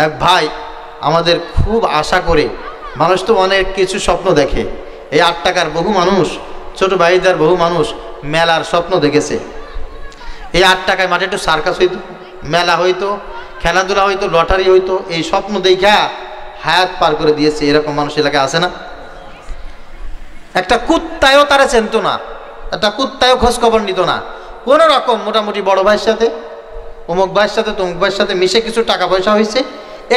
এক ভাই আমাদের খুব আশা করে, মানুষ তো অনেক কিছু স্বপ্ন দেখে, এই 8 টাকার বহু মানুষ, ছোট ভাইদার বহু মানুষ মেলার স্বপ্ন দেখেছে। এই 8 টাকায় মাঠে একটু সার্কাস হইতো, মেলা হইতো, খেলাধুলা হইতো, লটারি হইতো, এই স্বপ্ন দেখা হায়াত পার করে দিয়েছে। এরকম মানুষ এলাকায় আছে না? একটা কুত্তায়ও তারা চিনত না, একটা কুত্তায়ও খোঁজ খবর নিত না। কোনো রকম মোটামুটি বড় ভাইয়ের সাথে, অমুক ভাইয়ের সাথে, তমুক ভাইয়ের সাথে মিশে কিছু টাকা পয়সা হয়েছে,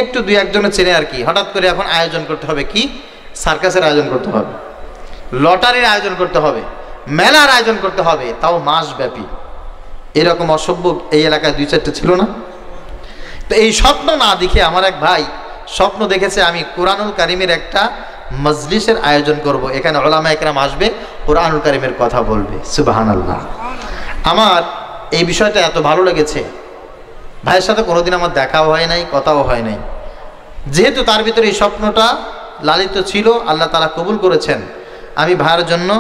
একটু 2-1 চেনে আর কি। হঠাৎ করে এখন আয়োজন করতে হবে, কি সার্কাসের আয়োজন করতে হবে, লটারির আয়োজন করতে হবে, মেলার আয়োজন করতে হবে, তাও মাসব্যাপী। এরকম অসভ্য এই এলাকায় 2-4টা ছিল না? তো এই স্বপ্ন না দেখে আমার এক ভাই স্বপ্ন দেখেছে, আমি কোরআনুল কারিমের একটা মজলিসের আয়োজন করব, এখানে উলামা একরাম আসবে, কোরআনুল কারিমের কথা বলবে। সুবহানাল্লাহ। আমার এই বিষয়টা এত ভালো লেগেছে, ভাইয়ের সাথে কোনোদিন আমার দেখাও হয় নাই, কথাও হয় নাই। যেহেতু তার ভিতরে এই স্বপ্নটা লালিত ছিল, আল্লাহ তাআলা কবুল করেছেন। আমি ভাইয়ের জন্য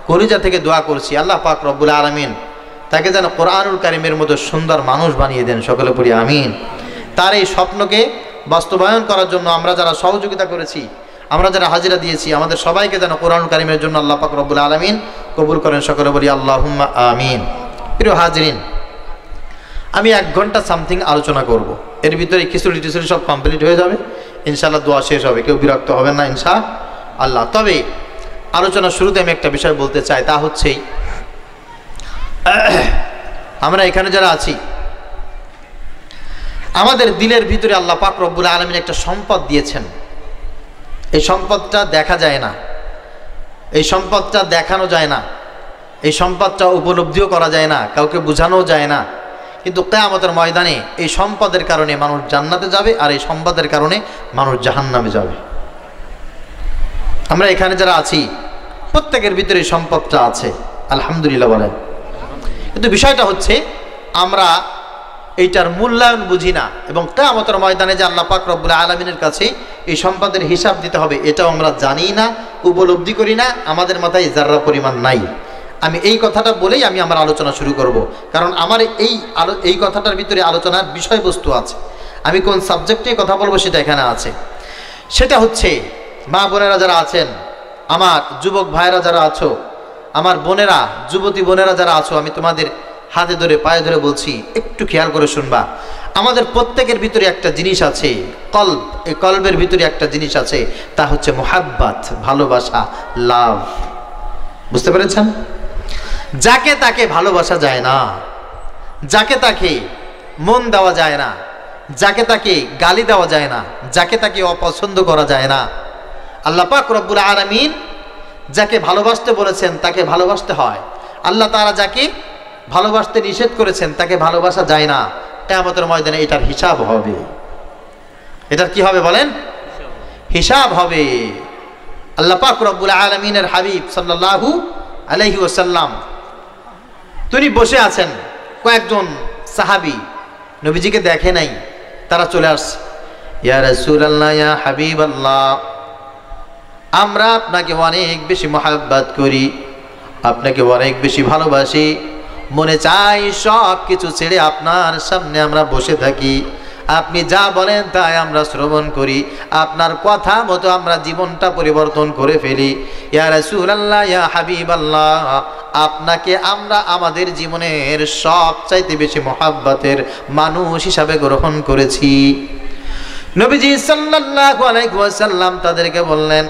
কলিজা থেকে দোয়া করছি, আল্লাহ পাক রব্বুল আলামিন তাকে যেন কোরআনুল কারিমের মতো সুন্দর মানুষ বানিয়ে দেন, সকলে পড়ি আমিন। তার এই স্বপ্নকে বাস্তবায়ন করার জন্য আমরা যারা সহযোগিতা করেছি, আমরা যারা হাজিরা দিয়েছি, আমাদের সবাইকে যেন কোরআনুল কারিমের জন্য আল্লাহ পাক রব্বুল আলামিন কবুল করেন, সকলে বলি আল্লাহুম্মা আমিন। প্রিয় হাজিরিন, আমি 1 ঘন্টা সামথিং আলোচনা করব, এর ভিতরে খিচুড়ি টিচুড়ি সব কমপ্লিট হয়ে যাবে, ইনশাআল্লাহ দোয়া শেষ হবে, কেউ বিরক্ত হবেন না ইনশাআল্লাহ। তবে আলোচনার শুরুতে আমি একটা বিষয় বলতে চাই, তা হচ্ছে আমরা এখানে যারা আছি, আমাদের দিলের ভিতরে আল্লাহ পাক রব্বুল আলামিন একটা সম্পদ দিয়েছেন। এই সম্পদটা দেখা যায় না, এই সম্পদটা দেখানো যায় না, এই সম্পদটা উপলব্ধিও করা যায় না, কাউকে বোঝানো যায় না। কিন্তু কিয়ামতের ময়দানে এই সম্পদের কারণে মানুষ জান্নাতে যাবে, আর এই সম্পদের কারণে মানুষ জাহান্নামে যাবে। আমরা এখানে যারা আছি প্রত্যেকের ভিতরে এই সম্পদটা আছে, আলহামদুলিল্লাহ বলেন। কিন্তু বিষয়টা হচ্ছে আমরা এইটার মূল্যায়ন বুঝি না, এবং কিয়ামতের ময়দানে যে আল্লাহ পাক রব্বুল আলামিনের কাছে এই সম্পদের হিসাব দিতে হবে, এটাও আমরা জানি না, উপলব্ধি করি না, আমাদের মাথায় যাররা পরিমাণ নাই। আমি এই কথাটা বলেই আমি আমার আলোচনা শুরু করব, কারণ আমার এই কথাটার ভিতরে আলোচনার বিষয়বস্তু আছে। আমি কোন সাবজেক্টে কথা বলবো সেটা এখানে আছে। সেটা হচ্ছে, মা বোনেরা যারা আছেন, আমার যুবক ভাইরা যারা আছো, আমার বোনেরা, যুবতী বোনেরা যারা আছো, আমি তোমাদের হাতে ধরে পায়ে ধরে বলছি, একটু খেয়াল করে শুনবা। আমাদের প্রত্যেকের ভিতরে একটা জিনিস আছে, কলব। এই কলবের ভিতরে একটা জিনিস আছে, তা হচ্ছে মুহাব্বত, ভালোবাসা, লাভ। বুঝতে পেরেছেন? যাকে তাকে ভালোবাসা যায় না, যাকে তাকে মন দেওয়া যায় না, যাকে তাকে গালি দেওয়া যায় না, যাকে তাকে অপছন্দ করা যায় না। আল্লাহ পাক রব্বুল আলামিন যাকে ভালোবাসতে বলেছেন তাকে ভালোবাসতে হয়। আল্লাহ তাআলা যাকে ভালোবাসতে নিষেধ করেছেন তাকে ভালোবাসা যায় না। কিয়ামতের ময়দানে এটার হিসাব হবে। এটার কি হবে বলেন? হিসাব হবে। আল্লাহ পাক রব্বুল আলামিনের হাবিব সাল্লাল্লাহু আলাইহি ওয়াসাল্লাম তিনি বসে আছেন, কয়েকজন সাহাবী নবীজিকে দেখে নাই, তারা চলে আসছে, ইয়া রাসূলুল্লাহ, ইয়া হাবিবাল্লাহ, আমরা আপনাকে অনেক বেশি মহব্বত করি, আপনাকে অনেক বেশি ভালোবাসি, মনে চাই সব কিছু ছেড়ে আপনার সামনে আমরা বসে থাকি, আপনি যা বলেন তাই আমরা শ্রবণ করি, আপনার কথা মতো আমরা জীবনটা পরিবর্তন করে ফেলি। ইয়া রাসূলুল্লাহ, ইয়া হাবিবাল্লাহ, আপনাকে আমরা আমাদের জীবনের সবচাইতে বেশি মহব্বতের মানুষ হিসাবে গ্রহণ করেছি। নবীজি সাল্লাল্লাহু আলাইহি ওয়াসাল্লাম তাদেরকে বললেন,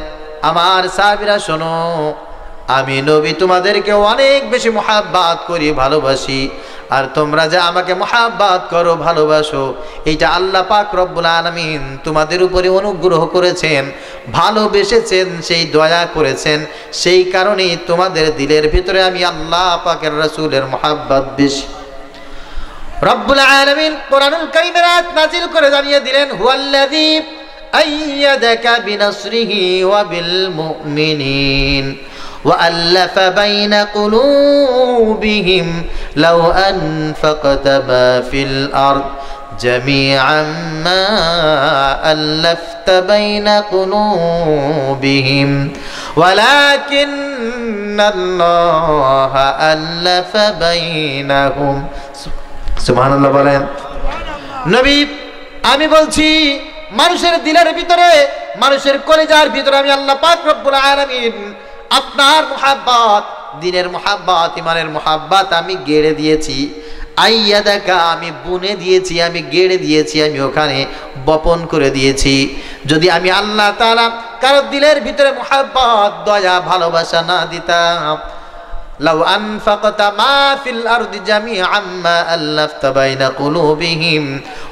আমার সাহাবীরা শোনো, আমি নবী তোমাদেরকে অনেক বেশি মহব্বত করি, ভালোবাসি, আর তোমরা যে আমাকে মহব্বত করো, ভালোবাসো, এইটা আল্লাহ পাক রব্বুল আলামিন তোমাদের উপরে অনুগ্রহ করেছেন, ভালোবেসেছেন, সেই দয়া করেছেন, সেই কারণেই তোমাদের দিলের ভিতরে আমি আল্লাহ পাকের রাসূলের মহব্বত বেশি। রব্বুল আলামিন কোরআনুল কারীমের আয়াত নাযিল করে জানিয়ে দিলেন, হুয়াল্লাযী আইয়াদাকা বিনাসরিহি ওয়া বিল মুমিনিন وألف بين قلوبهم لو أنفقت ما في الأرض جميعا ما ألفت بين قلوبهم ولكن الله ألف بينهم سبحان الله বলেন। নবী আমি বলছি মানুষের দিলের ভিতরে, মানুষের কলিজার ভিতরে আমি আল্লাহ পাক রব্বুল আলামিন আপনার মুহাব্বত, দিনের মুহাব্বত, ইমানের মুহাব্বত আমি গেড়ে দিয়েছি। আইয়াদাকা আমি বুনে দিয়েছি, আমি গেড়ে দিয়েছি, আমি ওখানে বপন করে দিয়েছি। যদি আমি আল্লাহ তাআলা কারো দিলের ভিতরে মুহাব্বত, দয়া, ভালোবাসা না দিতাম, লাউ আনফাকতা মা ফিল আরদি জামিআন মা আল্লাফতা বাইনা কুলুবিহিম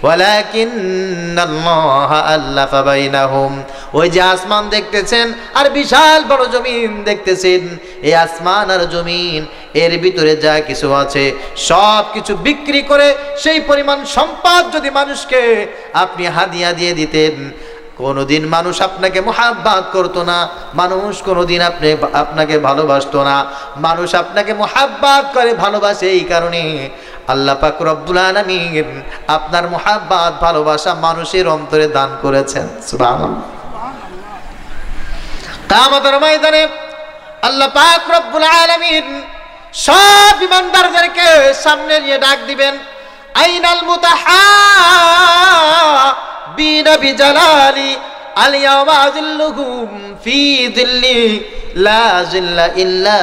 ওয়ালাকিন্নাল্লাহা আল্লাফা বাইনাহুম। ওই যে আসমান দেখতেছেন আর বিশাল বড় জমিন দেখতেছেন, এই আসমান আর জমিন এর ভিতরে যা কিছু আছে সব কিছু বিক্রি করে সেই পরিমাণ সম্পদ যদি মানুষকে আপনি হাদিয়া দিয়ে দিতেন, কোনোদিন মানুষ আপনাকে মুহাব্বত করতো না, মানুষ কোনোদিন আপনাকে ভালোবাসতো না। মানুষ আপনাকে মুহাব্বত করে, ভালোবাসে, এই কারণে আল্লাহ পাক রব্বুল আলামিন আপনার মুহাব্বত, ভালোবাসা মানুষের অন্তরে দান করেছেন। সুবহানাল্লাহ। কিয়ামতের ময়দানে আল্লাহ পাক রব্বুল আলামিন সব ঈমানদারদেরকে সামনে নিয়ে ডাক দিবেন, আইনাল মুতাহাব্বিনা বিজালালি আল-ইয়াওমা আযিল্লুহুম ফি যিল্লি লা যিল্লা ইল্লা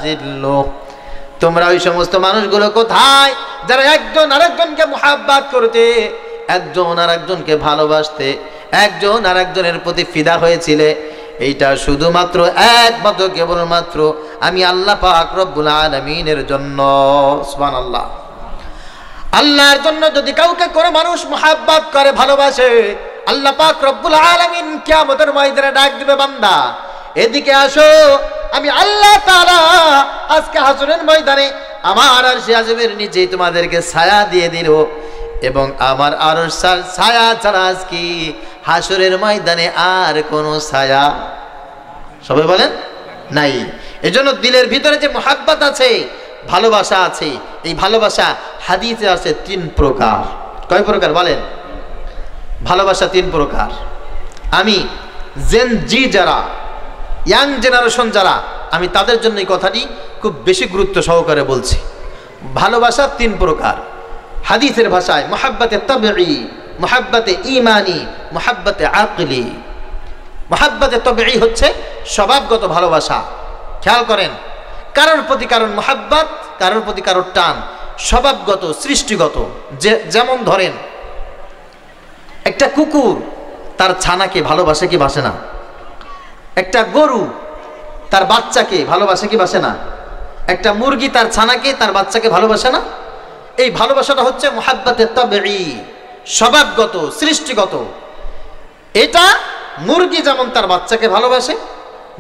যিল্লুহ। তোমরা ওই সমস্ত মানুষগুলো কোথায় যারা একজন আরেকজনকে মুহাব্বত করতে, একজন আরেকজনকে ভালোবাসতে, একজন আরেকজনের প্রতি ফিদা হয়েছিলে, এইটা শুধুমাত্র একমাত্র কেবলমাত্র আমি আল্লাহ পাক রব্বুল আলামিনের জন্য। সুবহানাল্লাহ। আল্লাহর জন্য যদি কাউকে কোনো মানুষ মুহাব্বত করে, ভালোবাসে, আল্লাহ পাক রব্বুল আলামিন কিয়ামতের ময়দানে ডাক দিবে, বান্দা এদিকে আসো, আমি আল্লাহ তাআলা আজকে হাসরের ময়দানে আমার আরশে আযমের নিচে তোমাদেরকে ছায়া দিয়ে দিল, এবং আমার আরশের ছায়া ছাড়া আজকে হাসরের ময়দানে আর কোনো ছায়া, সবাই বলেন, নাই। এজন্য দিলের ভিতরে যে মুহাব্বত আছে, ভালোবাসা আছে, এই ভালোবাসা হাদিসে আছে 3 প্রকার। কয় প্রকার বলেন? ভালোবাসা 3 প্রকার। আমি জেনজি যারা, ইয়াং জেনারেশন যারা, আমি তাদের জন্য এই কথাটি খুব বেশি গুরুত্ব সহকারে বলছি। ভালোবাসা 3 প্রকার। হাদিসের ভাষায় মুহাব্বতে তাবিঈ, মুহাব্বতে ঈমানি, মুহাব্বতে আকলি। মুহাব্বতে তাবিঈ হচ্ছে স্বভাবগত ভালোবাসা। খেয়াল করেন, কারোর প্রতি কারোর মুহাব্বত, কারোর প্রতি কারোর টান স্বভাবগত, সৃষ্টিগত। যেমন ধরেন, একটা কুকুর তার ছানাকে ভালোবাসে কি বাসে না? একটা গরু তার বাচ্চাকে ভালোবাসে কি বাসে না? একটা মুরগি তার ছানাকে, তার বাচ্চাকে ভালোবাসে না? এই ভালোবাসাটা হচ্ছে মুহাব্বতে তাবিঈ, স্বভাবগত, সৃষ্টিগত। এটা মুরগি যেমন তার বাচ্চাকে ভালোবাসে,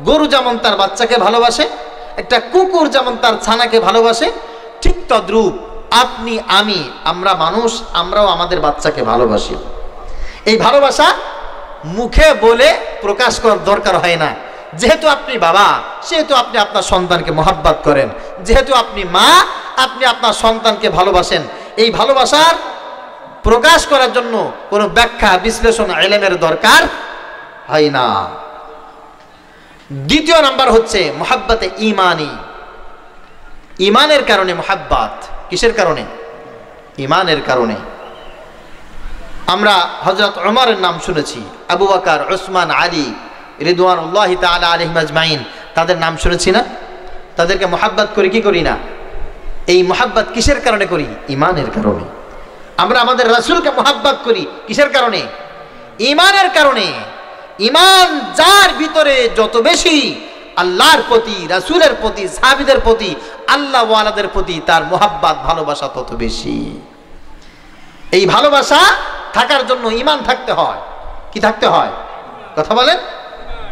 গরু যেমন তার বাচ্চাকে ভালোবাসে, একটা কুকুর যেমন তার ছানাকে ভালোবাসে, ঠিক তদ্রূপ আপনি, আমি, আমরা মানুষ, আমরাও আমাদের বাচ্চাকে ভালোবাসি। এই ভালোবাসা মুখে বলে প্রকাশ করার দরকার হয় না। যেহেতু আপনি বাবা, সেহেতু আপনি আপনার সন্তানকে মুহাব্বত করেন। যেহেতু আপনি মা, আপনি আপনার সন্তানকে ভালোবাসেন। এই ভালোবাসার প্রকাশ করার জন্য কোনো ব্যাখ্যা, বিশ্লেষণ, ইলমের দরকার হয় না। দ্বিতীয় নাম্বার হচ্ছে মুহাব্বতে ঈমানি। ঈমানের কারণে মুহাব্বত। কিসের কারণে? ঈমানের কারণে। আমরা হযরত ওমরের নাম শুনেছি, আবু বকর, উসমান, আলী রিদওয়ানুল্লাহি তাআলা আলাইহিম আজমাইন, তাদের নাম শুনেছি না? তাদেরকে মুহাব্বত করি কি করি না? এই মুহাব্বত কিসের কারণে করি? ঈমানের কারণে। আমরা আমাদের রাসূলকে মুহাব্বত করি কিসের কারণে? ঈমানের কারণে। ঈমান যার ভিতরে যত বেশি, আল্লাহর প্রতি, রাসূলের প্রতি, সাহাবীদের প্রতি, আল্লাহ ওয়ালাদের প্রতি তার মুহাব্বত, ভালোবাসা তত বেশি। এই ভালোবাসা থাকার জন্য ঈমান থাকতে হয়। কি থাকতে হয়? কথা বলেন।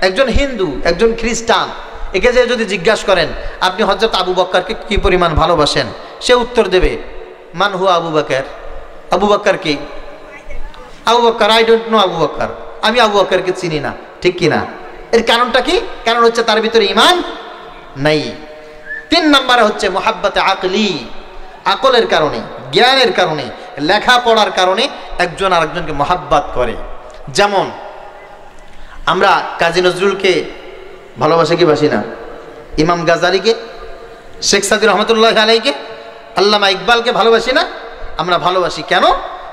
একজন হিন্দু, একজন খ্রিস্টান, একে যে যদি জিজ্ঞাসা করেন আপনি হযরত আবু বকরকে কি পরিমাণ ভালোবাসেন, সে উত্তর দেবে, মান হুয়া আবু বকর? আবু বকর কি? Abu Bakar, I don't know Abu Bakar, আমি আবু বকরকে চিনি না। ঠিক কি না? এর কারণটা কি? কারণ হচ্ছে তার ভিতরে ঈমান নাই। 3 নম্বরে হচ্ছে মুহাব্বতে আকলি। আকলের কারণে, জ্ঞানের কারণে, লেখাপড়ার কারণে একজন আরেকজনকে মুহাব্বত করে। যেমন আমরা কাজী নজরুলকে ভালোবাসি কি বাসি না? ইমাম গাজালিকে, শেখ সাদি রহমতুল্লাহ আলাইকে, আল্লামা ইকবালকে ভালোবাসি না? আমরা ভালোবাসি। কেন?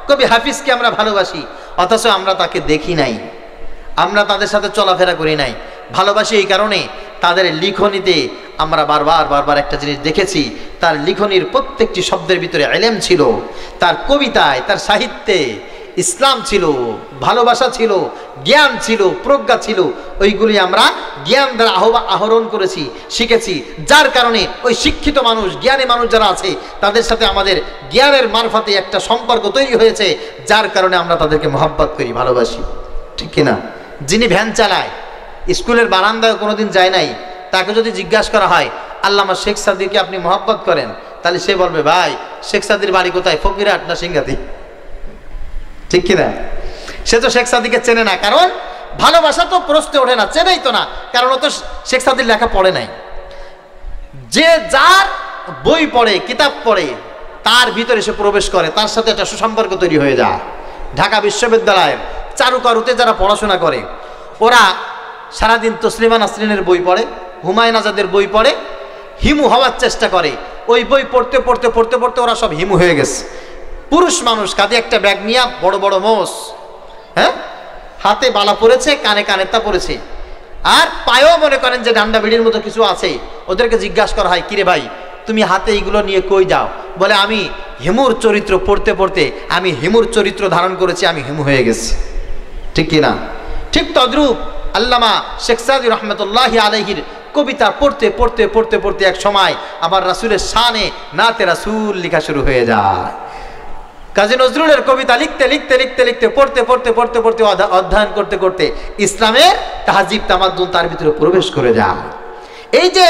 কবি হাফিজকে আমরা ভালোবাসি, অথচ আমরা তাকে দেখি নাই, আমরা তাদের সাথে চলাফেরা করি নাই। ভালোবাসি এই কারণে তাদের লিখনীতে আমরা বারবার একটা জিনিস দেখেছি, তার লিখনির প্রত্যেকটি শব্দের ভিতরে ইলম ছিল, তার কবিতায়, তার সাহিত্যে ইসলাম ছিল, ভালোবাসা ছিল, জ্ঞান ছিল, প্রজ্ঞা ছিল। ওইগুলি আমরা জ্ঞান দ্বারা আহরণ করেছি, শিখেছি, যার কারণে ওই শিক্ষিত মানুষ, জ্ঞানী মানুষ যারা আছে তাদের সাথে আমাদের জ্ঞানের মারফতে একটা সম্পর্ক তৈরি হয়েছে, যার কারণে আমরা তাদেরকে মহব্বত করি, ভালোবাসি। ঠিক কিনা? যিনি ভ্যান চালায়, স্কুলের বারান্দায় কোনোদিন যায় নাই, তাকে যদি জিজ্ঞাসা করা হয় আল্লামা শেখ সাদিকে আপনি মহব্বত করেন, তাহলে সে বলবে ভাই শেখ সাদির বাড়ি কোথায়, ফকিরহাট না সিঙ্গাতি? ঠিক কিনা? সে তো শেখ সাদিকে চেনে না, কারণ ভালোবাসা তো প্রশ্নে ওঠে না, চেনেই তো না, কারণ ও তো শেখ সাদির লেখা পড়ে নাই। যে যার বই পড়ে, কিতাব পড়ে, তার ভিতরে সে প্রবেশ করে, তার সাথে একটা সুসম্পর্ক তৈরি হয়ে যায়। ঢাকা বিশ্ববিদ্যালয়ের চারুকারুতে যারা পড়াশোনা করে, ওরা সারাদিন তসলিমা নাসরিনের বই পড়ে, হুমায়ুন আজাদের বই পড়ে, হিমু হওয়ার চেষ্টা করে। ওই বই পড়তে পড়তে পড়তে পড়তে ওরা সব হিমু হয়ে গেছে। পুরুষ মানুষ কাঁধে একটা ব্যাগ নিয়ে, বড় বড় মোষ, হ্যাঁ, হাতে বালা পড়েছে, কানে কানেরটা পড়েছে, আর পায়েও মনে করেন যে ডান্ডা বিড়ির মতো কিছু আছে। ওদেরকে জিজ্ঞাসা করা হয়, কিরে ভাই তুমি হাতে এইগুলো নিয়ে কই যাও? বলে আমি হিমুর চরিত্র পড়তে পড়তে আমি হিমুর চরিত্র ধারণ করেছি, আমি হিমু হয়ে গেছি। ঠিক কিনা? ঠিক তদ্রূপ আল্লামা শেখ সাদি রহমতুল্লাহি আলাইহির কবিতা পড়তে পড়তে পড়তে পড়তে এক সময় আবার রাসূলের শানে নাতে রাসূল লেখা শুরু হয়ে যায়। কাজী নজরুলের কবিতা লিখতে লিখতে লিখতে লিখতে পড়তে পড়তে পড়তে পড়তে অধ্যয়ন করতে করতে ইসলামের তাহজিব তামাদ্দুন তার ভিতরে প্রবেশ করে যায়। এই যে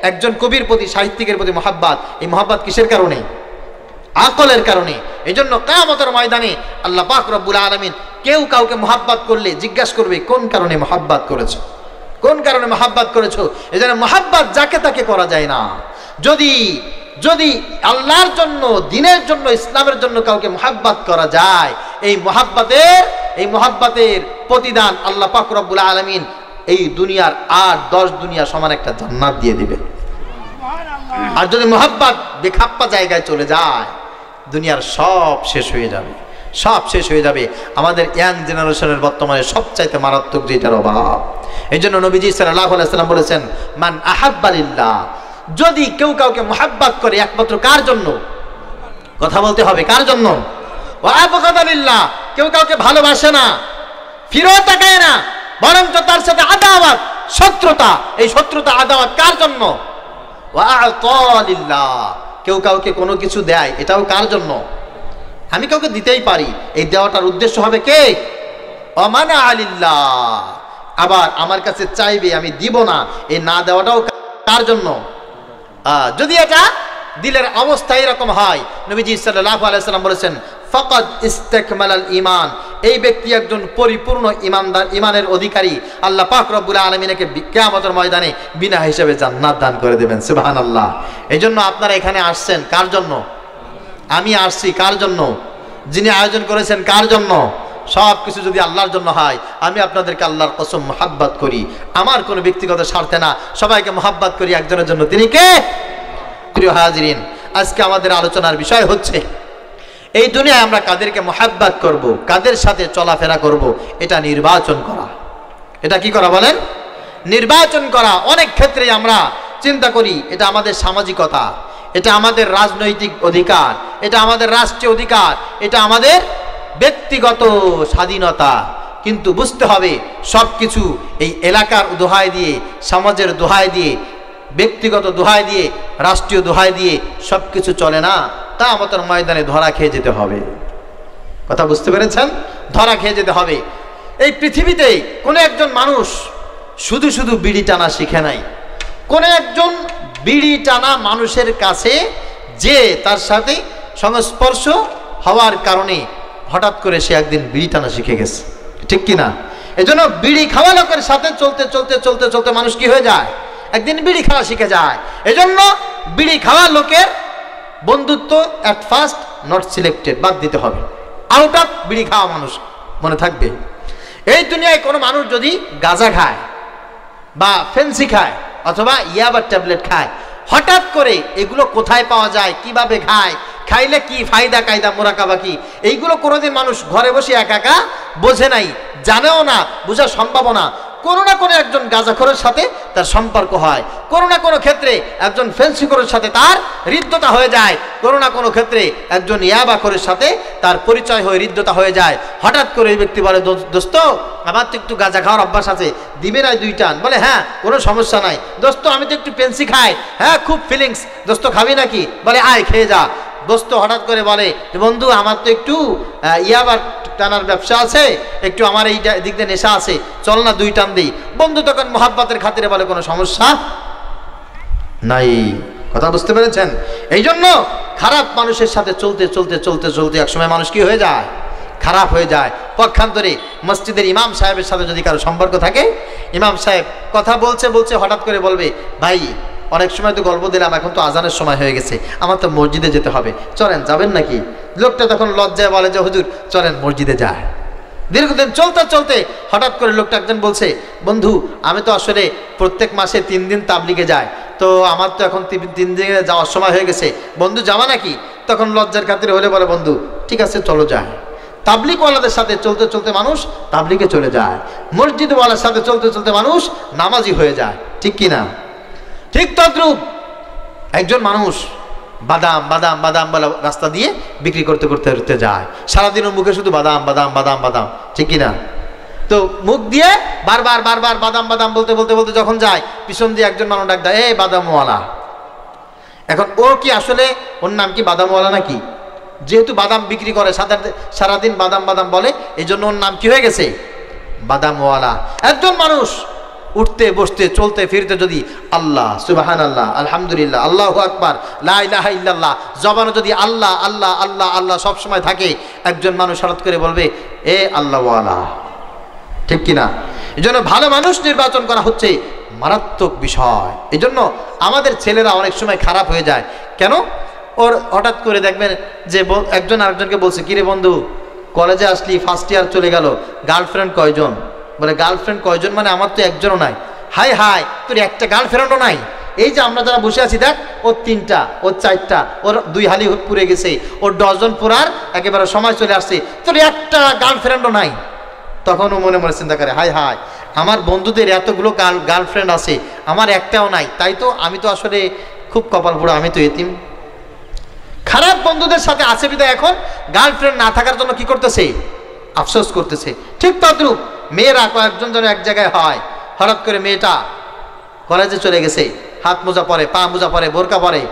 একজন কবির প্রতি, সাহিত্যিকের প্রতি মহাব্বত, এই মহাব্বত কিসের কারণে? আকলের কারণে। এই জন্য কিয়ামতের ময়দানে আল্লাহ পাক রব্বুল আলামিন কেউ কাউকে মহাব্বত করলে জিজ্ঞাসা করবে কোন কারণে মহাব্বত করেছো, কোন কারণে মহাব্বত করেছো। এই জন্য মহাব্বত যাকে তাকে করা যায় না। যদি যদি আল্লাহর জন্য, দ্বীনের জন্য, ইসলামের জন্য কাউকে মহাব্বত করা যায়, এই মহাব্বতের প্রতিদান আল্লাহ পাক রব্বুল আলামিন এই দুনিয়ার 8-10 দুনিয়া সমান একটা জান্নাত দিয়ে দিবে। আর যদি মহাব্বত বেখাপ্পা জায়গায় চলে যায়, দুনিয়ার সব শেষ হয়ে যাবে, সব শেষ হয়ে যাবে। আমাদের ইয়াং জেনারেশনের বর্তমানে সবচাইতে মারাত্মক যেটার অভাব। এই জন্য নবীজি সাল্লাল্লাহু আলাইহি ওয়াসাল্লাম বলেছেন, মান আহাব্বা লিল্লাহ, যদি কেউ কাউকে মহাব্বত করে একমাত্র কার জন্য? কথা বলতে হবে, কার জন্য? ওয়া আবগাদা লিল্লাহ, কেউ কাউকে ভালোবাসে না, ফিরেও তাকায় না, বরঞ্চ তার সাথে আদাওয়াত, শত্রুতা। এই শত্রুতা আদাওয়াত কার জন্য? ওয়া আ'তা লিল্লাহ, কেউ কাউকে কোনো কিছু দেয়, এটাও কার জন্য? আমি কাউকে দিতেই পারি, এই দেওয়াটার উদ্দেশ্য হবে কে? ওয়া মানা লিল্লাহ, আবার আমার কাছে চাইবে, আমি দিব না, এই না দেওয়াটাও কার জন্য? যদি এটা দিলের অবস্থা এরকম হয়, নবীজি সাল্লাল্লাহু আলাইহি ওয়াসাল্লাম বলেছেন, ফাকাদ ইস্তাকমালাল ঈমান, এই ব্যক্তি একজন পরিপূর্ণ ঈমানদার, ঈমানের অধিকারী। আল্লাহ পাক রব্বুল আলামিনকে কিয়ামতের ময়দানে বিনা হিসাবে জান্নাত দান করে দেবেন। সুবহানাল্লাহ। এইজন্য আপনারা এখানে আসছেন কার জন্য? আমি আসছি কার জন্য? যিনি আয়োজন করেছেন কার জন্য? সব কিছু যদি আল্লাহর জন্য হয়, আমি আপনাদেরকে আল্লাহর কসম মহাব্বত করি, আমার কোনো ব্যক্তিগত স্বার্থে না, সবাইকে মহাব্বত করি একজনের জন্য। তিনি কে? প্রিয় হাজিরিন, আজকে আমাদের আলোচনার বিষয় হচ্ছে এই দুনিয়ায় আমরা কাদেরকে মহাব্বত করব, কাদের সাথে চলাফেরা করব, এটা নির্বাচন করা। এটা কি করা বলেন? নির্বাচন করা। অনেক ক্ষেত্রে আমরা চিন্তা করি এটা আমাদের সামাজিকতা, এটা আমাদের রাজনৈতিক অধিকার, এটা আমাদের রাষ্ট্রীয় অধিকার, এটা আমাদের ব্যক্তিগত স্বাধীনতা। কিন্তু বুঝতে হবে সব কিছু এই এলাকার দোহাই দিয়ে, সমাজের দোহাই দিয়ে, ব্যক্তিগত দোহাই দিয়ে, রাষ্ট্রীয় দোহাই দিয়ে সব কিছু চলে না। তা আমাদের ময়দানে ধরা খেয়ে যেতে হবে। কথা বুঝতে পেরেছেন? ধরা খেয়ে যেতে হবে। এই পৃথিবীতে কোনো একজন মানুষ শুধু শুধু বিড়ি টানা শিখে নাই। কোনো একজন বিড়ি টানা মানুষের কাছে যে তার সাথে সংস্পর্শ হওয়ার কারণে হঠাৎ করে সে একদিন বিড়ি টানা শিখে গেছে। ঠিক কিনা? এজন্য বিড়ি খাওয়া লোকের সাথে চলতে চলতে চলতে চলতে মানুষ কি হয়ে যায়? একদিন বিড়ি খাওয়া শিখে যায়। এজন্য বিড়ি খাওয়া লোকের বন্ধুত্ব অ্যাট ফার্স্ট নট সিলেক্টেড, বাদ দিতে হবে। আউট অফ বিড়ি খাওয়া মানুষ মনে থাকবে। এই দুনিয়ায় কোনো মানুষ যদি গাঁজা খায় বা ফেন্সি খায় অথবা ইয়াবার ট্যাবলেট খায়, হঠাৎ করে এগুলো কোথায় পাওয়া যায়, কিভাবে খায়, খাইলে কি ফায়দা কায়দা মোরাকাবা কি, এইগুলো কোনোদিন মানুষ ঘরে বসে একা একা বোঝে নাই, জানেও না, বোঝার সম্ভাবনা। কোনো না কোনো একজন গাঁজাখোরের সাথে তার সম্পর্ক হয়, কোনো না কোনো ক্ষেত্রে একজন ফেন্সিখোরের সাথে তার হৃদ্যতা হয়ে যায়, কোনো না কোনো ক্ষেত্রে একজন ইয়াবাখোরের সাথে তার পরিচয় হয়ে হৃদ্যতা হয়ে যায়। হঠাৎ করে এই ব্যক্তি বলে, দোস্ত আমার তো একটু গাঁজা খাওয়ার অভ্যাস আছে, দিবে না 2 টান? বলে হ্যাঁ, কোনো সমস্যা নাই। দোস্ত আমি তো একটু পেন্সি খাই, হ্যাঁ খুব ফিলিংস, দোস্ত খাবি নাকি? বলে আয় খেয়ে যা। দোস্ত হঠাৎ করে বলে, বন্ধু আমার তো একটু ইয়াবা টানার ব্যবসা আছে, একটু আমার এই দিক দিয়ে নেশা আছে, চল না 2 টান দিই। বন্ধু তখন মোহাব্বতের খাতিরে বলে কোনো সমস্যা নাই। কথা বুঝতে পেরেছেন? এই জন্য খারাপ মানুষের সাথে চলতে চলতে চলতে চলতে একসময় মানুষ কি হয়ে যায়? খারাপ হয়ে যায়। পক্ষান্তরে মসজিদের ইমাম সাহেবের সাথে যদি কারো সম্পর্ক থাকে, ইমাম সাহেব কথা বলছে বলছে হঠাৎ করে বলবে, ভাই অনেক সময় তো গল্প দিলাম, এখন তো আজানের সময় হয়ে গেছে, আমার তো মসজিদে যেতে হবে, চলেন, যাবেন নাকি? লোকটা তখন লজ্জায় বলে যে হুজুর চলেন মসজিদে যায়। দীর্ঘদিন চলতে চলতে হঠাৎ করে লোকটা একজন বলছে, বন্ধু আমি তো আসলে প্রত্যেক মাসে 3 দিন তাবলিগে যাই, তো আমার তো এখন 3 দিনে যাওয়ার সময় হয়ে গেছে, বন্ধু যাওয়া নাকি? তখন লজ্জার খাতিরে হলে বলে, বন্ধু ঠিক আছে চলো যায়। তাবলিগওয়ালাদের সাথে চলতে চলতে মানুষ তাবলিগে চলে যায়, মসজিদওয়ালার সাথে চলতে চলতে মানুষ নামাজি হয়ে যায়। ঠিক কিনা? ঠিক তদ্রূপ একজন মানুষ বাদাম বাদাম বাদাম বলা রাস্তা দিয়ে বিক্রি করতে করতে করতে যায়, সারাদিনের মুখে শুধু বাদাম বাদাম বাদাম বাদাম। ঠিক কিনা? তো মুখ দিয়ে বারবার বারবার বাদাম বাদাম বলতে বলতে বলতে যখন যায়, পিছন দিয়ে একজন মানুষ ডাক দেয়, এই বাদামওয়ালা। এখন ও কি আসলে, ওর নাম কি বাদামওয়ালা নাকি? যেহেতু বাদাম বিক্রি করে, সারাদিন বাদাম বাদাম বলে, এই জন্য ওর নাম কি হয়ে গেছে? বাদামওয়ালা। একজন মানুষ উঠতে বসতে চলতে ফিরতে যদি আল্লাহ সুবহানাল্লাহ আলহামদুলিল্লাহ আল্লাহু আকবার লা ইলাহা ইল্লাল্লাহ জবানে যদি আল্লাহ আল্লাহ আল্লাহ আল্লাহ সব সময় থাকে, একজন মানুষ হঠাৎ করে বলবে, এ আল্লাহওয়ালা। ঠিক কিনা? এই জন্য ভালো মানুষ নির্বাচন করা হচ্ছে মারাত্মক বিষয়। এই জন্য আমাদের ছেলেরা অনেক সময় খারাপ হয়ে যায়। কেন? ওর হঠাৎ করে দেখবেন যে একজন আরেকজনকে বলছে, কিরে বন্ধু কলেজে আসলি, ফার্স্ট ইয়ার চলে গেল, গার্লফ্রেন্ড কয়জন? বলে গার্লফ্রেন্ড কয়জন মানে আমার তো একজনও নাই। হাই হাই, তোর একটা গার্লফ্রেন্ডও নাই? এই যে আমরা যারা বসে আছি দেখ, ওর 3টা, ওর 4টা, ওর 2 হালি পুড়ে গেছে, ওর 10 জন পুরার একেবারে সময় চলে আসছে, তোর একটা গার্লফ্রেন্ডও নাই। তখন ও মনে মনে চিন্তা করে, হাই হাই আমার বন্ধুদের এতগুলো গার্লফ্রেন্ড আছে, আমার একটাও নাই, তাই তো আমি তো আসলে খুব কপাল পোড়া, আমি তো এতিম। খারাপ বন্ধুদের সাথে আছে বিধায় এখন গার্লফ্রেন্ড না থাকার জন্য কি করতেছে? আফসোস করতেছে। ঠিক তদ্রূপ মেয়েরা কয়েকজন যেন এক জায়গায় হয়, হঠাৎ করে মেয়েটা কলেজে চলে গেছে, হাত মোজা পরে, পা মোজা পরে, বোরকা পরে,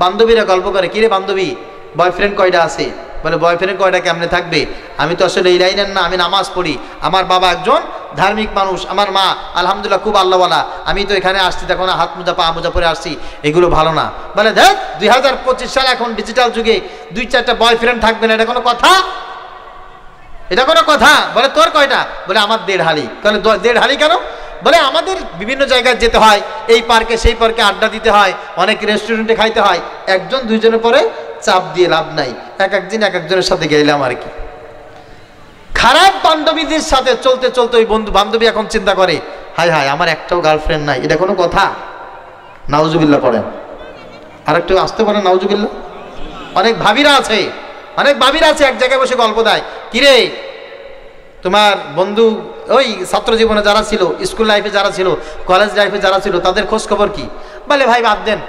বান্ধবীরা গল্প করে, কিরে বান্ধবী বয়ফ্রেন্ড কয়টা আছে? বলে বয়ফ্রেন্ড কয়টা কেমনে থাকবে, আমি তো আসলে এই লাইনের না, আমি নামাজ পড়ি, আমার বাবা একজন ধার্মিক মানুষ, আমার মা আলহামদুলিল্লাহ খুব আল্লাহওয়ালা, আমি তো এখানে আসছি দেখো না হাত মোজা পা মোজা পরে আসছি, এগুলো ভালো না। বলে দেখ 2025 সাল, এখন ডিজিটাল যুগে 2-4টা বয়ফ্রেন্ড থাকবে না, এটা কোনো কথা? এটা কোনো কথা? বলে তোর কয়টা? বলে আমার 1.5 হালি। বলে 1.5 হালি কেন? বলে আমাদের বিভিন্ন জায়গায় যেতে হয়, এই পার্কে সেই পার্কে আড্ডা দিতে হয়, অনেক রেস্টুরেন্টে খাইতে হয়, একজন দুইজনের পরে চাপ দিয়ে লাভ নাই, এক একদিন এক একজনের সাথে গেলাম আর কি। খারাপ বান্ধবীদের সাথে চলতে চলতে ওই বান্ধবী এখন চিন্তা করে, হাই হাই আমার একটাও গার্লফ্রেন্ড নাই, এটা কোনো কথা? নাউজুবিল্লাহ পড়েন, আর একটু আসতে পারেন নাউজুবিল্লাহ। অনেক ভাবিরা আছে, অনেক ভাবিরা আছে এক জায়গায় বসে গল্প দেয়, কিরে তোমার বন্ধু ওই ছাত্র জীবনে যারা ছিল, স্কুল লাইফে যারা ছিল, কলেজ লাইফে যারা ছিল, তাদের খোঁজ খবর কি? বলে ভাই বাদ দেন,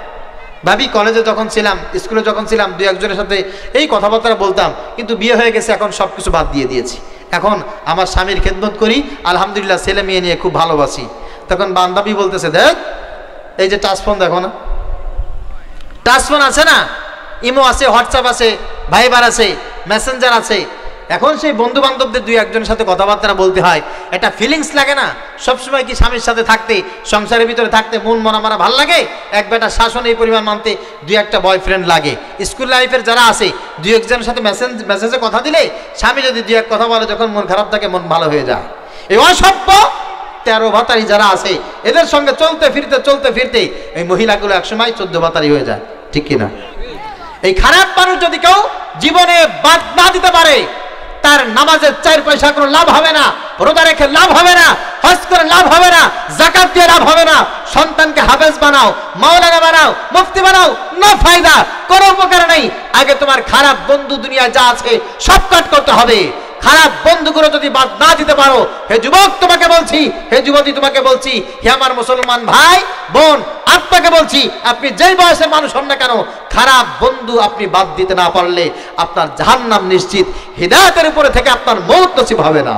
ভাবি কলেজে যখন ছিলাম, স্কুলে যখন ছিলাম, 2-1জনের সাথে এই কথাবার্তা বলতাম, কিন্তু বিয়ে হয়ে গেছে, এখন সব কিছু বাদ দিয়ে দিয়েছি, এখন আমার স্বামীর খেদমত করি, আলহামদুলিল্লাহ ছেলে মেয়ে নিয়ে খুব ভালোবাসি। তখন বান্ধবী বলতেছে, দেখ এই যে টাচফোন দেখো না, টাচফোন আছে না, ইমো আছে, হোয়াটসঅ্যাপ আছে, ভাইবার আছে, মেসেঞ্জার আছে, এখন সেই বন্ধু বান্ধবদের 2-1জনের সাথে কথাবার্তা বলতে হয়, একটা ফিলিংস লাগে না? সবসময় কি স্বামীর সাথে থাকতে, সংসারের ভিতরে থাকতে মন মনা মারা ভাল লাগে? এক বেটা শাসন এই পরিমাণ মানতে 2-1টা বয়ফ্রেন্ড লাগে। স্কুল লাইফের যারা আছে, 2-1জনের সাথে মেসেজে কথা দিলে স্বামী যদি 2-1 কথা বলে, যখন মন খারাপ থাকে মন ভালো হয়ে যায়। এই অসভ্য 13 ভাতারি যারা আছে, এদের সঙ্গে চলতে ফিরতে এই মহিলাগুলো একসময় 14 ভাতারি হয়ে যায়। ঠিক কিনা? এই খারাপ মানুষ যদি কেউ জীবনে বাদ না দিতে পারে, তার নামাজের 4 পয়সা কোনো লাভ হবে না, রোজা রেখে লাভ হবে না, হজ করে লাভ হবে না, যাকাত দিয়ে লাভ হবে না, সন্তানকে হাফেজ বানাও, মাওলানা বানাও, মুফতি বানাও, নো ফায়দা, কোনো উপকার নেই। আগে তোমার খারাপ বন্ধু দুনিয়া যা আছে সব কাট করতে হবে। খারাপ বন্ধুগুলো যদি বাদ না দিতে পারো, হে যুবক তোমাকে বলছি, হে যুবতী তোমাকে বলছি, হে আমার মুসলমান ভাই বোন আপনাকে বলছি, আপনি যেই বয়সের মানুষ হন না কেন, খারাপ বন্ধু আপনি বাদ দিতে না পারলে আপনার জাহান্নাম নিশ্চিত। হিদায়াতের উপরে থেকে আপনার মওত নসিব হবে না।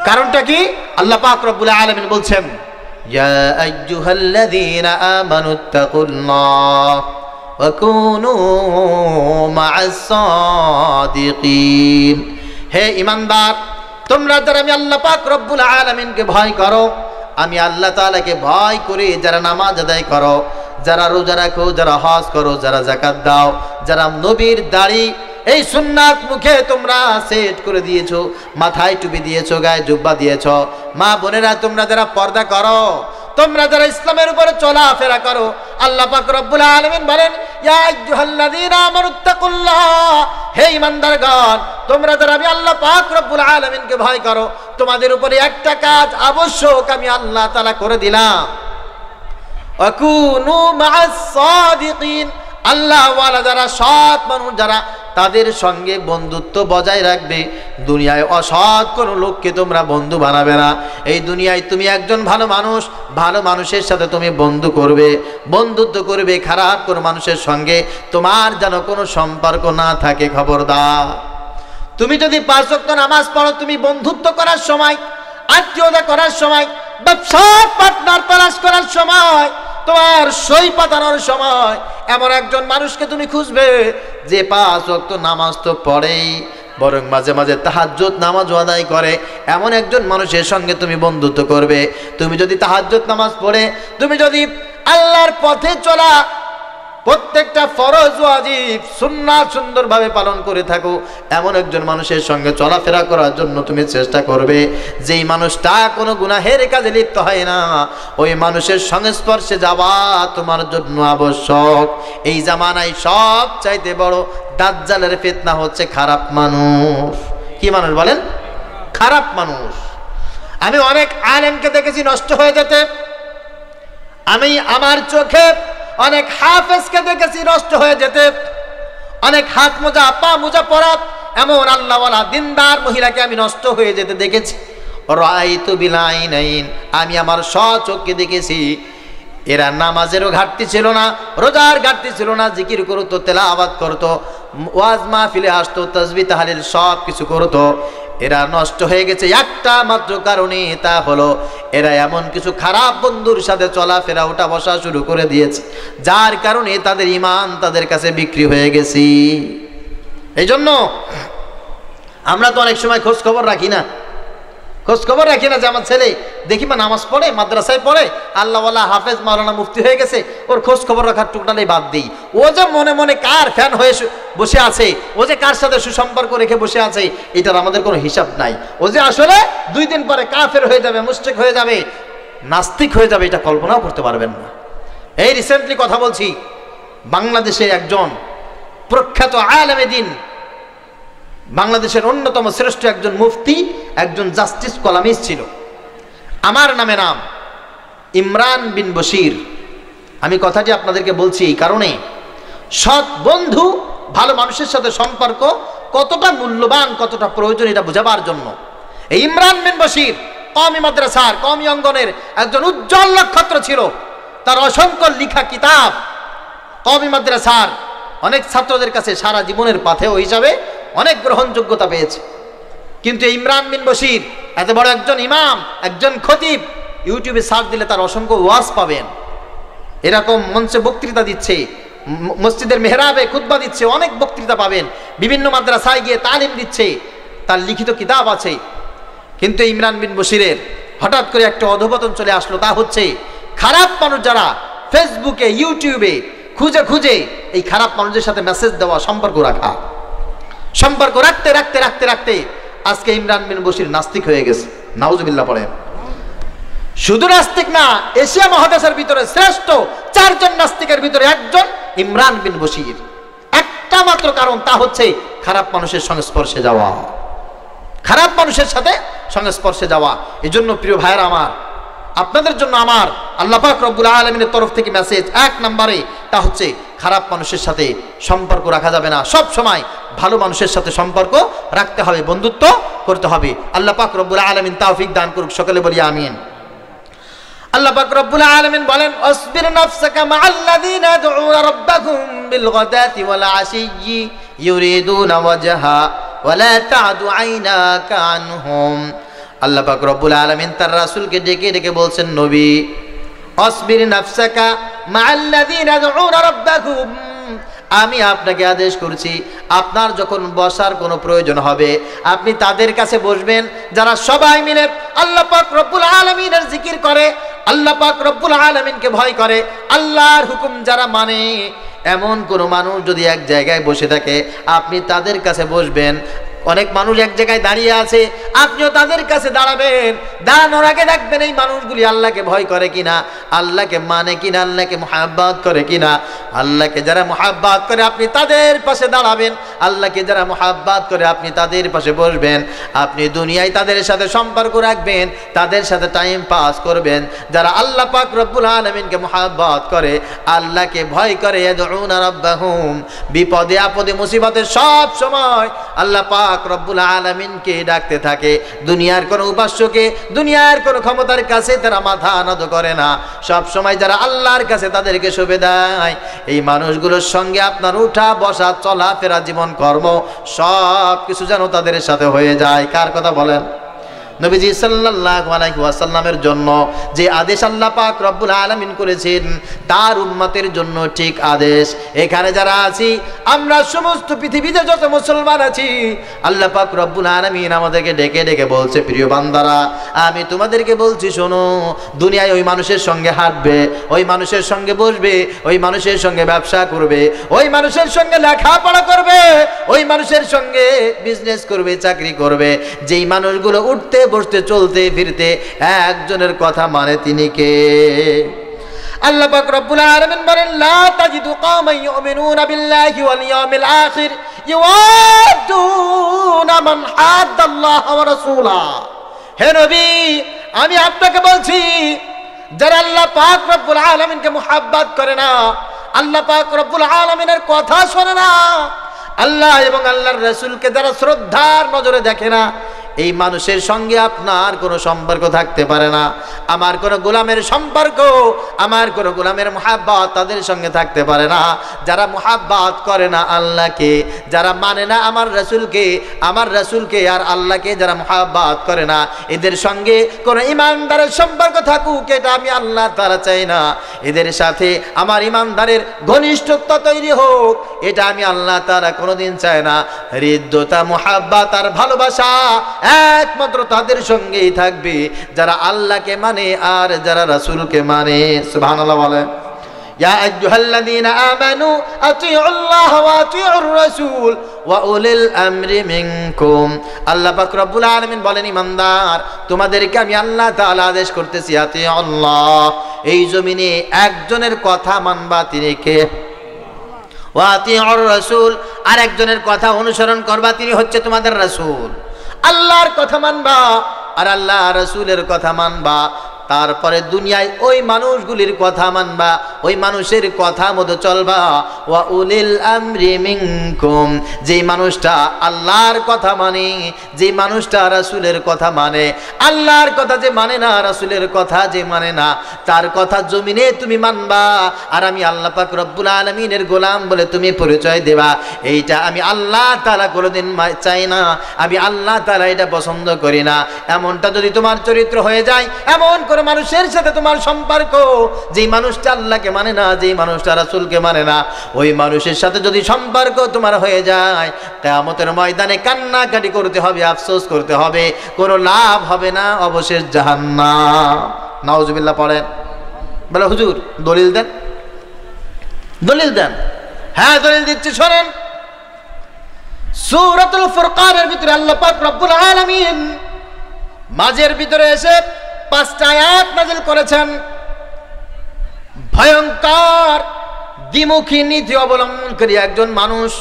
কারণটা কি? আল্লাহ পাক রব্বুল আলামিন বলছেন, ইয়া আইয়ুহাল্লাযীনা আমানুত্তাকুল্লাহ ওয়া কুনু মা'আস সাদিকিন। হে ঈমানদার, তোমরা যারা আমি আল্লাহ পাক রব্বুল আলামিনকে ভয় করো, আমি আল্লাহ তাআলাকে ভয় করে যারা নামাজ আদায় করো, যারা রোজা রাখো, যারা হজ করো, যারা যাকাত দাও, যারা নবীর দাড়ি এই সুন্নাত মুখে তোমরা সেট করে দিয়েছো, মাথায় টুপি দিয়েছো, গায়ে জুব্বা দিয়েছো, মা বোনেরা তোমরা যারা পর্দা করো, তোমরা যারা ইসলামের উপরে চলাফেরা করো, আল্লাহ পাক রব্বুল আলামিন বলেন, ইয়া আইয়ুহাল্লাযীনা আমানুত্তাকুল্লাহ, হে ঈমানদারগণ, তোমরা যারা আমি আল্লাহ পাক রব্বুল আলামিনকে ভয় করো, তোমাদের উপরে একটা কাজ আবশ্যক আমি আল্লাহ তাআলা করে দিলাম, ওয়া কুনু মা'আস সাদিকিন, আল্লাহ ওয়ালা যারা সৎ মানুষ যারা, তাদের সঙ্গে বন্ধুত্ব বজায় রাখবে। দুনিয়ায় অসৎ কোনো লোককে তোমরা বন্ধু বানাবে না। এই দুনিয়ায় তুমি একজন ভালো মানুষ, ভালো মানুষের সাথে তুমি বন্ধু করবে, বন্ধুত্ব করবে। খারাপ কোনো মানুষের সঙ্গে তোমার যেন কোনো সম্পর্ক না থাকে, খবরদার। তুমি যদি 5 ওয়াক্ত নামাজ পড়ো, তুমি বন্ধুত্ব করার সময়, আত্মীয়তা করার সময়, ব্যবসার পার্টনার তালাশ করার সময়, তোমার সই পাতানোর সময় এমন একজন মানুষকে তুমি খুঁজবে যে 5 ওয়াক্ত নামাজ তো পড়েই, বরং মাঝে মাঝে তাহাজ্জুদ নামাজও আদায় করে। এমন একজন মানুষের সঙ্গে তুমি বন্ধুত্ব করবে। তুমি যদি তাহাজ্জুদ নামাজ পড়ে, তুমি যদি আল্লাহর পথে চলা প্রত্যেকটা ফরজ ওয়াজিব সুন্নাত সুন্দরভাবে পালন করে থাকো, এমন একজন মানুষের সঙ্গে চলাফেরা করার জন্য তুমি চেষ্টা করবে। যেই মানুষটা কোনো গুনাহের কাজে লিপ্ত হয় না, ওই মানুষের সংস্পর্শে যাওয়া তোমার জন্য আবশ্যক। এই জামানায় সব চাইতে বড় দাজ্জালের ফিতনা হচ্ছে খারাপ মানুষ। কি মানুষ বলেন? খারাপ মানুষ। আমি অনেক আলেমকে দেখেছি নষ্ট হয়ে যেতে, আমি আমার চোখে অনেক হাফেজকে দেখেছি নষ্ট হয়ে যেতে, অনেক হাত মোজা পা মোজা পরা এমন আল্লাহওয়ালা দিনদার মহিলাকে আমি নষ্ট হয়ে যেতে দেখেছি। রাআইতু বিলাইনাইন, আমি আমার স্বচক্ষে দেখেছি। এরা নামাজেরও ঘাটতি ছিল না, রোজার ঘাটতি ছিল না, জিকির করতো, তেলাওয়াত করতো, ওয়াজ মাহফিলে আসতো, তাসবিহ তাহলিল সব কিছু করতো। এরা নষ্ট হয়ে গেছে একটা মাত্র কারণে, তা হলো এরা এমন কিছু খারাপ বন্ধুর সাথে চলাফেরা ওঠা বসা শুরু করে দিয়েছে, যার কারণে তাদের ঈমান তাদের কাছে বিক্রি হয়ে গেছে। এই জন্য আমরা তো অনেক সময় খোঁজ খবর রাখি না, খোঁজ খবর রাখি না যে আমার ছেলে দেখি বা নামাজ পড়ে, মাদ্রাসায় পড়ে, আল্লাহওয়ালা হাফেজ মাওলানা মুফতি হয়ে গেছে, ওর খোঁজ খবর রাখার টুকটাই বাদ দিই। ও যে মনে মনে কার ফ্যান হয়ে বসে আছে, ও যে কার সাথে সুসম্পর্ক রেখে বসে আছে, এটার আমাদের কোনো হিসাব নাই। ও যে আসলে 2 দিন পরে কাফের হয়ে যাবে, মুশরিক হয়ে যাবে, নাস্তিক হয়ে যাবে, এটা কল্পনাও করতে পারবেন না। এই রিসেন্টলি কথা বলছি, বাংলাদেশে একজন প্রখ্যাত আলেমে দ্বীন, বাংলাদেশের অন্যতম শ্রেষ্ঠ একজন মুফতি, একজন জাস্টিস কলামিস্ট ছিল। আমার নামে নাম ইমরান বিন বশির। আমি কথাটি আপনাদেরকে বলছি এই কারণে, সৎ বন্ধু ভালো মানুষের সাথে সম্পর্ক কতটা মূল্যবান, কতটা প্রয়োজন, এটা বোঝাবার জন্য। এই ইমরান বিন বশির কওমি মাদ্রাসার, কওমি অঙ্গনের একজন উজ্জ্বল নক্ষত্র ছিল। তার অসংখ্য লেখা কিতাব কওমি মাদ্রাসার অনেক ছাত্রদের কাছে সারা জীবনের পাথেয় হিসাবে অনেক গ্রহণযোগ্যতা পেয়েছে। কিন্তু ইমরান বিন বশির এত বড় একজন ইমাম, একজন খতিব, ইউটিউবে সার্চ দিলে তার অসংখ্য ওয়াজ পাবেন। এরকম মঞ্চে বক্তৃতা দিচ্ছে, মসজিদের মেহরাবে খুতবা দিচ্ছে, অনেক বক্তৃতা পাবেন, বিভিন্ন মাদ্রাসায় গিয়ে তালিম দিচ্ছে, তার লিখিত কিতাব আছে। কিন্তু ইমরান বিন বশিরের হঠাৎ করে একটা অধঃপতন চলে আসলো, তা হচ্ছে খারাপ মানুষ যারা ফেসবুকে ইউটিউবে খুঁজে খুঁজে এই খারাপ মানুষদের সাথে মেসেজ দেওয়া, সম্পর্ক রাখা, সম্পর্ক রাখতে রাখতে রাখতে রাখতে আজকে ইমরান বিন বশির নাস্তিক হয়ে গেছে। নাউজুবিল্লাহ পড়েন। শুধু নাস্তিক না, এশিয়া মহাদেশের ভিতরে শ্রেষ্ঠ 4 জন নাস্তিকের ভিতরে একজন ইমরান বিন বশির। একটা মাত্র কারণ, তা হচ্ছে খারাপ মানুষের সংস্পর্শে যাওয়া, খারাপ মানুষের সাথে সংস্পর্শে যাওয়া। এই জন্য প্রিয় ভাইয়েরা আমার, আপনাদের জন্য আমার আল্লাহ পাক রব্বুল আলামিনের তরফ থেকে মেসেজ, এক নম্বরে তা হচ্ছে খারাপ মানুষের সাথে সম্পর্ক রাখা যাবে না, সব সময় ভালো মানুষের সাথে সম্পর্ক রাখতে হবে, বন্ধুত্ব করতে হবে। আল্লাহ পাক রব্বুল আলামিন তৌফিক দান করুক, সকলে বলি আমিন। আল্লাহ পাক রব্বুল আলামিন বলেন, আসবির নাফসাকা মাআল্লাযীনা ইয়াদউনা রাব্বাহুম বিল গাদাতি ওয়াল আশিয়্যি ইউরিদুনা ওয়াজহা ওয়া লা তা'দু আইনাকা আনহুম। আল্লাহ পাক রব্বুল আলামিন তার রাসূলকে ডেকে ডেকে বলছেন, নবী আসবির নাফসাকা মাআল্লাযীনা ইয়াদউনা রাব্বাহুম, আমি আপনাকে আদেশ করছি আপনার যখন বসার কোনো প্রয়োজন হবে আপনি তাদের কাছে বসবেন যারা সবাই মিলে আল্লাহ পাক রব্বুল আলামিনের জিকির করে, আল্লাহ পাক রব্বুল আলামিনকে ভয় করে, আল্লাহর হুকুম যারা মানে। এমন কোনো মানুষ যদি এক জায়গায় বসে থাকে আপনি তাদের কাছে বসবেন। অনেক মানুষ এক জায়গায় দাঁড়িয়ে আছে, আপনিও তাদের কাছে দাঁড়াবেন, দাঁড়ানোর আগে দেখবেন এই মানুষগুলি আল্লাহকে ভয় করে কিনা, আল্লাহকে মানে কিনা, আল্লাহকে মুহাব্বত করে কিনা। আল্লাহকে যারা মুহাব্বত করে আপনি তাদের পাশে দাঁড়াবেন, আল্লাহকে যারা মুহাব্বত করে আপনি তাদের পাশে বসবেন। আপনি দুনিয়ায় তাদের সাথে সম্পর্ক রাখবেন, তাদের সাথে টাইম পাস করবেন। যারা আল্লাহ পাক রব্বুল আলামিনকে মুহাব্বত করে, আল্লাহকে ভয় করে, ইয়াদউনা রাব্বাহুম, বিপদে আপদে মুসিবতে সব সময় আল্লাহ পাক রব্বুল আলামিনকে ডাকতে থাকে। দুনিয়ার কোন উপাস্যকে, দুনিয়ার কোন ক্ষমতার কাছে তারা মাথা নত করে না, সব সময় যারা আল্লাহর কাছে তাদেরকে শোভে দেয়। এই মানুষগুলোর সঙ্গে আপনার উঠা বসা চলাফেরা জীবন কর্ম সব কিছু যেন তাদের সাথে হয়ে যায়। কার কথা বলেন? নবীজি সাল্লাল্লাহু আলাইহি ওয়াসাল্লামের জন্য যে আদেশ আল্লাহ পাক রব্বুল আলামিন করেছেন তার উম্মতের জন্য ঠিক আদেশ। এখানে যারা আছি আমরা সমস্ত পৃথিবীতে যত মুসলমান আছি, আল্লাহ পাক রব্বুল আলামিন আমাদেরকে ডেকে ডেকে বলছে, প্রিয় বান্দারা আমি তোমাদেরকে বলছি শোনো, দুনিয়ায় ওই মানুষের সঙ্গে হাঁটবে, ওই মানুষের সঙ্গে বসবে, ওই মানুষের সঙ্গে ব্যবসা করবে, ওই মানুষের সঙ্গে লেখাপড়া করবে, ওই মানুষের সঙ্গে বিজনেস করবে, চাকরি করবে। যেই মানুষগুলো উঠতে বসতে চলতে ফিরতে একজনের কথা মানে তিনি কে? আল্লাহ পাক রব্বুল আলামিন বলেন, লা তাজিদু কওমান ইউমিনুনা বিল্লাহি ওয়াল ইয়াউমিল আখির ইউআদুনা মান হাদাল্লাহ ওয়া রাসূলা। হে নবী আমি আপনাকে বলছি, যারা আল্লাহ পাক রব্বুল আলামিনকে মুহাব্বত করে না, আল্লাহ পাক রব্বুল আলামিনের কথা শোনে না, আল্লাহ এবং আল্লাহর রাসূলকে যারা শ্রদ্ধার নজরে দেখে না, এই মানুষের সঙ্গে আপনার কোনো সম্পর্ক থাকতে পারে না। আমার কোনো গোলামের সম্পর্ক, আমার কোনো গোলামের মুহাব্বত তাদের সঙ্গে থাকতে পারে না। যারা মুহাব্বত করে না আল্লাহকে, যারা মানে না আমার রাসূলকে, আমার রাসূলকে আর আল্লাহকে যারা মুহাব্বত করে না, এদের সঙ্গে কোনো ইমানদারের সম্পর্ক থাকুক এটা আমি আল্লাহ তাআলা চাই না। এদের সাথে আমার ইমানদারের ঘনিষ্ঠতা তৈরি হোক এটা আমি আল্লাহ তাআলা কোনোদিন চাই না। হৃদ্যতা, মুহাব্বত আর ভালোবাসা একমাত্র তাদের সঙ্গেই থাকবে যারা আল্লাহকে মানে আর যারা রাসূলকে মানে। সুবহানাল্লাহ বলেন। ইয়া আইয়ুহাল্লাযীনা আমানু আতিউল্লাহ ওয়া আতিউর রাসূল ওয়া উলিল আমরি মিনকুম। আল্লাহ পাক রব্বুল আলামিন বলেন, ইমানদার তোমাদেরকে আমি আল্লাহ তাআলা আদেশ করতেছি, আতিউল্লাহ, এই জমিনে একজনের কথা মানবা, তিনি কে? ওয়া আতিউর রাসূল, আর একজনের কথা অনুসরণ করবা, তিনি হচ্ছে তোমাদের রাসূল। আল্লাহর কথা মানবা আর আল্লাহ রাসূলের কথা মানবা, তারপরে দুনিয়ায় ওই মানুষগুলির কথা মানবা, ওই মানুষের কথা মতো চলবা। ওয়া উলিল আমরি মিনকুম, যেই মানুষটা আল্লাহর কথা মানে, যেই মানুষটা রাসূলের কথা মানে, আল্লাহর কথা যে মানে না, রাসূলের কথা যে মানে না, তার কথা জমিনে তুমি মানবা আর আমি আল্লাহ পাক রব্বুল আলামিনের গোলাম বলে তুমি পরিচয় দেবা। এইটা আমি আল্লাহ তাআলা কোনোদিন চাই না, আমি আল্লাহ তাআলা এটা পছন্দ করি না। এমনটা যদি তোমার চরিত্র হয়ে যায়, এমন কোন মানুষের সাথে তোমার সম্পর্ক, যেই মানুষটা আল্লাহকে মানে না, যেই মানুষটা রাসূলকে মানে না, ওই মানুষের সাথে যদি সম্পর্ক তোমার হয়ে যায়, কিয়ামতের ময়দানে কান্নাকাটি করতে হবে, আফসোস করতে হবে, কোনো লাভ হবে না, অবশেষ জাহান্নাম। নাউজুবিল্লাহ পড়েন। বলে হুজুর দলিল দেন, দলিল দেন। হ্যাঁ দলিল দিচ্ছি, শোনেন। সূরাতুল ফুরকানের ভিতরে আল্লাহ পাক রব্বুল আলামিন মাঝের ভিতরে এসে 5টা আয়াত নাযিল করেছেন। ভয়ঙ্কর দ্বিমুখী নীতি অবলম্বনকারী একজন মানুষ,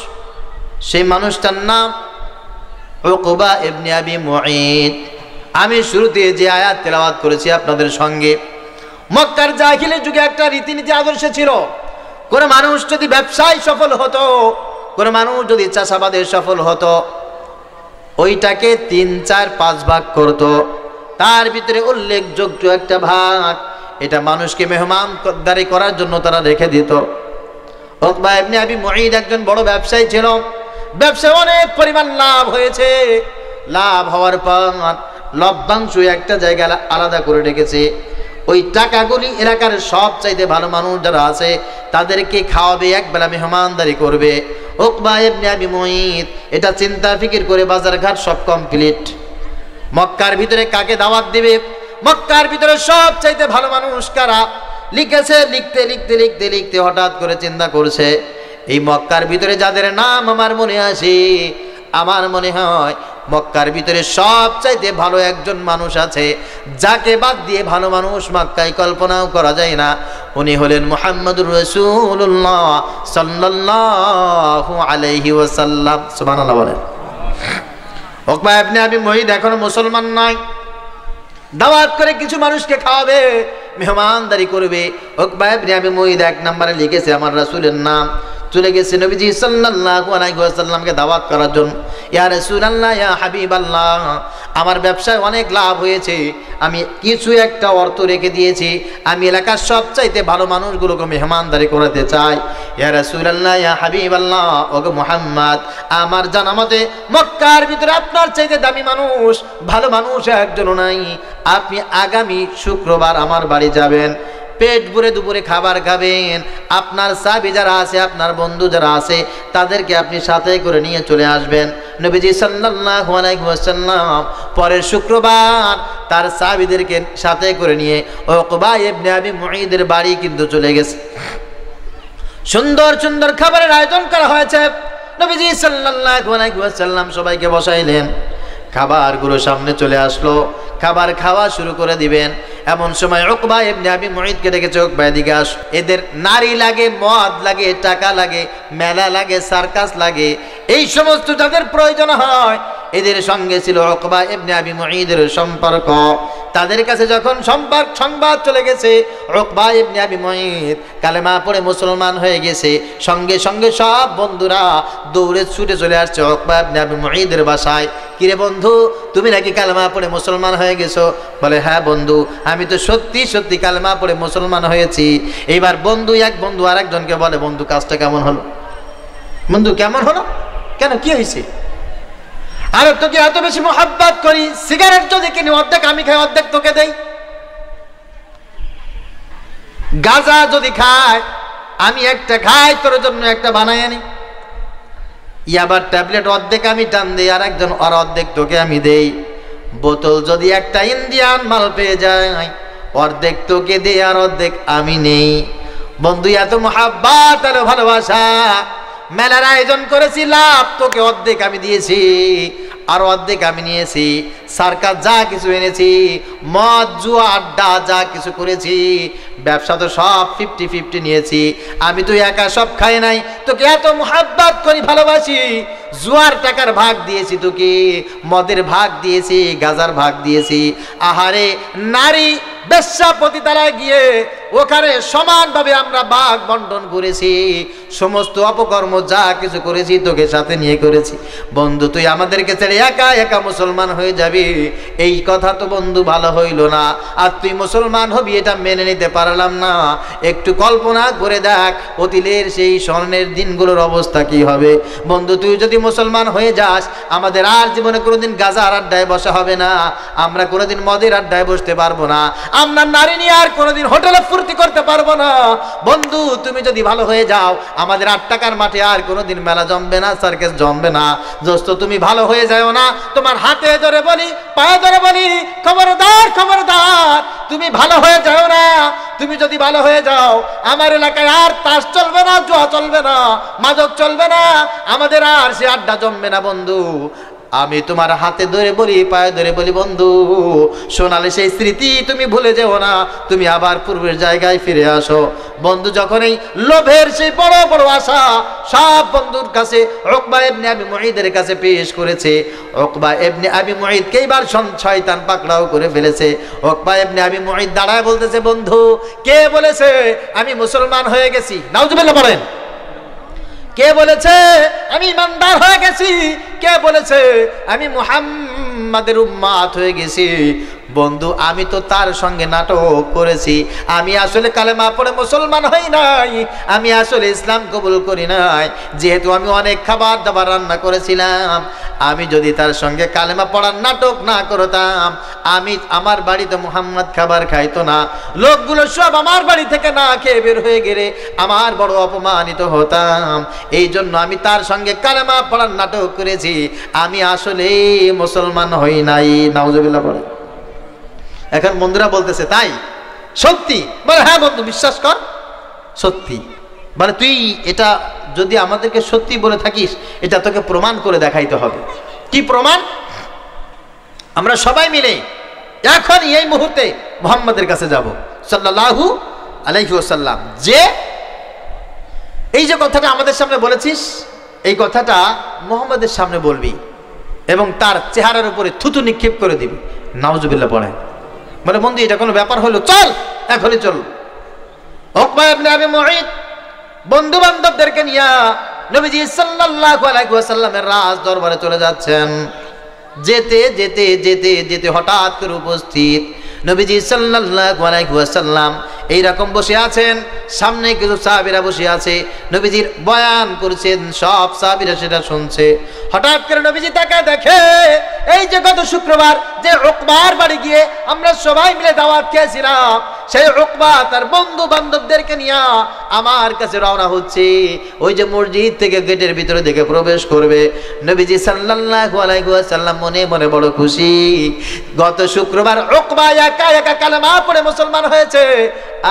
সেই মানুষটার নাম উকবা ইবনে আবি মুঈত। আমি শুরুতে যে আয়াত তেলাওয়াত করেছি আপনাদের সঙ্গে, মক্কার জাহিলির যুগে একটা রীতিনীতি আদর্শ ছিল, কোন মানুষ যদি ব্যবসায় সফল হতো, কোন মানুষ যদি চাষাবাদে সফল হতো, ওইটাকে 3, 4, 5 ভাগ করত। তার ভিতরে উল্লেখযোগ্য একটা ভাগ এটা মানুষকে মেহমানদারি করার জন্য তারা রেখে দিত। উকবা ইবনে আবি মুঈদ একজন বড় ব্যবসায়ী ছিল, ব্যবসায় অনেক পরিমাণ লাভ হয়েছে। লাভ হওয়ার পর লভ্যাংশ একটা জায়গা আলাদা করে রেখেছে। ওই টাকাগুলি এলাকার সব চাইতে ভালো মানুষ যারা আছে তাদেরকে খাওয়াবে, একবেলা মেহমানদারি করবে। উকবা ইবনে আবি মুঈদ এটা চিন্তা ফিকির করে বাজার ঘাট সব কমপ্লিট। মক্কার ভিতরে কাকে দাওয়াত দিবে, মক্কার ভিতরে সব চাইতে ভালো মানুষ কারা, লিখেছে। লিখতে লিখতে লিখতে লিখতে হঠাৎ করে চিন্তা করছে, এই মক্কার ভিতরে যাদের নাম আমার মনে আসে, আমার মনে হয় মক্কার ভিতরে সব চাইতে ভালো একজন মানুষ আছে, যাকে বাদ দিয়ে ভালো মানুষ মক্কায় কল্পনাও করা যায় না। উনি হলেন মুহাম্মদুর রাসূলুল্লাহ সাল্লাল্লাহু আলাইহি ওয়াসাল্লাম। সুবহানাল্লাহ বলেন। উকবা ইবনে আবি মুঈদ এখনো মুসলমান নয়, দাওয়াত করে কিছু মানুষকে খাওয়াবে, মেহমানদারি করবে। উকবা ইবনে আবি মুঈদ 1 নম্বরে লিখেছে আমার রাসূলের নাম, চলে গেছে নবীজি সাল্লাল্লাহু আলাইহি ওয়াসাল্লামকে দাওয়াত করার জন্য। ইয়া রাসূলুল্লাহ, ইয়া হাবিবাল্লাহ, আমার ব্যবসায় অনেক লাভ হয়েছে, আমি কিছু একটা অর্থ রেখে দিয়েছি, আমি এলাকার সবচাইতে ভালো মানুষগুলোকে মেহমানদারি করাতে চাই। ইয়া রাসূলুল্লাহ, ইয়া হাবিবাল্লাহ, ওগো মুহাম্মদ, আমার জানা মতে মক্কার ভিতরে আপনার চাইতে দামি মানুষ, ভালো মানুষ একজনও নাই। আপনি আগামী শুক্রবার আমার বাড়ি যাবেন, পেট ভরে দুপুরে খাবার খাবেন, আপনার সাহাবী যারা আছে, আপনার বন্ধু যারা আছে, তাদেরকে আপনি সাথে করে নিয়ে চলে আসবেন। নবীজি সাল্লাল্লাহু আলাইহি ওয়াসাল্লাম পরের শুক্রবার তার সাহাবীদেরকে সাথে করে নিয়ে উকবা ইবনে আবি মুঈদের বাড়ি কিন্তু চলে গেছে। সুন্দর সুন্দর খাবারের আয়োজন করা হয়েছে। নবীজি সাল্লাল্লাহু আলাইহি ওয়াসাল্লাম সবাইকে বসাইলেন, খাবারগুলো সামনে চলে আসলো, খাবার খাওয়া শুরু করে দিবেন। এমন সময় উকবা ইবনে আবি মুঈদকে ডেকেছে, উকবা এদিকে আস। এদের নারী লাগে, মদ লাগে, টাকা লাগে, মেলা লাগে, সার্কাস লাগে, এই সমস্ত যাদের প্রয়োজন হয় এদের সঙ্গে ছিল উকবা ইবনে আবি মুঈদের সম্পর্ক। তাদের কাছে যখন সংবাদ চলে গেছে উকবা ইবনে আবি মুঈদ কালেমা পড়ে মুসলমান হয়ে গেছে, সঙ্গে সঙ্গে সব বন্ধুরা দৌড়ে ছুটে চলে আসছে উকবা ইবনে আবি মুঈদের বাসায়। কিরে বন্ধু, তুমি নাকি কালেমা পড়ে মুসলমান হয়ে গেছো? বলে হ্যাঁ বন্ধু, আমি তো সত্যি সত্যি কালেমা পড়ে মুসলমান হয়েছি। এইবার এক বন্ধু আরেকজনকে বলে, বন্ধু কাজটা কেমন হলো? বন্ধু কেমন হলো? কেন, কি হয়েছে? আরে তোকে এত বেশি মোহাব্বত করি, সিগারেট যদি কিনি অর্ধেক আমি খাই, অর্ধেক তোকে দেই। গাঁজা যদি খায় আমি একটা খাই, তোর জন্য একটা বানাই আনি। ইয়াবার ট্যাবলেট অর্ধেক আমি টান দেই, আর একজন আর অর্ধেক তোকে আমি দেই। বোতল যদি একটা ইন্ডিয়ান মাল পেয়ে যায়, অর্ধেক তোকে দেই আর অর্ধেক আমি নেই। বন্ধু এত মোহাব্বত আর ভালোবাসা, মেলার আয়োজন করেছি, লাভ তোকে অর্ধেক আমি দিয়েছি আর অর্ধেক আমি নিয়েছি। সার্কাস যা কিছু এনেছি, মদ জুয়া আড্ডা যা কিছু করেছি, ব্যবসা তো সব 50-50 নিয়েছি। আমি তো একা সব খাই নাই, তোকে এত মোহাব্বত করি, ভালোবাসি। জুয়ার টাকার ভাগ দিয়েছি তোকে, মদের ভাগ দিয়েছি, গাজার ভাগ দিয়েছি। আহারে নারী বেশ্যাপতিতালায় গিয়ে ওখানে সমানভাবে আমরা ভাগ বন্টন করেছি। সমস্ত অপকর্ম যা কিছু করেছি তোকে সাথে নিয়ে করেছি। বন্ধু তুই আমাদেরকে ছেড়ে একা একা মুসলমান হয়ে যাবি, এই কথা তো বন্ধু ভালো হইল না। আর তুই মুসলমান হবি এটা মেনে নিতে পারলাম না। একটু কল্পনা করে দেখ অতীতের সেই স্বর্ণের দিনগুলোর অবস্থা কি হবে। বন্ধু তুই যদি মুসলমান হয়ে যাস, আমাদের আর জীবনে কোনোদিন গাজার আড্ডায় বসা হবে না, আমরা কোনোদিন মদের আড্ডায় বসতে পারবো না, আমরা নারী নিয়ে আর কোনোদিন হোটেলে ফুর্তি করতে পারবো না। বন্ধু তুমি যদি ভালো হয়ে যাও, আমাদের 8 টাকার মাঠে আর কোনোদিন মেলা জমবে না, সার্কাস জমবে না। দোস্ত তুমি ভালো হয়ে যাও না, তোমার হাতে ধরে বলি, পায়ে ধরে বলি, খবরদার খবরদার, তুমি ভালো হয়ে যাও না। তুমি যদি ভালো হয়ে যাও, আমার এলাকায় আর তাস চলবে না, জুয়া চলবে না, মাদক চলবে না, আমাদের আর সে আড্ডা জমবে না। বন্ধু আমি তোমার হাতে ধরে বলি, পায়ে ধরে বলি, বন্ধু সোনালি সেই স্মৃতি তুমি ভুলে যেও না, তুমি আবার পূর্বের জায়গায় ফিরে আসো। বন্ধু যখন এই লোভের সেই বড় বড় আশা সব বন্ধুর কাছে উকবা ইবনে আবি মুঈদের কাছে পেশ করেছে, উকবা ইবনে আবি মুঈদকে এইবার শয়তান পাকড়াও করে ফেলেছে। উকবা ইবনে আবি মুঈদ দাঁড়ায় বলতেছে, বন্ধু কে বলেছে আমি মুসলমান হয়ে গেছি? নাউজুবিল্লাহ বলেন। কে বলেছে আমি ইমানদার হয়ে গেছি? কে বলেছে আমি মুহাম্মাদের উম্মত হয়ে গেছি? বন্ধু আমি তো তার সঙ্গে নাটক করেছি, আমি আসলে কালেমা পড়ে মুসলমান হই নাই, আমি আসলে ইসলাম কবুল করি নাই। যেহেতু আমি অনেক খাবার দাবার রান্না করেছিলাম, আমি যদি তার সঙ্গে কালেমা পড়ার নাটক না করতাম, আমার বাড়িতে মুহাম্মদ খাবার খাইতো না, লোকগুলো সব আমার বাড়ি থেকে না খেয়ে বের হয়ে গেলে আমার বড় অপমানিত হতাম। এই জন্য আমি তার সঙ্গে কালেমা পড়ার নাটক করেছি, আমি আসলে মুসলমান হই নাই। নাউজুবিল্লাহ বলে। এখন বন্ধুরা বলতেছে তাই সত্যি? বলে হ্যাঁ বন্ধু বিশ্বাস কর সত্যি। মানে তুই এটা যদি আমাদেরকে সত্যি বলে থাকিস, এটা তোকে প্রমাণ করে দেখাইতে হবে। কি প্রমাণ? আমরা সবাই মিলে এখন এই মুহূর্তে মুহাম্মাদের কাছে যাব সাল্লাল্লাহু আলাইহি ওয়াসাল্লাম, যে এই যে কথাটা আমাদের সামনে বলেছিস, এই কথাটা মুহাম্মাদের সামনে বলবি এবং তার চেহারার উপরে থুতু নিক্ষেপ করে দিবি। নাউজুবিল্লাহ পড়ে। বলে বন্ধু এটা কোনো ব্যাপার হলো? চল এখনই চল। উকবা ইবনে আবি মুঈদ বন্ধু বান্ধবদেরকে নিয়ে নবীজি সাল্লাল্লাহু আলাইহি ওয়াসাল্লামের রাজ দরবারে চলে যাচ্ছেন। যেতে যেতে যেতে যেতে হঠাৎ করে উপস্থিত নবীজি সাল্লাল্লাহু আলাইহি ওয়াসাল্লাম এইরকম বসে আছেন, সামনে কিছু সাহাবীরা বসে আছে, নবীজির বয়ান করছেন, সব সাহাবীরা সেটা শুনছে। হঠাৎ করে নবীজি তাকায় দেখে এই যে গত শুক্রবার যে উকবার বাড়ি গিয়ে আমরা সবাই মিলে দাওয়াত খেয়েছিলাম, সেই উকবা তার বন্ধু বান্ধবদেরকে নিয়ে আমার কাছে রওনা হচ্ছে। ওই যে মসজিদ থেকে গেটের ভিতরে দেখে প্রবেশ করবে। নবীজি সাল্লাল্লাহু আলাইহি ওয়াসাল্লাম মনে মনে বড় খুশি। গত শুক্রবার উকবা একা একা কালেমা পড়ে মুসলমান হয়েছে,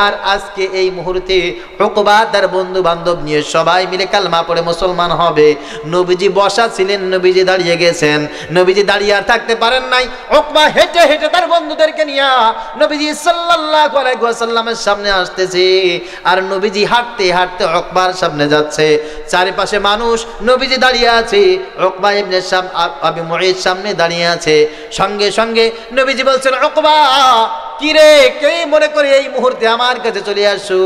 আর আজকে এই মুহূর্তে উকবা তার বন্ধু বান্ধব নিয়ে সবাই মিলে কালেমা পড়ে মুসলমান হবে। নবীজি বসা ছিলেন, নবীজি দাঁড়িয়ে গেছেন। নবীজি দাঁড়িয়ে আর থাকতে পারেন নাই, উকবা হেঁটে হেঁটে তার বন্ধুদেরকে নিয়ে নবীজি সাল্লাল্লাহু আলাইহি ওয়াসাল্লামের সামনে আসতেছে, আর নবীজি হাঁটতে হাঁটতে উকবার সামনে যাচ্ছে। চারিপাশে মানুষ, নবীজি দাঁড়িয়ে আছে, উকবা ইবনে আবি মুঈদ সামনে দাঁড়িয়ে আছে। সঙ্গে সঙ্গে নবীজি বলছেন, উকবা কিরে কে মনে করে এই মুহূর্তে আমার কাছে চলে আসো?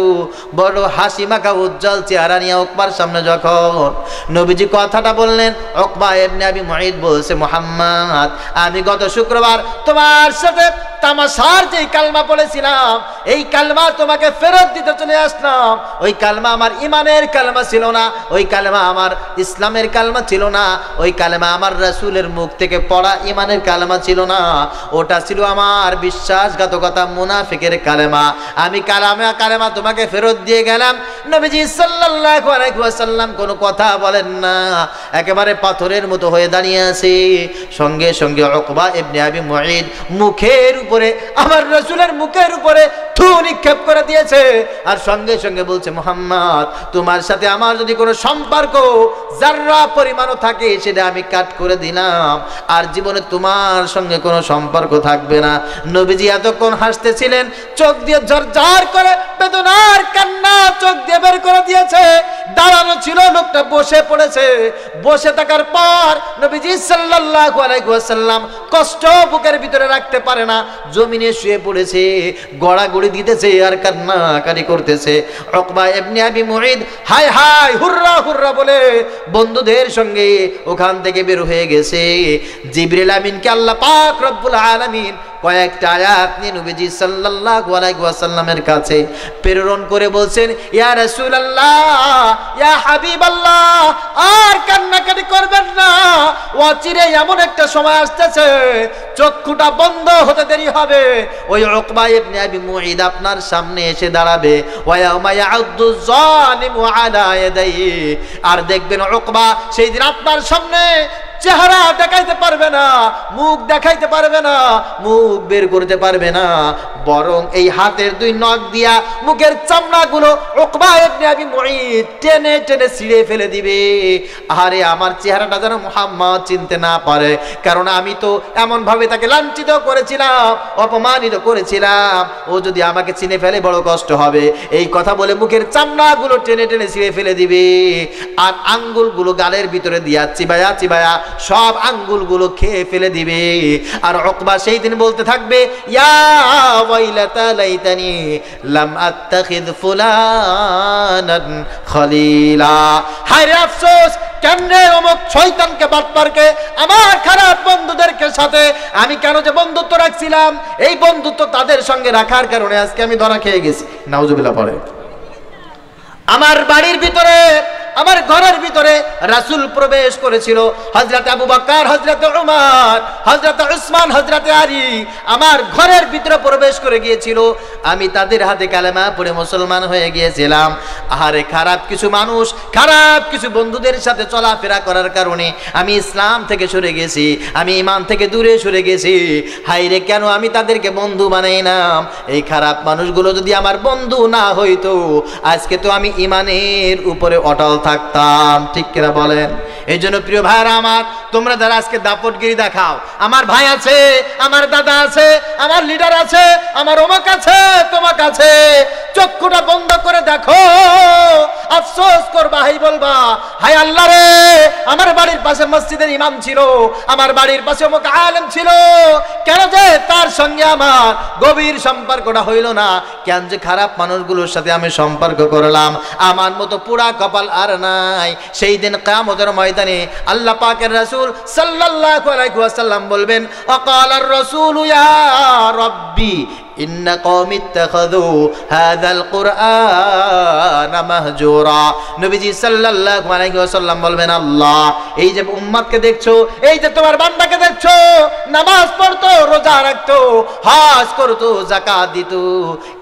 বড় হাসি মাখা উজ্জ্বল চেহারা নিয়ে উকবার সামনে যখন নবীজি কথাটা বললেন, উকবা ইবনে আবি মুঈদ বলছে, মুহাম্মদ আমি গত শুক্রবার তোমার সাথে তামাশার যে কালমা পড়েছিলাম, এই কালমা তোমাকে ফেরত দিতে চলে আসলাম। ওই কালমা আমার ইমানের কালমা ছিল না, ওই কালমা আমার ইসলামের কালমা ছিল না, ওই কালমা আমার রাসূলের মুখ থেকে পড়া ইমানের কালমা ছিল না, ওটা ছিল আমার বিশ্বাসঘাতকতা মুনাফিকের কালেমা। আমি কালেমা তোমাকে ফেরত দিয়ে গেলাম। নবীজি সাল্লাল্লাহু আলাইহি ওয়াসাল্লাম কোনো কথা বলেন না, একেবারে পাথরের মতো হয়ে দাঁড়িয়ে আছে। সঙ্গে সঙ্গে উকবা ইবনে আবি মুঈদ মুখের উপরে, আমার রাসূলের মুখের উপরে থু নিক্ষেপ করে দিয়েছে, আর সঙ্গে সঙ্গে বলছে, মুহাম্মদ তোমার সাথে আমার যদি কোনো সম্পর্ক যাররা পরিমাণও থাকে সেটা আমি কাট করে দিলাম, আর জীবনে তোমার সঙ্গে কোনো সম্পর্ক থাকবে না। নবীজি এতক্ষণ হাসতেছিলেন, চোখ দিয়ে ঝরঝর করে বেদনার কান্না চোখ দিয়ে বের করে দিয়েছে। দাঁড়ানো ছিল, লোকটা বসে পড়েছে। বসে থাকার পর নবীজি সাল্লাল্লাহু আলাইহি ওয়াসাল্লাম কষ্ট বুকের ভিতরে রাখতে পারে না, জমিনে শুয়ে পড়েছে, গড়াগড়ি দিতেছে আর কান্নাকাটি করতেছে। উকবা ইবনে আবি মুঈদ হায় হায় হুররা হুররা বলে বন্ধুদের সঙ্গে ওখান থেকে বের হয়ে গেছে। জিবরিল আমিনকে আল্লাহ পাক রব্বুল আলামিন কয়েকটা আয়াত নিয়ে নবীজি সাল্লাল্লাহু আলাইহি ওয়াসাল্লামের কাছে প্রেরণ করে বলছেন, ইয়া রাসূলুল্লাহ, ইয়া হাবিবাল্লাহ, আর কান্নাকাটি করবেন না, অচিরে এমন একটা সময় আসতেছে চক্ষুটা বন্ধ হতে দেরি হবে। ওই উকবা ইবনে আবি মুঈদ আপনার সামনে এসে দাঁড়াবে, ওয়া ইয়াউমা ইয়াউদ্দু যালিমু আলা ইয়াদাইহি, আর দেখবেন উকবা সেই দিন আপনার সামনে চেহারা দেখাইতে পারবে না, মুখ দেখাইতে পারবে না, মুখ বের করতে পারবে না, বরং এই হাতের দুই নখ দিয়া মুখের চামড়াগুলো উকবা ইবনে আবি মুঈত টেনে টেনে ছিঁড়ে ফেলে দিবে। আরে আমার চেহারাটা যেন মুহাম্মদ চিনতে না পারে, কারণ আমি তো এমন ভাবে তাকে লাঞ্ছিত করেছিলাম, অপমানিত করেছিলাম, ও যদি আমাকে চিনে ফেলে বড় কষ্ট হবে। এই কথা বলে মুখের চামড়াগুলো টেনে টেনে ছিঁড়ে ফেলে দিবে, আর আঙ্গুলগুলো গালের ভিতরে দিয়া চিবায়া চিবায়া সব আঙ্গুলগুলো খেয়ে ফেলে দিবে। আর উকবা সেই দিন বলতে থাকবে, ইয়া ওয়াইলাতা লাইতানি লাম আত্তাখিয ফুলানান খলিলা। হায় রে আফসোস, কেমনে অমুক শয়তানকে বাটপারকে আমার খারাপ বন্ধুদেরকে সাথে আমি কেন যে বন্ধুত্ব রাখছিলাম, এই বন্ধুত্ব তাদের সঙ্গে রাখার কারণে আজকে আমি ধরা খেয়ে গেছি। নাউজুবিল্লাহ পড়ে। আমার বাড়ির ভিতরে, আমার ঘরের ভিতরে রাসূল প্রবেশ করেছিল, হযরত আবু বকর, হযরত উমর, হযরত উসমান, হযরত আলী আমার ঘরের ভিতরে প্রবেশ করে গিয়েছিল। আমি তাদের হাতে কালেমা পড়ে মুসলমান হয়ে গিয়েছিলাম। আহারে খারাপ কিছু মানুষ, খারাপ কিছু বন্ধুদের সাথে চলাফেরা করার কারণে আমি ইসলাম থেকে সরে গেছি, আমি ঈমান থেকে দূরে সরে গেছি। হায়রে কেন আমি তাদেরকে বন্ধু বানাইলাম। এই খারাপ মানুষগুলো যদি আমার বন্ধু না হইতো, আজকে তো আমি ঈমানের উপরে অটল থাকতাম। ঠিক কিনা বলেন? এই জন্য প্রিয় ভাইরা আমার, তোমরা যারা আজকে দাপটগিরি দেখাও, আমার ভাই আছে, আমার দাদা আছে, আমার লিডার আছে, আমার অমুক আছে, তোমাক আছে, চক্ষুটা বন্ধ করে দেখো, আফসোস করবা, হাই বলবা, হায় আল্লাহ রে, আমার বাড়ির পাশে মসজিদের ইমাম ছিল, আমার বাড়ির পাশে অমুক আলেম ছিল, কেন যে তার সঙ্গে আমার গভীর সম্পর্কটা হইল না, কেন যে খারাপ মানুষগুলোর সাথে আমি সম্পর্ক করলাম। আমার মতো পুরা কপাল আর নাই। সেই দিন কিয়ামতের ময়দানে আল্লাহ পাকের রাসূল সাল্লাল্লাহু আলাইহি ওয়াসাল্লাম বলবেন, আকালার রাসূল ইয়া রাব্বি ইন্না কওমি ইত্তাখাযু হাযাল কুরআনা মাহজুরা। নবীজি সাল্লাল্লাহু আলাইহি ওয়াসাল্লাম বলবেন, আল্লাহ, এই যে উম্মতকে দেখছো, এই যে তোমার বান্দাকে দেখছো, নামাজ পড়তো, রোজা রাখতো, হজ করতো, যাকাত দিত,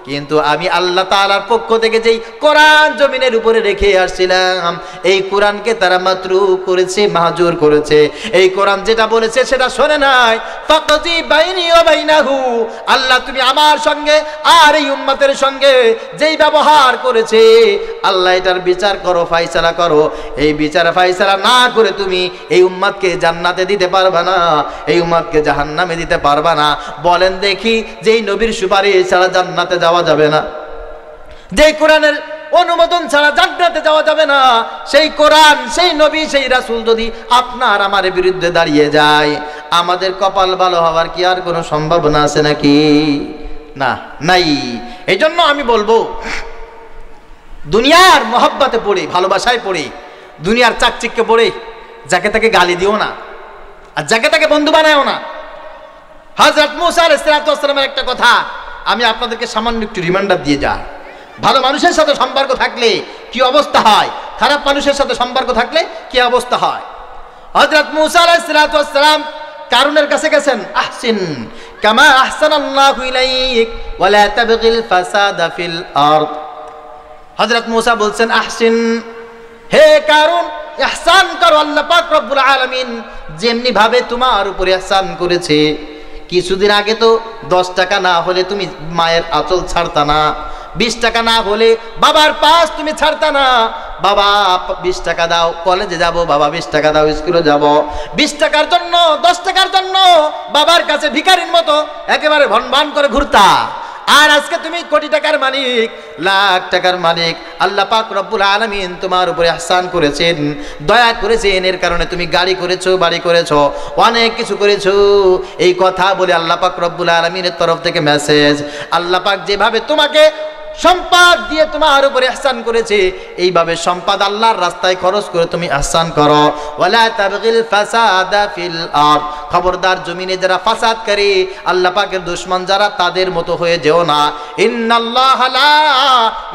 কিন্তু আমি আল্লাহ তাআলার পক্ষ থেকে যেই কোরআন জমিনের উপরে রেখে আসছিলাম, এই কোরআনকে তারা মাতরুক করেছে, মাহজুর করেছে। এই কোরআন যেটা বলেছে সেটা শোনে নাই। ফাকজি বাইনি ওয়া বাইনাহু, আল্লাহ তুমি আমার সঙ্গে আর এই উম্মতের সঙ্গে যেই ব্যবহার করেছে, আল্লাহ এটার বিচার করো, ফয়সালা করো। এই বিচার ফয়সালা না করে তুমি এই উম্মতকে জান্নাতে দিতে পারবা না, এই উম্মতকে জাহান্নামে দিতে পারবা না। বলেন দেখি, যেই নবীর সুপারিশ ছাড়া জান্নাতে যাওয়া যাবে না, যেই কোরআনের অনুমোদন ছাড়া জান্নাতে যাওয়া যাবে না, সেই কোরআন, সেই নবী, সেই রাসূল যদি আপনার আমার বিরুদ্ধে দাঁড়িয়ে যায়, আমাদের কপাল ভালো হওয়ার কি আর কোনো সম্ভাবনা আছে নাকি? না, নাই। এই জন্য আমি বলবো, দুনিয়ার মহব্বতে পড়ে, ভালোবাসায় পড়ে, দুনিয়ার চাকচিক্যে পড়ে যাকে তাকে গালি দিও না, আর যাকে তাকে বন্ধু বানায়ও না। হযরত মুসা আলাইহিস সালামের একটা কথা আমি আপনাদেরকে সামান্য একটু রিমাইন্ডার দিয়ে যাই। ভালো মানুষের সাথে সম্পর্ক থাকলে কি অবস্থা হয়, খারাপ মানুষের সাথে সম্পর্ক থাকলে কি অবস্থা হয়। হযরত মুসা আলাইহিস সালাম কারুনের কাছে গেছেন, আহসিন কামা আহসানাল্লাহু ইলাইক ওয়া লা তাবগিল ফাসাদা ফিল আরদ। হযরত মুসা বলছেন, আহসিন, হে কারুন, ইহসান করো, আল্লাহ পাক রব্বুল আলামিন যেমনি ভাবে তোমার উপরে ইহসান করেছে। কিছুদিন আগে তো 10 টাকা না হলে তুমি মায়ের আঁচল ছাড়তা না, 20 টাকা না হলে বাবার পাশ তুমি ছাড়তা না। বাবা 20 টাকা দাও, কলেজে যাব, বাবা 20 টাকা দাও, স্কুলে যাব। 20 টাকার জন্য, 10 টাকার জন্য বাবার কাছে ভিখারির মতো একেবারে ভনভান করে ঘুরতা। আর আজকে তুমি কোটি টাকার মালিক, লাখ টাকার মালিক। আল্লাহ পাক রব্বুল আলামিন তোমার উপরে ইহসান করেছেন, দয়া করেছেন, এর কারণে তুমি গাড়ি করেছো, বাড়ি করেছো, অনেক কিছু করেছো। এই কথা বলে আল্লাহ পাক রব্বুল আলামিনের তরফ থেকে মেসেজ, আল্লাহ পাক যেভাবে তোমাকে সম্পদ দিয়ে তোমার উপরে ইহসান করেছে, এইভাবে সম্পদ আল্লাহর রাস্তায় খরচ করে তুমি ইহসান করো। ওয়ালা তাবগিল ফাসাদা ফিল আরদ, খবরদার জমিনে যারা ফাসাদ করে, আল্লাহ পাকের দুশমন যারা, তাদের মতো হয়ে যেও না। ইন্নাল্লাহা লা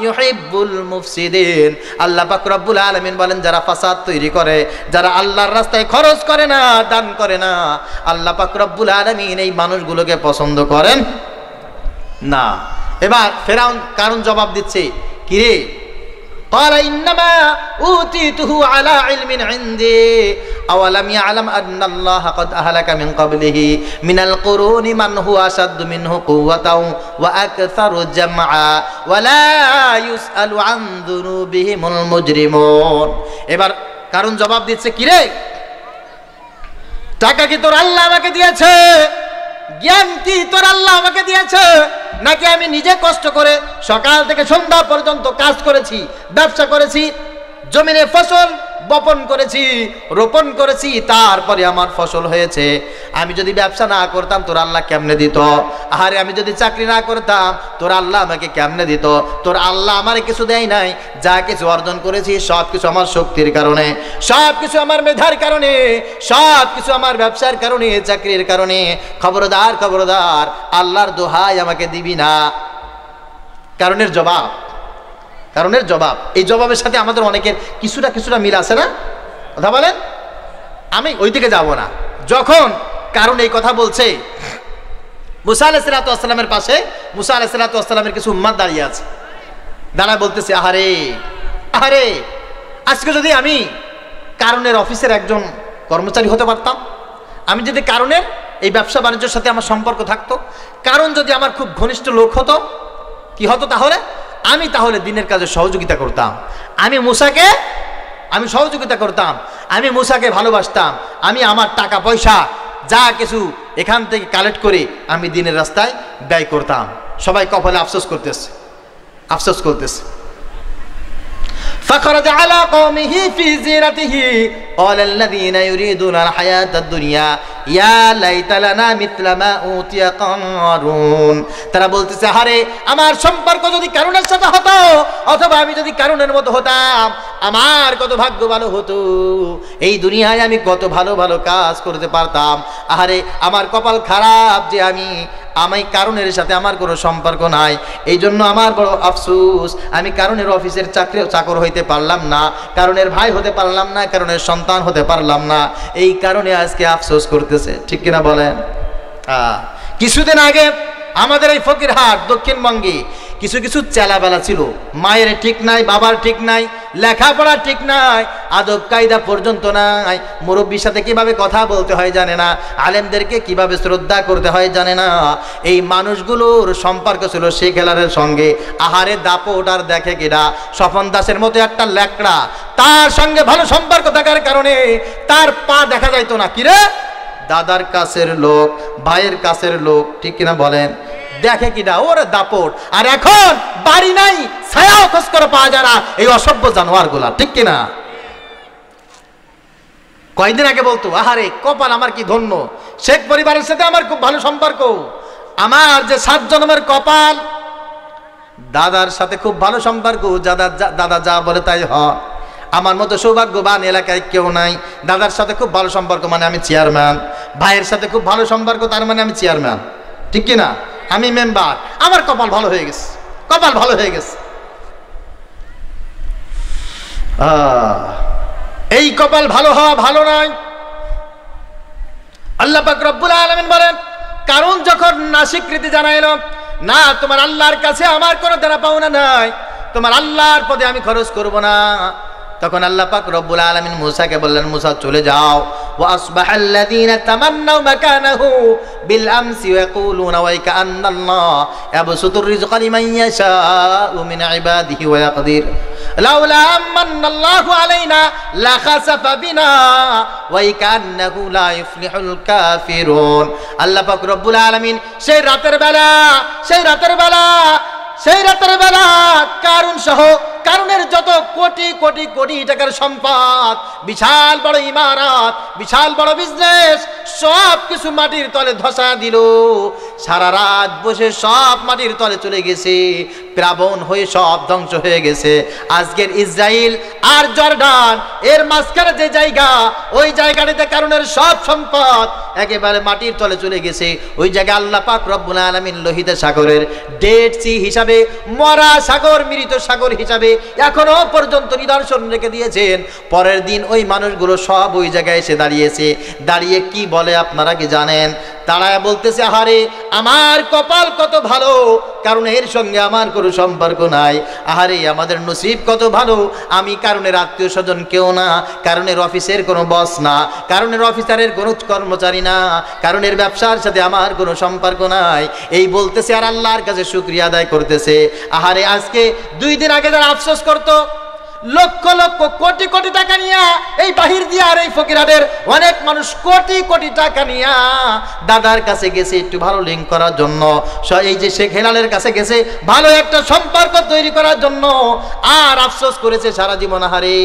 ইউহিব্বুল মুফসিদিন, আল্লাহ পাক রব্বুল আলামিন বলেন, যারা ফাসাদ তৈরি করে, যারা আল্লাহর রাস্তায় খরচ করে না, দান করে না, আল্লাহ পাক রব্বুল আলামিন এই মানুষগুলোকে পছন্দ করেন না। এবার ফেরাউন কারণ জবাব দিচ্ছে, কিরে قال إنما أوتيته على علم عندي أولم يعلم أن الله قد أهلك من قبله من القرون من هو أشد منه قوة وأكثر جمعا ولا يسأل عن ذنوبهم المجرمون এবার কারণ জবাব দিচ্ছে কি রে টাকা কি তোর আল্লাহ আমাকে দিয়েছে জ্ঞান কি তোর আল্লাহ আমাকে দিয়েছে নাকি আমি নিজে কষ্ট করে সকাল থেকে সন্ধ্যা পর্যন্ত কাজ করেছি ব্যবসা করেছি জমিনে ফসল বপন করেছি রোপণ করেছি তারপরে আমার ফসল হয়েছে আমি যদি ব্যবসা না করতাম তোর আল্লাহ কেমনে দিত আরে আমি যদি চাকরি না করতাম তোর আল্লাহ আমাকে কেমনে দিত তোর আল্লাহ আমারে কিছু দেয় নাই যা কিছু অর্জন করেছি সব কিছু আমার শক্তির কারণে সব কিছু আমার মেধার কারণে সব কিছু আমার ব্যবসার কারণে চাকরির কারণে খবরদার খবরদার আল্লাহর দোহাই আমাকে দিবি না কারণের জবাব কারণের জবাব এই জবাবের সাথে আমাদের অনেকের কিছুটা মিল আছে না কথা বলেন আমি ওই দিকে যাব না যখন কারণ এই কথা বলছে মুসা আলাইহিস সালাতু ওয়াস সালামের পাশে মুসা আলাইহিস সালাতু ওয়াস সালামের কিছু উম্মত দাঁড়িয়ে আছে দাঁড়ায় বলতেছে আহারে আহারে আজকে যদি আমি কারণের অফিসের একজন কর্মচারী হতে পারতাম আমি যদি কারণের এই ব্যবসা বাণিজ্যের সাথে আমার সম্পর্ক থাকতো কারণ যদি আমার খুব ঘনিষ্ঠ লোক হতো কি হতো তাহলে আমি তাহলে দিনের কাজে সহযোগিতা করতাম আমি সহযোগিতা করতাম আমি মুসাকে ভালোবাসতাম আমি আমার টাকা পয়সা যা কিছু এখান থেকে কালেক্ট করে আমি দিনের রাস্তায় ব্যয় করতাম সবাই কপালে আফসোস করতেছে فخرج على قومه في زينته قال الذين يريدون الحياة الدنيا يا ليت لنا مثل ما أوتي قارون তারা বলতেছে আরে আমার সম্পর্ক যদি কারণের সাথে হতো অথবা আমি যদি কারণের মতো হতাম আমার কত ভাগ্য ভালো হতো এই দুনিয়ায় আমি কত ভালো ভালো কাজ করতে পারতাম আরে আমার কপাল খারাপ যে আমি কারণের সাথে আমার কোনো সম্পর্ক নাই এই জন্য আমার বড় আফসোস আমি কারণের অফিসের চাকর হইতে পারলাম না কারণের ভাই হতে পারলাম না কারণের সন্তান হতে পারলাম না এই কারণে আজকে আফসোস করতেছে ঠিক কিনা বলেন কিছুদিন আগে আমাদের এই ফকিরহাট দক্ষিণবঙ্গে কিছু চেলাবেলা ছিল মায়ের ঠিক নাই বাবার ঠিক নাই লেখাপড়া ঠিক নাই আদব কায়দা পর্যন্ত নাই মুরব্বীর সাথে কিভাবে কথা বলতে হয় জানে না আলেমদেরকে কিভাবে শ্রদ্ধা করতে হয় জানে না এই মানুষগুলোর সম্পর্ক ছিল শেখ হেলালের সঙ্গে আহারে দাপট আর দেখে কিনা স্বপন দাসের মতো একটা ল্যাকড়া তার সঙ্গে ভালো সম্পর্ক থাকার কারণে তার পা দেখা যাইতো না কিরে দাদার কাছের লোক ভাইয়ের কাছের লোক ঠিক কিনা বলেন দেখে কিনা ওরে দাপট আর এখন বাড়ি নাই ছায়াও খোঁজ করে পাওয়া যায় না এই অসভ্য জানোয়ার গুলা ঠিক কিনা কয়েকদিন আগে বলতো আহারে কপাল আমার কি ধন্য শেখ পরিবারের সাথে আমার খুব ভালো সম্পর্ক আমার যে 7 জন্মের কপাল দাদার সাথে খুব ভালো সম্পর্ক দাদা যা বলে তাই হয় আমার মতো সৌভাগ্যবান এলাকায় কেউ নাই দাদার সাথে খুব ভালো সম্পর্ক মানে আমি চেয়ারম্যান ভাইয়ের সাথে খুব ভালো সম্পর্ক তার মানে আমি চেয়ারম্যান ঠিক কিনা আমি মেম্বার আমার কপাল ভালো হয়ে গেছে এই কপাল ভালো হওয়া ভালো নয় আল্লাহ পাক রব্বুল আলামিন বলেন কারণ যখন না স্বীকৃতি জানাইলো না তোমার আল্লাহর কাছে আমার কোনো দেনা পাওনা নাই তোমার আল্লাহর পদে আমি খরচ করব না তখন আল্লাহ পাক রব্বুল আলামিন মুসাকে বললেন মুসা চলে যাও ওয়া আসবাহাল্লাযীনা তামান্নাউ মাকানাহু বিল আমসি ইয়াকুলুনা ওয়া কাআন্নাল্লাহ ইয়াবসুতুর রিজকা লিমান ইয়াশাউ মিন ইবাদিহি ওয়া ইয়াকদির লাউলা আম্মান্নাল্লাহু আলাইনা লাখাসাফা বিনা ওয়া কাআন্নাহু লা ইফলিহুল কাফিরুন আল্লাহ পাক রব্বুল আলামিন সেই রাতের বেলা কারণ সহ কারণের যত কোটি কোটি কোটি টাকার সম্পদ বিশাল বড় ইমারত বিশাল বড় বিজনেস সব কিছু মাটির তলে ধসা দিল সারা রাত বসে সব মাটির তলে চলে গেছে প্লাবন হয়ে সব ধ্বংস হয়ে গেছে আজকের ইসরায়েল আর জর্ডান এর মাঝখানে যে জায়গা ওই জায়গাটিতে কারণের সব সম্পদ একেবারে মাটির তলে চলে গেছে ওই জায়গায় আল্লাহ পাক রব্বুল আলামিন লোহিত সাগরের ডেড সি হিসাবে মরা সাগর মৃত সাগর হিসাবে এখনো পর্যন্ত নিদর্শন রেখে দিয়েছেন পরের দিন ওই মানুষগুলো সব ওই জায়গায় এসে দাঁড়িয়ে কি বলে আপনারা কি জানেন দাঁড়ায় বলতেছে, আহারে আমার কপাল কত ভালো, কারণ এর সঙ্গে আমার কোনো সম্পর্ক নাই। আহারে আমাদের নসিব কত ভালো, আমি কারণের আত্মীয় স্বজন কেউ না, কারণের অফিসের কোনো বস না, কারণের অফিসারের কোনো কর্মচারী না, কারণের ব্যবসার সাথে আমার কোনো সম্পর্ক নাই। এই বলতেছে আর আল্লাহর কাছে শুকরিয়া আদায় করতেছে। আহারে আজকে 2 দিন আগে যারা আফসোস করতো, লক্ষ লক্ষ কোটি কোটি টাকা নিয়ে এই বাহির দিয়ে আর এই ফকিরাদের অনেক মানুষ কোটি কোটি টাকা নিয়ে দাদার কাছে গেছে একটু ভালো লিঙ্ক করার জন্য, এই যে শেখ হেলালের কাছে গেছে ভালো একটা সম্পর্ক তৈরি করার জন্য, আর আফসোস করেছে সারা জীবন, হারে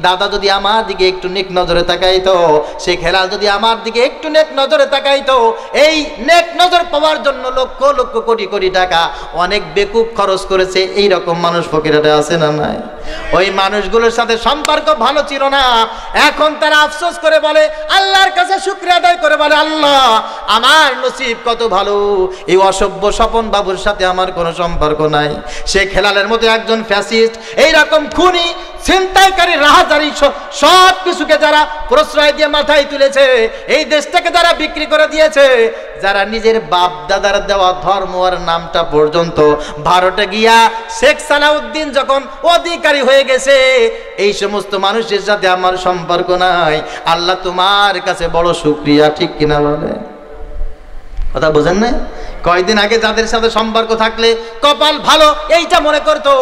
দাদা যদি আমার দিকে একটু নেক নজরে তাকাইতো, শেখ হেলাল যদি আমার দিকে একটু নেক নজরে তাকাইতো, এই নেক নজর পাওয়ার জন্য লক্ষ লক্ষ কোটি কোটি টাকা অনেক বেকুব খরচ করেছে। এই রকম মানুষ ফকিরাতে আছে না নাই? ওই মানুষগুলোর সাথে সম্পর্ক ভালো ছিল না, এখন তারা আফসোস করে বলে, আল্লাহর কাছে শুকরিয়া আদায় করে বলে, আল্লাহ আমার নসিব কত ভালো, এই অসভ্য স্বপন বাবুর সাথে আমার কোনো সম্পর্ক নাই। শেখ হেলালের মতো একজন ফ্যাসিস্ট, এইরকম খুনি ছিনতাইকারী রাহাজারি সব কিছুকে যারা প্রশ্রয় দিয়ে মাথায় তুলেছে, এই দেশটাকে যারা বিক্রি করে দিয়েছে, যারা নিজের বাপ দাদার দেওয়া ধর্ম আর নামটা পর্যন্ত ভারতে গিয়া শেখ সালাউদ্দিন যখন অধিকারী হয়ে গেছে, এই সমস্ত মানুষের সাথে আমার সম্পর্ক নাই। আল্লাহ তোমার কাছে বড় শুকরিয়া, ঠিক কিনা বলে? কথা বোঝেন না? কয়েকদিন আগে যাদের সাথে সম্পর্ক থাকলে কপাল ভালো এইটা মনে করতো,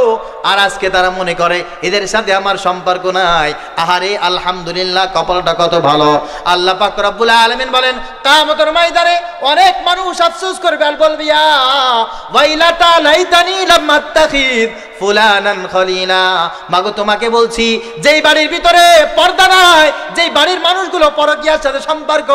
আর আজকে তারা মনে করে এদের সাথে আমার সম্পর্ক নাই। আহারে আলহামদুলিল্লাহ, কপালটা কত ভালো। আল্লাহ পাক রব্বুল আলামিন বলেন, কিয়ামতের ময়দানে অনেক মানুষ আফসোস করবে আর বলবে, ইয়া ওয়াইলাতা লাইতানি লাম আত্তাখিদ ফুলানান খলিলা। মাগো তোমাকে বলছি, যেই বাড়ির ভিতরে পর্দা নাই, যেই বাড়ির মানুষগুলো পরকীয়ার সাথে সম্পর্ক,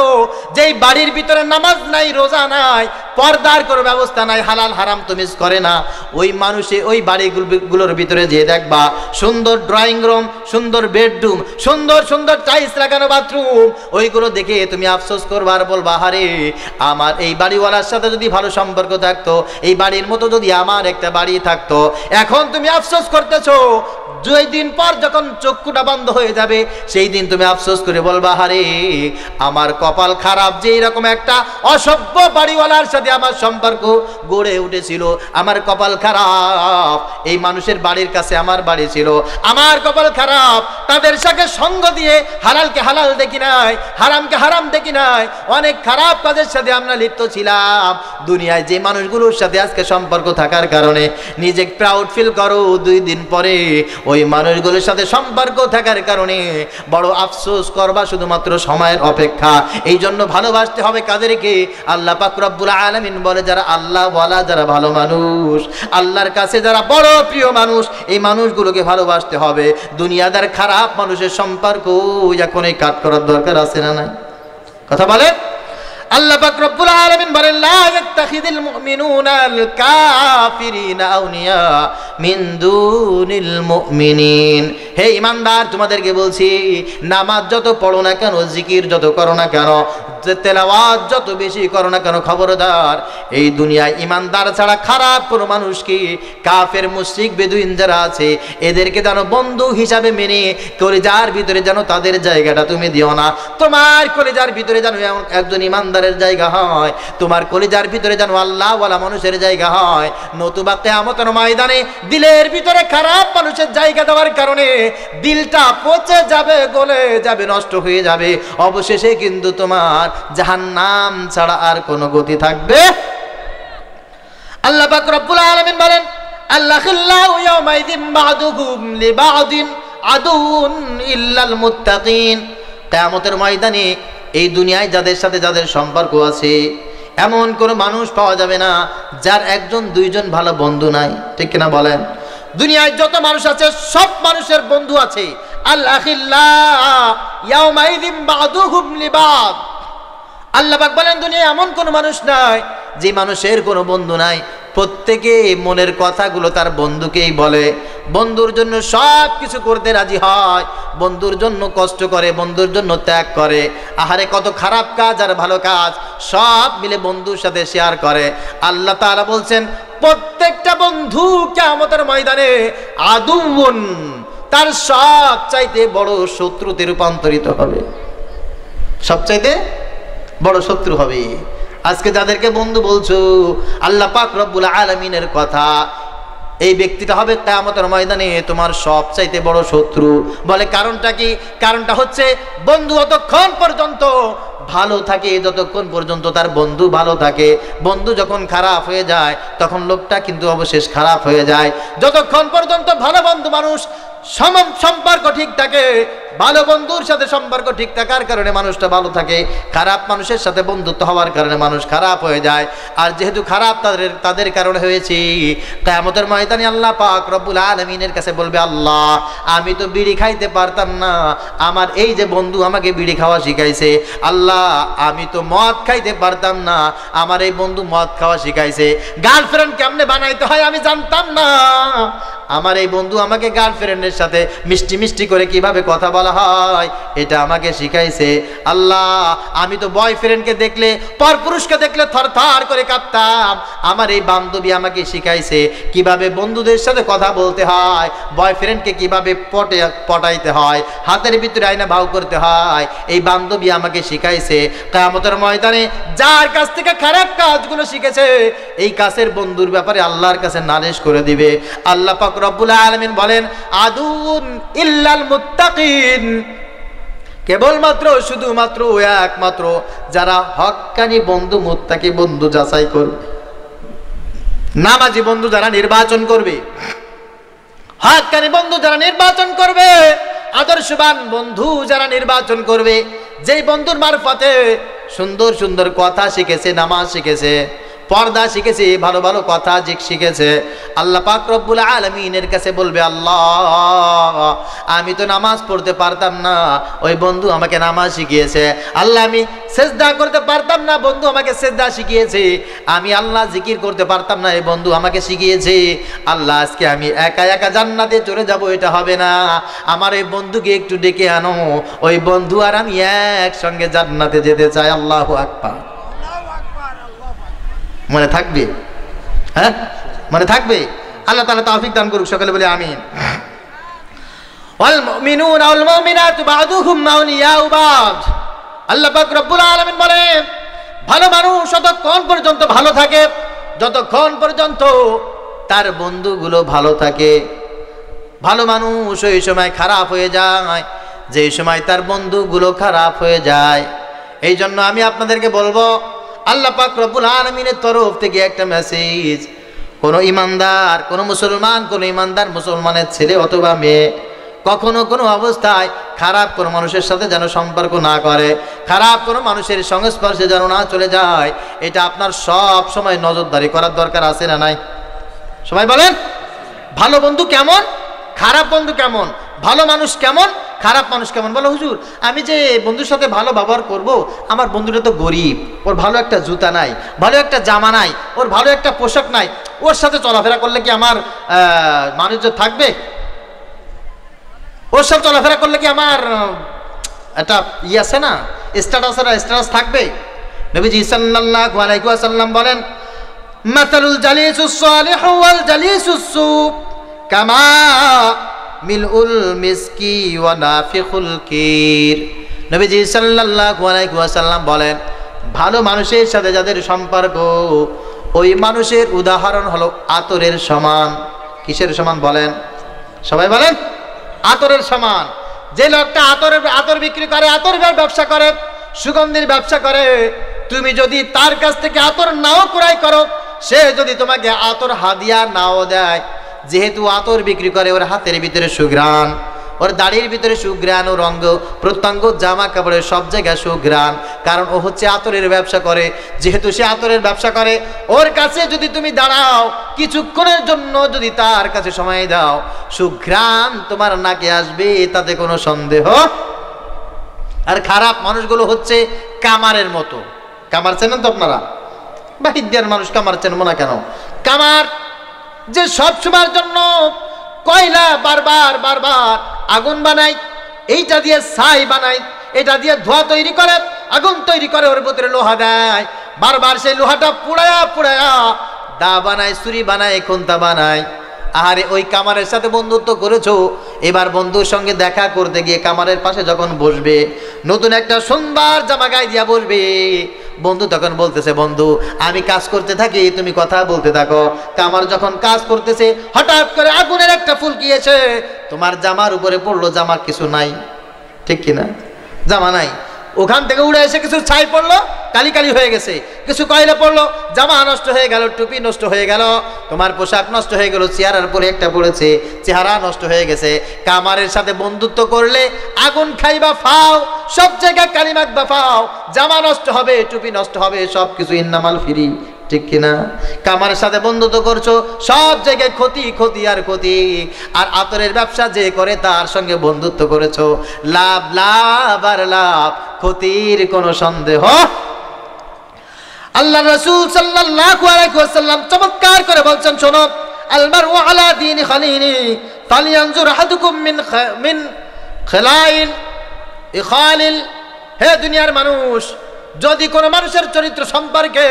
যেই বাড়ির ভিতরে নামাজ নাই, রোজা নাই, পর্দার কোনো ব্যবস্থা নাই, হালাল হারাম তমিজ করে না, ওই মানুষে ওই বাড়িগুলোর ভিতরে যে দেখবা সুন্দর ড্রয়িং রুম, সুন্দর বেডরুম, সুন্দর সুন্দর টাইলস লাগানো বাথরুম, ওইগুলো দেখে তুমি আফসোস করবা আর বলবা, আরে আমার এই বাড়িওয়ালার সাথে যদি ভালো সম্পর্ক থাকতো, এই বাড়ির মতো যদি আমার একটা বাড়ি থাকতো। এখন তুমি আফসোস করতেছো, 2 দিন পর যখন চক্ষুটা বন্ধ হয়ে যাবে, সেই দিন তুমি আফসোস করে বলবা, আরে আমার কপাল খারাপ যে এরকম একটা অসভ্য বাড়িওয়ালার সাথে আমার সম্পর্ক গড়ে উঠেছিল। আমার কপাল খারাপ, এই মানুষের বাড়ির কাছে আমার বাড়ি ছিল। আমার কপাল খারাপ, তাদের সাথে সঙ্গ দিয়ে হালালকে হালাল দেখি নাই, হারামকে হারাম দেখি নাই, অনেক খারাপ কাজের সাথে আমরা লিপ্ত ছিলাম। দুনিয়ায় যে মানুষগুলোর সাথে আজকে সম্পর্ক থাকার কারণে নিজে প্রাউড ফিল করো, 2 দিন পরে ওই মানুষগুলোর সাথে সম্পর্ক থাকার কারণে বড় আফসোস করবা, শুধুমাত্র সময়ের অপেক্ষা। এই জন্য ভালোবাসতে হবে কাদেরকে? আল্লাহ পাক রব্বুল আলামিন বলে, যারা আল্লাহ ওয়ালা, যারা ভালো মানুষ, আল্লাহর কাছে যারা বড় প্রিয় মানুষ, এই মানুষগুলোকে ভালোবাসতে হবে। দুনিয়াদার খারাপ মানুষের সম্পর্ক এখনই কাট করার দরকার আছে না নাই? কথা বলে আল্লাহ পাক রব্বুল আলামিন বলেন, লা ইয়াত্তাখিযুল মুমিনুনাল কাফিরিনা আউলিয়া মিন দুনিল মুমিনিন। হে ঈমানদার, তোমাদেরকে বলছি, নামাজ যত পড়ো না কেন, জিকির যত করো না কেন, তেলাওয়াত যত বেশি করো না কেন, খবরদার এই দুনিয়ায় ঈমানদার ছাড়া খারাপ কোনো মানুষকে, কাফের মুশরিক বেদুইন যারা আছে, এদেরকে যেন বন্ধু হিসাবে মেনে কলিজার ভিতরে যেন তাদের জায়গাটা তুমি দিও না। তোমার কলিজার ভিতরে যেন একজন ঈমানদারের জায়গা হয়, তোমার কলিজার ভিতরে যেন আল্লাহওয়ালা মানুষের জায়গা হয়। নতুবা কিয়ামতের ময়দানে দিলের ভিতরে খারাপ মানুষের জায়গা দেওয়ার কারণে দিলটা পচে যাবে, গলে যাবে, নষ্ট হয়ে যাবে। অবশেষে কিন্তু তোমার জাহান্নাম ছাড়া আর কোনো গতি থাকবে। আল্লাহ পাক রব্বুল আলামিন বলেন, আল্লাহিল্লাহু ইয়াউমাইযিন বা'দুহুম লিবা'দিন আদুউন ইল্লাল মুত্তাকিন। কিয়ামতের ময়দানে এই দুনিয়ায় যাদের সাথে যাদের সম্পর্ক আছে, এমন কোনো মানুষ পাওয়া যাবে না যার 1-2জন ভালো বন্ধু নাই, ঠিক কিনা বলেন? দুনিয়ায় যত মানুষ আছে সব মানুষের বন্ধু আছে। আল্লাহিল্লাহু ইয়াউমাইযিন বা'দুহুম লিবা'দ। আল্লাহ পাক বলেন, দুনিয়ায় এমন কোনো মানুষ নাই যে মানুষের কোনো বন্ধু নাই। প্রত্যেকে মনের কথাগুলো তার বন্ধুকেই বলে, বন্ধুর জন্য সব কিছু করতে রাজি হয়, বন্ধুর জন্য কষ্ট করে, বন্ধুর জন্য ত্যাগ করে। আহারে কত খারাপ কাজ আর ভালো কাজ সব মিলে বন্ধুর সাথে শেয়ার করে। আল্লাহ তাআলা বলছেন, প্রত্যেকটা বন্ধু কিয়ামতের ময়দানে আদুউন, তার সবচাইতে বড় শত্রুতে রূপান্তরিত হবে, সবচাইতে বড় শত্রু হবে। আজকে যাদেরকে বন্ধু বলছো, আল্লাহ পাক রব্বুল আলামিনের কথা, এই ব্যক্তিটা হবে কিয়ামতের ময়দানে তোমার সবচাইতে বড় শত্রু। বলে কারণটা কি? কারণটা হচ্ছে বন্ধু অতক্ষণ পর্যন্ত ভালো থাকে যতক্ষণ পর্যন্ত তার বন্ধু ভালো থাকে। বন্ধু যখন খারাপ হয়ে যায় তখন লোকটা কিন্তু অবশেষ খারাপ হয়ে যায়। যতক্ষণ পর্যন্ত ভালো বন্ধু মানুষ সম্পর্ক ঠিক থাকে, ভালো বন্ধুর সাথে সম্পর্ক ঠিক থাকার কারণে মানুষটা ভালো থাকে, খারাপ মানুষের সাথে বন্ধুত্ব হওয়ার কারণে মানুষ খারাপ হয়ে যায়। আর যেহেতু খারাপ তাদের কারণে হয়েছে, কিয়ামতের ময়দানে আল্লাহ পাক রব্বুল আলামিনের কাছে বলবে, আল্লাহ আমি তো বিড়ি খাইতে পারতাম না, আমার এই যে বন্ধু আমাকে বিড়ি খাওয়া শিখাইছে। আল্লাহ আমি তো মদ খাইতে পারতাম না, আমার এই বন্ধু মদ খাওয়া শিখাইছে। গার্লফ্রেন্ড কেমনে বানাইতে হয় আমি জানতাম না, আমার এই বন্ধু আমাকে গার্লফ্রেন্ডের সাথে মিষ্টি মিষ্টি করে কিভাবে কথা বলা হয় এটা আমাকে শিখাইছে। আল্লাহ আমি তো বয়ফ্রেন্ডকে দেখলে, পরপুরুষকে দেখলে থরথর করে কাঁপতাম, আমার এই বান্ধবী আমাকে শিখাইছে কিভাবে বন্ধুদের সাথে কথা বলতে হয়, বয়ফ্রেন্ডকে কিভাবে পটাইতে হয়, হাতের ভিতরে আয়না ভাও করতে হয়, এই বান্ধবী আমাকে শিখাইছে। কিয়ামতের ময়দানে যার কাছ থেকে খারাপ কাজগুলো শিখেছে এই কাছের বন্ধুর ব্যাপারে আল্লাহর কাছে নালিশ করে দিবে। আল্লাহ পাক রব্বুল আলামিন বলেন, আদুন ইল্লাল মুত্তাকিন, কেবলমাত্র শুধুমাত্র একমাত্র যারা হক্কানি বন্ধু, মুত্তাকি বন্ধু যাচাই করবে, নামাজি বন্ধু যারা নির্বাচন করবে, হক্কানি বন্ধু যারা নির্বাচন করবে, আদর্শবান বন্ধু যারা নির্বাচন করবে, যেই বন্ধুর মারফতে সুন্দর সুন্দর কথা শিখেছে, নামাজ শিখেছে, পর্দা শিখেছে, ভালো ভালো কথা শিখেছে, আল্লাহ পাক রব্বুল আলামিনের কাছে বলবে, আল্লাহ আমি তো নামাজ পড়তে পারতাম না, ওই বন্ধু আমাকে নামাজ শিখিয়েছে। আল্লাহ আমি সেজদা করতে পারতাম না, বন্ধু আমাকে সেজদা শিখিয়েছে। আমি আল্লাহ জিকির করতে পারতাম না, এই বন্ধু আমাকে শিখিয়েছে। আল্লাহ আজকে আমি একা একা জান্নাতে চলে যাব, এটা হবে না, আমার এই বন্ধুকে একটু ডেকে আনো, ওই বন্ধু আর আমি একসঙ্গে জান্নাতে যেতে চাই। আল্লাহু আকবার। মনে থাকবে? হ্যাঁ মনে থাকবে? আল্লাহ তাআলা তৌফিক দান করুক, সকলে বলে আমিন। ওয়াল মুমিনুনা ওয়াল মুমিনাতু বা'দুহুম আউলিয়াউ বা'দ। আল্লাহ পাক রব্বুল আলামিন বলেন, ভালো মানুষ যতক্ষণ পর্যন্ত ভালো থাকে, যতক্ষণ পর্যন্ত তার বন্ধুগুলো ভালো থাকে, ভালো মানুষ ওই সময় খারাপ হয়ে যায় যেই সময় তার বন্ধুগুলো খারাপ হয়ে যায়। এই জন্য আমি আপনাদেরকে বলবো, আল্লাহ পাক রব্বুল আলামিনের তরফ থেকে একটা মেসেজ, কোনো ইমানদার, কোনো মুসলমান, কোনো ইমানদার মুসলমানের ছেলে অথবা মেয়ে কখনো কোনো অবস্থায় খারাপ কোনো মানুষের সাথে যেন সম্পর্ক না করে, খারাপ কোনো মানুষের সংস্পর্শে যেন না চলে যায়। এটা আপনার সব সময় নজরদারি করার দরকার আছে না নাই? সবাই বলেন, ভালো বন্ধু কেমন, খারাপ বন্ধু কেমন, ভালো মানুষ কেমন, খারাপ মানুষ কেমন? বলো হুজুর আমি যে বন্ধুর সাথে ভালো ব্যবহার করব, আমার বন্ধুটা তো গরিব, ওর ভালো একটা জুতা নাই, ভালো একটা জামা নাই, ওর ভালো একটা পোশাক নাই, ওর সাথে চলাফেরা করলে কি আমার মানুষজন থাকবে? ওর সাথে চলাফেরা করলে কি আমার একটা আছে না, স্ট্যাটাস থাকবে? নবীজি সাল্লাল্লাহু আলাইহি ওয়াসাল্লাম বলেন, মাসালুল জালিসুস সালিহু ওয়াল জালিসুস সু কামা মিলউল মিসকি ওয়া নাফিখুল কির। নবীজি সাল্লাল্লাহু আলাইহি ওয়াসাল্লাম বলেন, ভালো মানুষের সাথে যাদের সম্পর্ক, ওই মানুষের উদাহরণ হলো আতরের সমান। কিসের সমান বলেন? সবাই বলেন, আতরের সমান। যে লোকটা আতর বিক্রি করে, আতর ব্যবসা করে, সুগন্ধির ব্যবসা করে, তুমি যদি তার কাছ থেকে আতর নাও ক্রয় করো, সে যদি তোমাকে আতর হাদিয়া নাও দেয়, যেহেতু আতর বিক্রি করে, ওর হাতের ভিতরে সুঘ্রাণ, ওর দাড়ির ভিতরে সুঘ্রাণ, ওর অঙ্গ প্রত্যঙ্গ জামা কাপড়ের সব জায়গায় সুঘ্রাণ, কারণ ও হচ্ছে আতরের ব্যবসা করে। যেহেতু সে আতরের ব্যবসা করে, ওর কাছে যদি তুমি দাঁড়াও, কিছুক্ষণের জন্য যদি তার কাছে সময় দাও, সুঘ্রাণ তোমার নাকে আসবে, তাতে কোনো সন্দেহ। আর খারাপ মানুষগুলো হচ্ছে কামারের মতো। কামার চেনেন তো আপনারা? বাহিদ্যার মানুষ কামার চেনবো না কেন? কামার যে সব সময়ের জন্য কয়লা বারবার আগুন বানায়, এইটা দিয়ে ছাই বানায়, এটা দিয়ে ধোঁয়া তৈরি করে, আগুন তৈরি করে, ওর ভিতরে লোহা দেয়, বারবার সেই লোহাটা পুড়ায়া দা বানায়, ছুরি বানায়, খুন্তা বানায়। আরে ওই কামারের সাথে বন্ধুত্ব করেছো, এবার বন্ধুর সঙ্গে দেখা করতে গিয়ে কামারের পাশে যখন বসবে, নতুন একটা সুন্দর জামা গায়ে দিয়া বসবে, বন্ধু তখন বলতেছে, বন্ধু আমি কাজ করতে থাকি, তুমি কথা বলতে থাকো। কামার যখন কাজ করতেছে হঠাৎ করে আগুনের একটা ফুলকি এসে তোমার জামার উপরে পড়লো, জামা কিছু নাই, ঠিক কিনা? জামা নাই, ওখান থেকে উড়ে এসে কিছু ছাই পড়লো, কালি কালি হয়ে গেছে, কিছু কয়লা পড়লো, জামা নষ্ট হয়ে গেল, টুপি নষ্ট হয়ে গেল, তোমার পোশাক নষ্ট হয়ে গেল, চেহারার পরে একটা পড়েছে, চেহারা নষ্ট হয়ে গেছে। কামারের সাথে বন্ধুত্ব করলে আগুন খাইবা ফাও, সব জায়গায় কালি মাখবা ফাও, জামা নষ্ট হবে, টুপি নষ্ট হবে, সব কিছু ইন্নামাল ফিরি, ঠিক কিনা? কামারের সাথে বন্ধুত্ব করছো, সব জায়গায় ক্ষতি ক্ষতি আর ক্ষতি। আর আতরের ব্যবসা যে করে তার সঙ্গে বন্ধুত্ব করেছো, লাভ লাভ আর লাভ, ক্ষতির কোনো সন্দেহ। আল্লাহ রাসূল সাল্লাল্লাহু আলাইহি ওয়াসাল্লাম চমৎকার করে বলছেন, শোনো, আল মারউ আলা দীনি খালিলি ফালয়ানজুর আহাদুকুম মিন খিলাইল ইখালিল। হে দুনিয়ার মানুষ, যদি কোনো মানুষের চরিত্র সম্পর্কে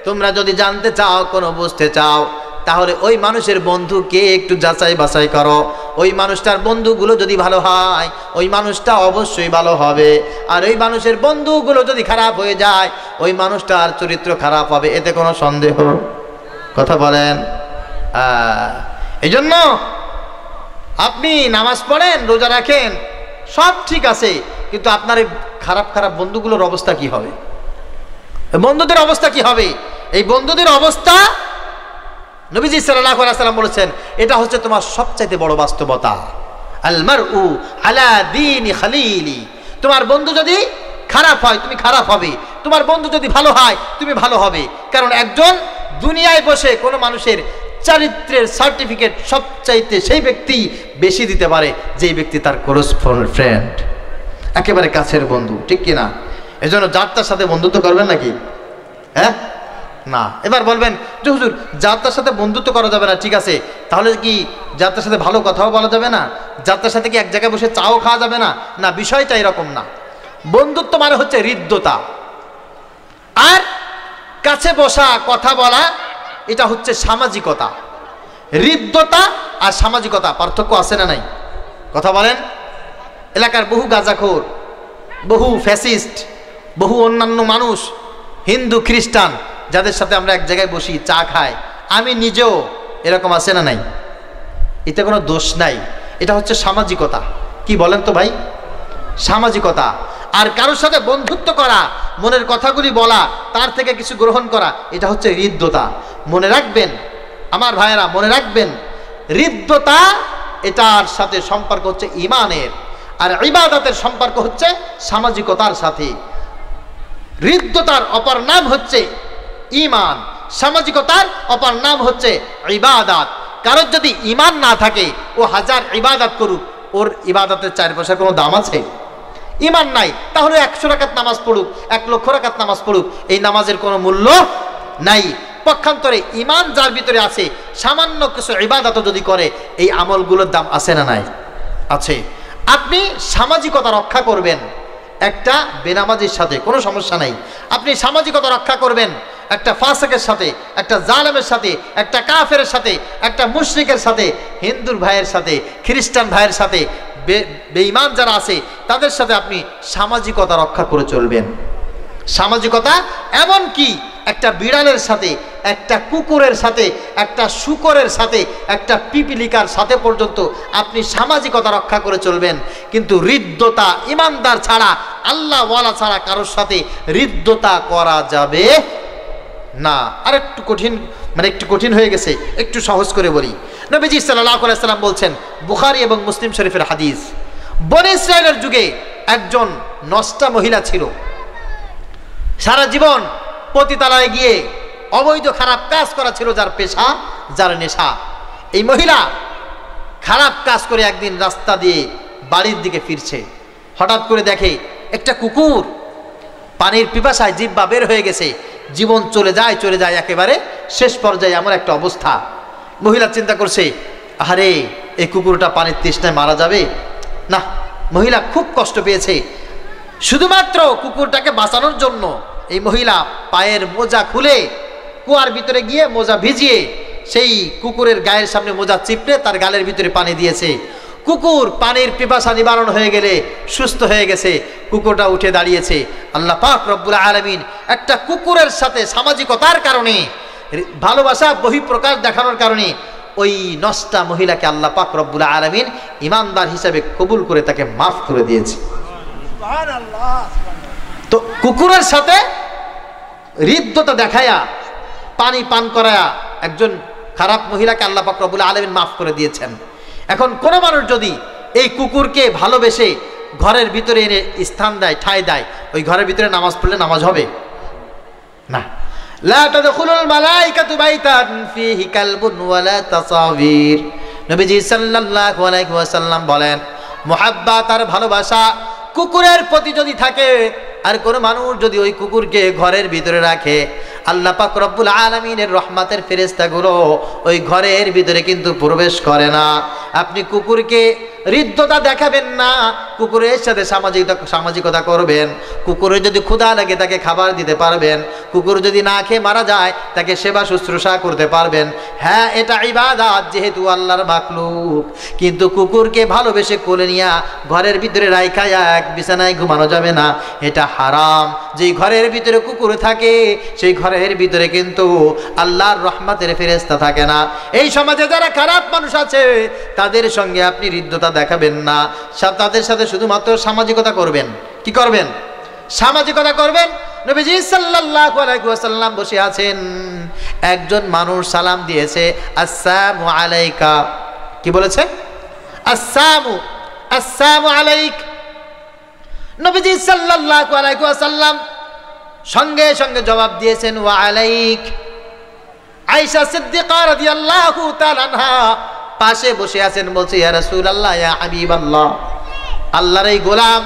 তোমরা যদি জানতে চাও, কোনো বুঝতে চাও, তাহলে ওই মানুষের বন্ধুকে একটু যাচাই বাছাই করো। ওই মানুষটার বন্ধুগুলো যদি ভালো হয়, ওই মানুষটা অবশ্যই ভালো হবে। আর ওই মানুষের বন্ধুগুলো যদি খারাপ হয়ে যায়, ওই মানুষটার চরিত্র খারাপ হবে, এতে কোনো সন্দেহ? কথা বলেন। এই জন্য আপনি নামাজ পড়েন, রোজা রাখেন, সব ঠিক আছে, কিন্তু আপনার এই খারাপ খারাপ বন্ধুগুলোর অবস্থা কি হবে? বন্ধুদের অবস্থা কি হবে? এই বন্ধুদের অবস্থা নবীজি সাল্লাল্লাহু আলাইহি ওয়াসাল্লাম বলেছেন, এটা হচ্ছে তোমার সবচাইতে বড় বাস্তবতা। আল মারউ আলা দীনি খালিলি। তোমার বন্ধু যদি খারাপ হয় তুমি খারাপ হবে, তোমার বন্ধু যদি ভালো হয় তুমি ভালো হবে। কারণ একজন দুনিয়ায় বসে কোনো মানুষের চরিত্রের সার্টিফিকেট সবচাইতে সেই ব্যক্তি বেশি দিতে পারে যেই ব্যক্তি তার ক্লোজ ফ্রেন্ড, একেবারে কাছের বন্ধু, ঠিক কিনা? এজন্য যার তার সাথে বন্ধুত্ব করবেন নাকি? হ্যাঁ না। এবার বলবেন যে হুজুর, যার তার সাথে বন্ধুত্ব করা যাবে না, ঠিক আছে, তাহলে কি যার তার সাথে ভালো কথাও বলা যাবে না? যার তার সাথে কি এক জায়গায় বসে চাও খাওয়া যাবে না? না, বিষয়টা এরকম না। বন্ধুত্ব মানে হচ্ছে হৃদ্যতা, আর কাছে বসা কথা বলা এটা হচ্ছে সামাজিকতা। হৃদ্যতা আর সামাজিকতা পার্থক্য আছে না নাই? কথা বলেন। এলাকার বহু গাঁজাখোর, বহু ফ্যাসিস্ট, বহু অন্যান্য মানুষ, হিন্দু খ্রিস্টান, যাদের সাথে আমরা এক জায়গায় বসি চা খাই, আমি নিজেও এরকম আছে না নাই? এতে কোনো দোষ নাই, এটা হচ্ছে সামাজিকতা। কি বলেন তো ভাই? সামাজিকতা। আর কারোর সাথে বন্ধুত্ব করা, মনের কথাগুলি বলা, তার থেকে কিছু গ্রহণ করা, এটা হচ্ছে হৃদ্যতা। মনে রাখবেন আমার ভাইয়েরা, মনে রাখবেন, হৃদ্যতা এটার সাথে সম্পর্ক হচ্ছে ঈমানের, আর ইবাদতের সম্পর্ক হচ্ছে সামাজিকতার সাথে। হৃদ্যতার অপর নাম হচ্ছে ঈমান, সামাজিকতার অপর নাম হচ্ছে ইবাদত। কারোর যদি ঈমান না থাকে, ও হাজার ইবাদত করুক, ওর ইবাদতের 4 পয়সার কোনো দাম আছে? ঈমান নাই, তাহলে 100 রাকাত নামাজ পড়ুক, 1 লক্ষ রাকাত নামাজ পড়ুক, এই নামাজের কোনো মূল্য নাই। পক্ষান্তরে ঈমান যার ভিতরে আছে, সামান্য কিছু ইবাদত যদি করে, এই আমলগুলোর দাম আছে না নাই? আছে। আপনি সামাজিকতা রক্ষা করবেন একটা বেনামাজির সাথে, কোনো সমস্যা নাই। আপনি সামাজিকতা রক্ষা করবেন একটা ফাসিকের সাথে, একটা জালেমের সাথে, একটা কাফেরের সাথে, একটা মুশরিকের সাথে, হিন্দুর ভাইয়ের সাথে, খ্রিস্টান ভাইয়ের সাথে, বেঈমান যারা আছে তাদের সাথে আপনি সামাজিকতা রক্ষা করে চলবেন। সামাজিকতা এমন কি একটা বিড়ালের সাথে, একটা কুকুরের সাথে, একটা শূকরের সাথে, একটা পিপিলিকার সাথে পর্যন্ত আপনি সামাজিকতা রক্ষা করে চলবেন। কিন্তু হৃদ্যতা, ইমানদার ছাড়া, আল্লাহ ওয়ালা ছাড়া কারোর সাথে হৃদ্যতা করা যাবে না। আর একটু কঠিন, মানে একটু কঠিন হয়ে গেছে, একটু সহজ করে বলি। নবীজি সাল্লাল্লাহু আলাইহি সাল্লাম বলছেন, বুখারী এবং মুসলিম শরীফের হাদিস, বনী ইসরায়েলের যুগে একজন নষ্টা মহিলা ছিল। সারা জীবন পতিতালয়ে গিয়ে অবৈধ খারাপ কাজ করা ছিল যার পেশা, যার নেশা। এই মহিলা খারাপ কাজ করে একদিন রাস্তা দিয়ে বাড়ির দিকে ফিরছে, হঠাৎ করে দেখে একটা কুকুর পানির পিপাসায় জিহ্বা বের হয়ে গেছে, জীবন চলে যায় চলে যায়, একেবারে শেষ পর্যায়ে এমন একটা অবস্থা। মহিলা চিন্তা করছে, আরে এই কুকুরটা পানির তৃষ্ণায় মারা যাবে না। মহিলা খুব কষ্ট পেয়েছে। শুধুমাত্র কুকুরটাকে বাঁচানোর জন্য এই মহিলা পায়ের মোজা খুলে কুয়ার ভিতরে গিয়ে মোজা ভিজিয়ে সেই কুকুরের গায়ের সামনে মোজা চিপড়ে তার গালের ভিতরে পানি দিয়েছে। কুকুর পানির পিপাসা নিবারণ হয়ে গেলে সুস্থ হয়ে গেছে, কুকুরটা উঠে দাঁড়িয়েছে। আল্লাহ পাক রব্বুল আলামিন একটা কুকুরের সাথে সামাজিকতার কারণে, ভালোবাসা বহিঃপ্রকাশ দেখানোর কারণে ওই নষ্টা মহিলাকে আল্লাহ পাক রব্বুল আলামিন ইমানদার হিসেবে কবুল করে তাকে মাফ করে দিয়েছে। তো কুকুরের সাথে হৃদ্যতা দেখায়া পানি পান করায়া একজন খারাপ মহিলাকে আল্লাহ পাক রব্বুল আলামিন মাফ করে দিয়েছেন। এখন কোন মানুষ যদি এই কুকুরকে ভালোবেসে ঘরের ভিতরে এনে স্থান দেয়, ঠাঁই দেয়, ওই ঘরের ভিতরে নামাজ পড়লে নামাজ হবে না। লা তাদখুলুল মালাইকাতু বাইতান ফীহি কালবুন ওয়ালা তাসাবির। নবীজি সাল্লাল্লাহু আলাইহি ওয়াসাল্লাম বলেন, মুহাব্বত আর ভালোবাসা কুকুরের প্রতি যদি থাকে, আর কোন মানুষ যদি ওই কুকুরকে ঘরের ভিতরে রাখে, আল্লাহ পাক রব্বুল আলামিনের রহমতের ফেরেশতাগুলো ওই ঘরের ভিতরে কিন্তু প্রবেশ করে না। আপনি কুকুরকে হৃদ্যতা দেখাবেন না, কুকুরের সাথে সামাজিকতা করবেন। কুকুরের যদি ক্ষুধা লাগে তাকে খাবার দিতে পারবেন, কুকুর যদি না খেয়ে মারা যায় তাকে সেবা শুশ্রূষা করতে পারবেন। হ্যাঁ, এটা ইবাদত, যেহেতু আল্লাহর মাখলুক। কিন্তু কুকুরকে ভালোবেসে কোলে নিয়ে ঘরের ভিতরে রাইখায়া এক বিছানায় ঘুমানো যাবে না, এটা হারাম। যেই ঘরের ভিতরে কুকুর থাকে সেই ঘরের ভিতরে কিন্তু আল্লাহর রহমতের ফেরেশতা থাকে না। এই সমাজে যারা খারাপ মানুষ আছে তাদের সঙ্গে আপনি হৃদ্যতা দেখাবেন না, তাদের সাথে শুধুমাত্র সামাজিকতা করবেন। কি করবেন? সামাজিকতা করবেন। নবীজি সাল্লাল্লাহু আলাইহি ওয়াসাল্লাম বসে আছেন, একজন মানুষ সালাম দিয়েছে, আসসালামু আলাইকা। কি বলেছে? আসসালামু আলাইক। নবীজি সাল্লাল্লাহু আলাইহি ওয়াসাল্লাম সঙ্গে সঙ্গে জবাব দিয়েছেন, ওয়া আলাইক। আয়েশা সিদ্দিকা রাদিয়াল্লাহু তাআলা আনহা পাশে বসে আছেন, বলছে, ইয়া রাসূলুল্লাহ, ইয়া হাবিবাল্লাহ, আল্লাহর এই গোলাম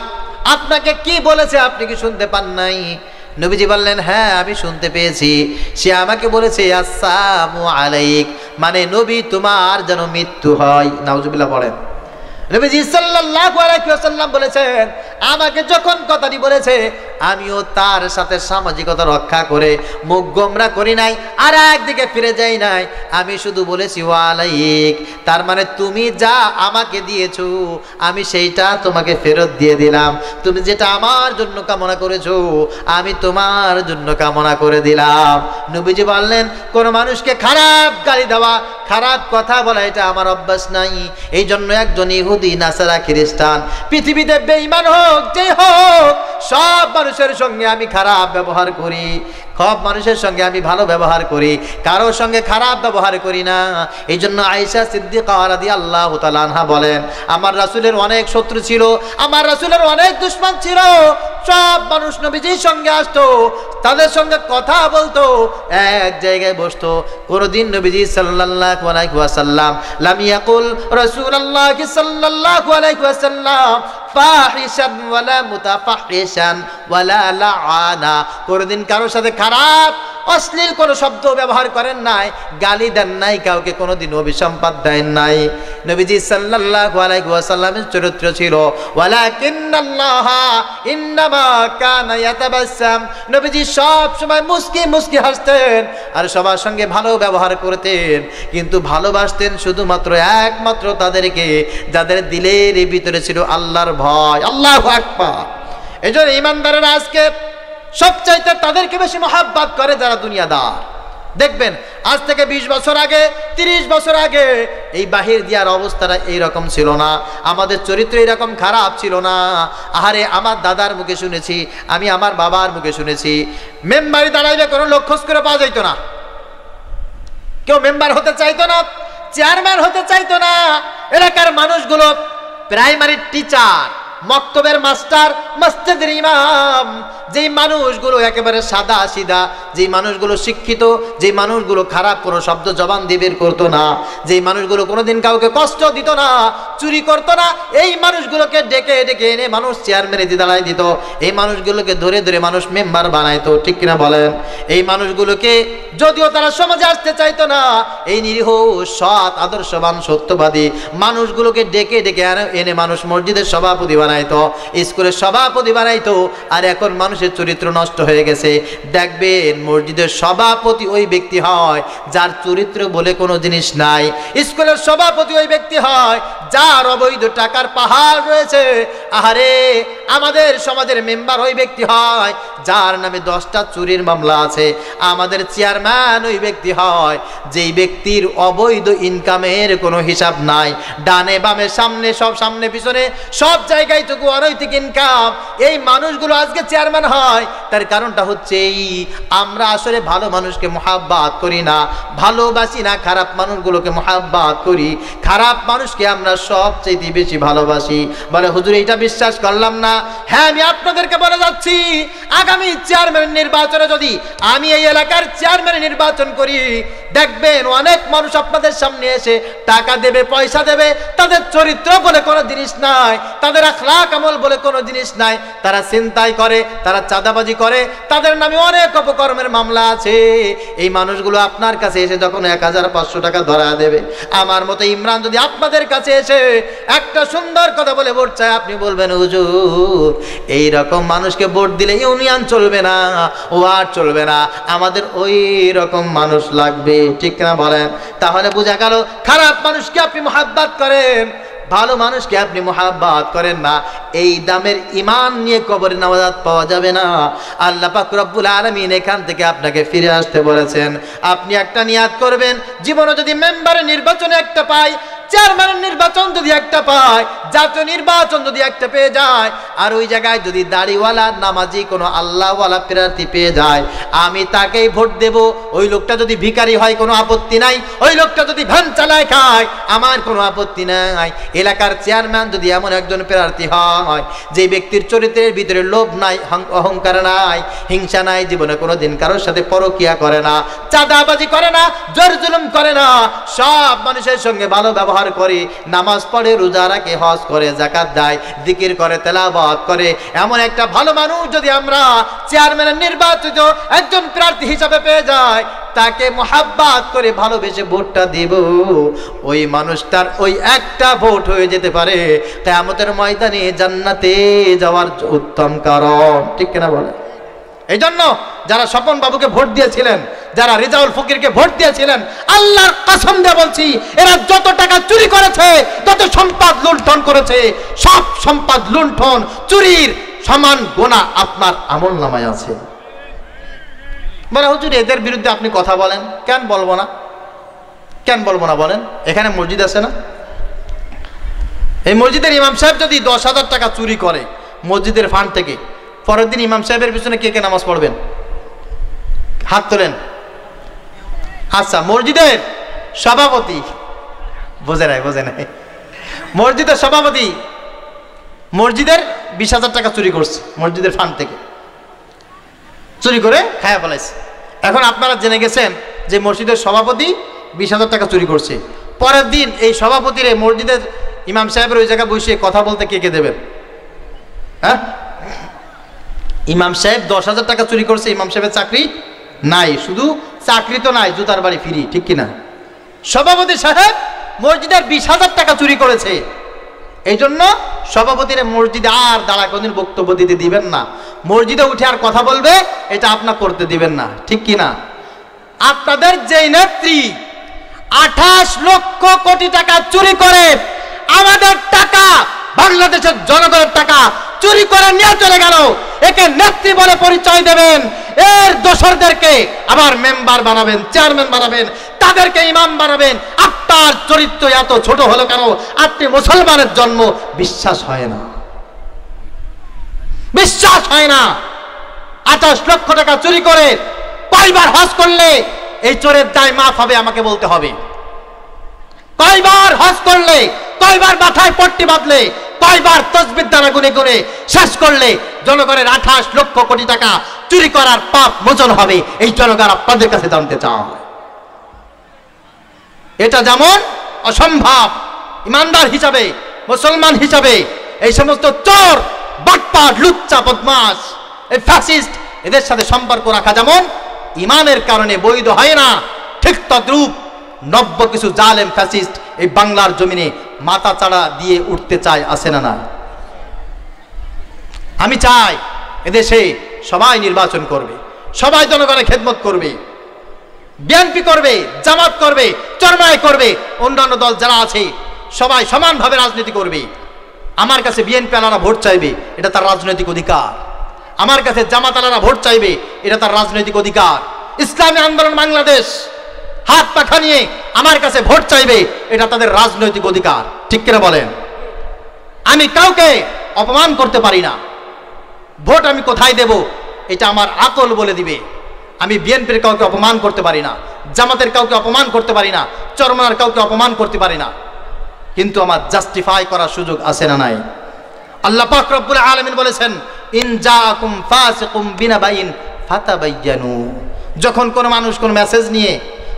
আপনাকে কি বলেছে, আপনি কি শুনতে পান নাই? নবীজি বললেন, হ্যাঁ আমি শুনতে পেয়েছি। সে আমাকে বলেছে আসসালামু আলাইক, মানে নবী তোমার যেন মৃত্যু হয়। নাউজুবিল্লাহ পড়েন। নবীজি সাল্লাল্লাহু আলাইহি ওয়াসাল্লাম বলেছেন, আমাকে যখন কথাটি বলেছে আমিও তার সাথে সামাজিকতা রক্ষা করে মুখ গোমরা করি নাই, আর একদিকে ফিরে যাই নাই। আমি শুধু বলেছি ওয়া আলাইক, তার মানে তুমি যা আমাকে দিয়েছো আমি সেইটা তোমাকে ফেরত দিয়ে দিলাম। তুমি যেটা আমার জন্য কামনা করেছো আমি তোমার জন্য কামনা করে দিলাম। নবীজি বললেন, কোন মানুষকে খারাপ গালি দেওয়া, খারাপ কথা বলা এটা আমার অভ্যাস নাই। এই জন্য একজন ইহুদি, নাসারা, খ্রিস্টান, পৃথিবীতে বেঈমান হোক যেই হোক, সব মানুষের সঙ্গে আমি খারাপ ব্যবহার করি, সব মানুষের সঙ্গে আমি ভালো ব্যবহার করি, কারোর সঙ্গে খারাপ ব্যবহার করি না। এই জন্য আয়েশা সিদ্দিকা রাদিয়াল্লাহু তাআলা আনহা বলেন, আমার রাসূলের অনেক শত্রু ছিল, আমার রাসূলের অনেক দুশমন ছিল। সব মানুষ নবীজির সঙ্গে আসতো, তাদের সঙ্গে কথা বলতো, এক জায়গায় বসতো। কোনদিন নবীজি সাল্লাল্লাহু আলাইহি ওয়াসাল্লাম লাম ইয়াকুল রাসূলুল্লাহ সাল্লাল্লাহু আলাইহি ওয়াসাল্লাম ফাহিশান ওয়ালা মুতাফাহিশান ওয়ালা লাআনা, কোনদিন কারোর সাথে খারাপ অশ্লীল কোন শব্দ ব্যবহার করেন নাই, গালি দেন নাই, কাউকে কোনোদিন অভিসম্পাদ দেন নাই। নবীজি সাল্লাল্লাহু আলাইহি ওয়াসাল্লামের চরিত্র ছিল ওয়ালাকিন্নাল্লাহা ইন্নামা কানা ইয়াতাবাসসাম। নবীজি সব সময় মুস্কি মুস্কি হাসতেন আর সবার সঙ্গে ভালো ব্যবহার করতেন, কিন্তু ভালোবাসতেন শুধুমাত্র একমাত্র তাদেরকে যাদের দিলের ভিতরে ছিল আল্লাহর ভয়। আল্লাহু আকবার। এজন্য ঈমানদারেরা আজকে সবচাইতে তাদেরকে বেশি মহাব্বত করে যারা দুনিয়াদার। দেখবেন আজ থেকে 20 বছর আগে, 30 বছর আগে এই বাহির দিয়ার অবস্থাটা এইরকম ছিল না, আমাদের চরিত্র এরকম খারাপ ছিল না। আহারে, আমার দাদার মুখে শুনেছি, আমি আমার বাবার মুখে শুনেছি, মেম্বারে দাঁড়াইলে কোনো লোক খোঁজ করে পাওয়া যাইতো না, কেউ মেম্বার হতে চাইতো না, চেয়ারম্যান হতে চাইতো না। এলাকার মানুষগুলো প্রাইমারি টিচার, মক্তবের মাস্টার, মসজিদের ইমাম, যেই মানুষগুলো একেবারে সাদা সিধা, যেই মানুষগুলো শিক্ষিত, যেই মানুষগুলো খারাপ কোনো শব্দ জবান দিয়ে বের করতো না, যেই মানুষগুলো কোনোদিন কাউকে কষ্ট দিত না, চুরি করতো না, এই মানুষগুলোকে ডেকে ডেকে এনে মানুষ চেয়ারম্যানে দাঁড়ায় দিত, এই মানুষগুলোকে ধরে ধরে মানুষ মেম্বার বানাইতো। ঠিক কিনা বলেন? এই মানুষগুলোকে যদিও তারা সমাজে আসতে চাইতো না, এই নিরীহ সৎ আদর্শবান সত্যবাদী মানুষগুলোকে ডেকে ডেকে এনে মানুষ মসজিদের সভাপতি বানাইতো, স্কুলের সভা সভাপতি বানাইতো, আর এখন মানুষের চরিত্র নষ্ট হয়ে গেছে। দেখবেন মসজিদের সভাপতি ওই ব্যক্তি হয় যার চরিত্র বলে কোনো জিনিস নাই। স্কুলের সভাপতি ওই ব্যক্তি হয় যার অবৈধ টাকার পাহাড় রয়েছে। আহারে আমাদের সমাজের মেম্বার ওই ব্যক্তি হয় যার নামে 10টা চুরির মামলা আছে। আমাদের চেয়ারম্যান ওই ব্যক্তি হয় যেই ব্যক্তির অবৈধ ইনকামের কোনো হিসাব নাই। ডানে বামে সামনে সব সামনে পিছনে সব জায়গায় টুকু অনৈতিক ইনকাম। এই মানুষগুলো আজকে চেয়ারম্যান হয়, তার কারণটা হচ্ছে আমরা আসলে ভালো মানুষকে মোহাব্বত করি না, ভালোবাসি না, খারাপ মানুষগুলোকে মোহাব্বত করি। খারাপ মানুষকে আমরা সবচেয়ে বেশি ভালোবাসি। বলে হুজুর এইটা বিশ্বাস করলাম না। হ্যাঁ আমি আপনাদেরকে বলে যাচ্ছি, আগামী চেয়ারম্যান নির্বাচনে যদি আমি এই এলাকার চেয়ারম্যান নির্বাচন করি, দেখবেন অনেক মানুষ আপনাদের সামনে এসে টাকা দেবে, পয়সা দেবে, তাদের চরিত্র বলে কোনো জিনিস নাই, তাদের আখলাক আমল বলে কোনো জিনিস নাই। তারা ছিনতাই করে, তারা চাঁদাবাজি করে, তাদের নামে অনেক অপকর্মের মামলা আছে। এই মানুষগুলো আপনার কাছে এসে যখন 1500 টাকা ধরা দেবে, আমার মতো ইমরান যদি আপনাদের কাছে এসে একটা সুন্দর কথা বলে ভোট চায়, আপনি বলবেন হুজুর এই রকম মানুষকে ভোট দিলে ইউনিয়ন চলবে না, ওয়ার্ড চলবে না, আমাদের ওই রকম মানুষ লাগবে। ঠিক না বলেন? তাহলে বোঝা গেল খারাপ মানুষকে আপনি মোহাব্বত করেন, ভালো মানুষকে আপনি মোহাব্বত করেন না। এই দামের ঈমান নিয়ে কবরে নামাজ পাওয়া যাবে না। আল্লাহ পাক রব্বুল আলামিন এখান থেকে আপনাকে ফিরে আসতে বলেছেন। আপনি একটা নিয়াত করবেন, জীবনে যদি মেম্বারের নির্বাচনে একটা পাই, চেয়ারম্যানের নির্বাচন যদি একটা পায়, জাতীয় নির্বাচন যদি একটা পেয়ে যায়, আর ওই জায়গায় যদি দাড়িওয়ালা নামাজি কোনো আল্লাহওয়ালা প্রার্থী পেয়ে যায়, আমি তাকেই ভোট দেব। ওই লোকটা যদি ভিখারি হয় কোনো আপত্তি নাই, ওই লোকটা যদি ভ্যান চালায় খায় আমার কোনো আপত্তি নাই। এলাকার চেয়ারম্যান যদি এমন একজন প্রার্থী হয় যে ব্যক্তির চরিত্রের ভিতরে লোভ নাই, অহংকার নাই, হিংসা নাই, জীবনে কোনো দিন কারোর সাথে পরকিয়া করে না, চাঁদাবাজি করে না, জোর জুলুম করে না, সব মানুষের সঙ্গে ভালো ব্যবহার করে, নামাজ পড়ে, রোজা রাখে, হজ করে, যাকাত দেয়, জিকির করে, তেলাওয়াত করে, এমন একটা ভালো মানুষ যদি আমরা চেয়ারম্যানের নির্বাচিত একজন প্রার্থী হিসাবে পেয়ে যাই, তাকে মোহাব্বত করে ভালোবেসে ভোটটা দেব, ওই মানুষটার ওই একটা ভোট হয়ে যেতে পারে কিয়ামতের ময়দানে জান্নাতে যাওয়ার উত্তম কারণ। ঠিক কিনা বলে? এই জন্য যারা স্বপন বাবুকে ভোট দিয়েছিলেন, যারা রেজাউল ফকিরকে ভোট দিয়েছিলেন, আল্লাহর কসম দিয়ে বলছি এরা যত টাকা চুরি করেছে, যত সম্পদ লুণ্ঠন করেছে, সব সম্পদ লুণ্ঠন চুরির সমান গোনা আপনার আমলনামায় আছে। বলে হুজুর এদের বিরুদ্ধে আপনি কথা বলেন, কেন বলবো না? কেন বলবো না বলেন? এখানে মসজিদ আছে না? এই মসজিদের ইমাম সাহেব যদি 10,000 টাকা চুরি করে মসজিদের ফান্ড থেকে, পরের দিন ইমাম সাহেবের পিছনে কে কে নামাজ পড়বেন? হাত তোলেন। আচ্ছা, মসজিদের সভাপতি, বোঝে নাই মসজিদের সভাপতি মসজিদের 20,000 টাকা চুরি করছে মসজিদের ফান্ড থেকে, চুরি করে খায়া ফেলাইছে। এখন আপনারা জেনে গেছেন যে মসজিদের সভাপতি 20,000 টাকা চুরি করছে। পরের দিন এই সভাপতির মসজিদের ইমাম সাহেবের ওই জায়গায় বসে কথা বলতে কে কে দেবেন? হ্যাঁ, ইমাম সাহেব 10,000 টাকা চুরি করছে, ইমাম সাহেবের চাকরি নাই, শুধু চাকরি তো নাই, জুতার বাড়ি ফ্রি। ঠিক কিনা? সভাপতি সাহেব মসজিদের 20,000 টাকা চুরি করেছে, এই জন্য সভাপতির মসজিদে আর দাঁড়া কোনদিন বক্তব্য দিতে দিবেন না, মসজিদে উঠে আর কথা বলবে এটা আপনার করতে দিবেন না। ঠিক কিনা? আপনাদের যে নেত্রী 28 লক্ষ কোটি টাকা চুরি করে, আমাদের টাকা, বাংলাদেশের জনগণের টাকা চুরি করে নিয়ে চলে গেল, একে নেত্রী বলে পরিচয় দেবেন, এর দোসরদেরকে আবার মেম্বার বানাবেন, চেয়ারম্যান বানাবেন, তাদেরকে ইমাম বানাবেন। আপনার চরিত্র এত ছোট হলো কেন? আপনি মুসলমানের জন্ম বিশ্বাস হয় না, বিশ্বাস হয় না। 28 লক্ষ টাকা চুরি করে কয়বার হজ করলে এই চোরের দায় মাফ হবে আমাকে বলতে হবে? কয়বার হজ করলে, কয়বার মাথায় পট্টি বাঁধলে, কয়বার তাসবিহ দ্বারা গুনে গুনে শেষ করলে জনগণের 28 লক্ষ কোটি টাকা চুরি করার পাপ মোচন হবে? এই জনগণ আপনাদের কাছে জানতে চায়। এটা যেমন অসম্ভব, ইমানদার হিসাবে, মুসলমান হিসাবে এই সমস্ত চোর, বাটপার, লুচ্চা, বদমাশ, এই ফ্যাসিস্ট, এদের সাথে সম্পর্ক রাখা যেমন ইমানের কারণে বৈধ হয় না, ঠিক তদ্রূপ নব্য কিছু জালেম ফ্যাসিস্ট এই বাংলার জমিনে মাথা চাড়া দিয়ে উঠতে চায়, আছে না? না, আমি চাই এদেশে সবাই নির্বাচন করবে, সবাই জনগণের খেদমত করবে, বিএনপি করবে, জামাত করবে, চরমায় করবে, অন্যান্য দল যারা আছে সবাই সমানভাবে রাজনীতি করবে। আমার কাছে বিএনপি আলারা ভোট চাইবে, এটা তার রাজনৈতিক অধিকার। আমার কাছে জামাত আলারা ভোট চাইবে, এটা তার রাজনৈতিক অধিকার। ইসলামী আন্দোলন বাংলাদেশ হাত পাখা নিয়ে আমার কাছে ভোট চাইবে, এটা তাদের রাজনৈতিক অধিকার। ঠিক কিনা বলেন? আমি কাউকে অপমান করতে পারি না। ভোট আমি কোথায় দেব এটা আমার আকল বলে দিবে। আমি বিএনপির কাউকে অপমান করতে পারি না, জামাতের কাউকে অপমান করতে পারি না, চরমনার কাউকে অপমান করতে পারি না, কিন্তু আমার জাস্টিফাই করার সুযোগ আছে না নাই? আল্লাহ পাক রব্বুল আলামিন বলেছেন, ইন জাআকুম ফাসিকুম বিনাবাইন ফাতাবায়ানু। যখন কোন মানুষ কোন মেসেজ নিয়ে,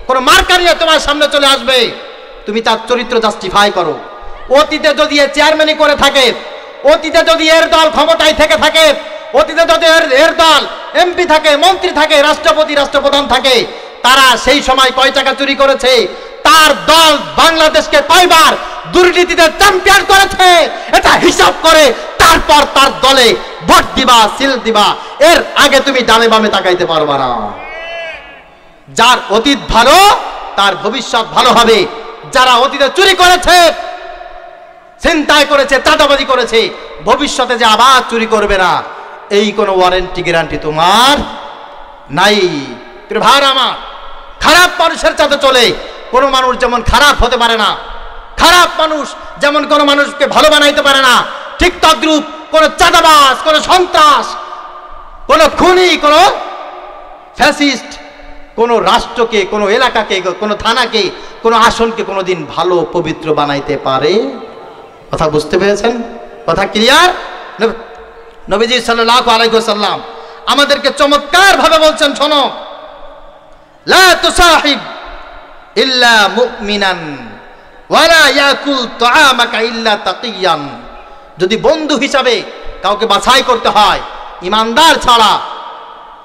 কোন মার্কা নিয়ে তোমার সামনে চলে আসবে, তুমি তার চরিত্র জাস্টিফাই করো। অতীতে যদি এ চেয়ারম্যানই করে থাকে, অতীতে যদি এর দল ক্ষমতায় থেকে থাকে, অতীতে যদি এর দল এমপি থাকে, মন্ত্রী থাকে, রাষ্ট্রপতি রাষ্ট্রপ্রধান থাকে, তারা সেই সময় কয় টাকা চুরি করেছে, তার দল বাংলাদেশকে কয়বার দুর্নীতিতে চ্যাম্পিয়ন করেছে, এটা হিসাব করে তারপর তার দলে ভোট দিবা, সিল দিবা। এর আগে তুমি ডানে বামে তাকাইতে পারবা না। যার অতীত ভালো তার ভবিষ্যৎ ভালো হবে। যারা অতীতে চুরি করেছে, ছিনতাই করেছে, চাঁদাবাজি করেছে, ভবিষ্যতে যে আবার চুরি করবে না, এই কোনো ওয়ারেন্টি গ্যারান্টি তোমার নাই। ভাই আমার, খারাপ মানুষের সাথে চলে কোনো মানুষ যেমন খারাপ হতে পারে না, খারাপ মানুষ যেমন কোনো মানুষকে ভালো বানাইতে পারে না, ঠিক তদ্রূপ কোনো চাঁদাবাজ, কোনো সন্ত্রাস, কোনো খুনি, কোনো ফ্যাসিস্ট কোনো রাষ্ট্রকে, কোনো এলাকাকে, কোনো থানাকে, কোনো আসনকে কোনোদিন ভালো পবিত্র বানাইতে পারে? কথা বুঝতে পেরেছেন? কথা ক্লিয়ার? নবীজি সাল্লাল্লাহু আলাইহি ওয়াসাল্লাম আমাদেরকে চমৎকার ভাবে বলছেন, শোনো, লা তুসাহিব ইল্লা মুমিনান ওয়ালা ইয়াকুল তাআমাকা ইল্লা তাকিয়ান। যদি বন্ধু হিসাবে কাউকে বাছাই করতে হয়, ইমানদার ছাড়া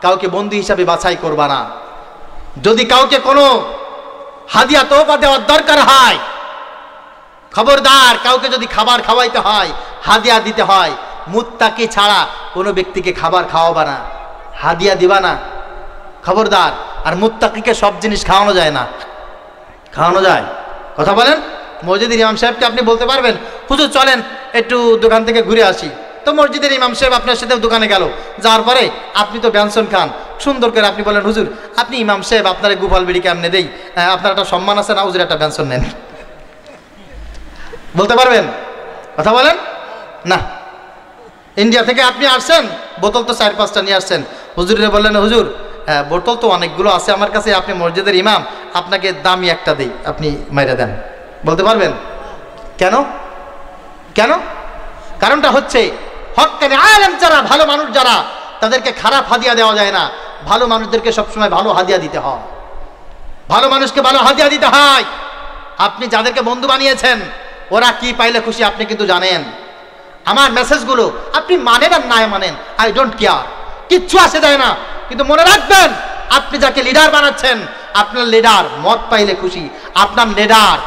কাউকে বন্ধু হিসাবে বাছাই করবা না। যদি কাউকে কোনো হাদিয়া তোফা দেওয়ার দরকার হয়, খবরদার, কাউকে যদি খাবার খাওয়াইতে হয়, হাদিয়া দিতে হয়, মুত্তাকি ছাড়া কোনো ব্যক্তিকে খাবার খাওয়াবা না, হাদিয়া দিবা না, খবরদার। আর মুত্তাকিকে সব জিনিস খাওয়ানো যায় না। খাওয়ানো যায়? কথা বলেন। মসজিদের ইমাম সাহেবকে আপনি বলতে পারবেন, হুজুর চলেন একটু দোকান থেকে ঘুরে আসি, তো মসজিদের ইমাম সাহেব আপনার সাথে দোকানে গেল, যাওয়ার পরে আপনি তো ব্যঞ্জন খান, সুন্দর করে আপনি বলেন, হুজুর আপনি ইমাম সাহেব, আপনার গোপাল বিড়ি কেমনে দেই, আপনার একটা সম্মান আছে না, হুজুর একটা ব্যঞ্জন নেন, বলতে পারবেন? কথা বলেন না। ইন্ডিয়া থেকে আপনি আসছেন, বোতল তো 4-5টা নিয়ে আসছেন, হুজুরে বললেন, হুজুর বোতল তো অনেকগুলো আছে আমার কাছে, আপনি মসজিদের ইমাম, আপনাকে দামি একটা দেই, আপনি মাইরা দেন, বলতে পারবেন? কেন? কেন? কারণটা হচ্ছে হক্কানি আলেম যারা, ভালো মানুষ যারা, তাদেরকে খারাপ হাদিয়া দেওয়া যায় না। ভালো মানুষদেরকে সবসময় ভালো হাদিয়া দিতে হয়, ভালো মানুষকে ভালো হাদিয়া দিতে হয়। আপনি যাদেরকে বন্ধু বানিয়েছেন ওরা কি পাইলে খুশি আপনি কিন্তু জানেন। আমার মেসেজগুলো আপনি মানেন আর নাই মানেন, আই ডোন্ট কেয়ার, কিচ্ছু আসে যায় না। কিন্তু মনে রাখবেন, আপনি যাকে লিডার বানাচ্ছেন, আপনার লিডার মদ পাইলে খুশি, আপনার লিডার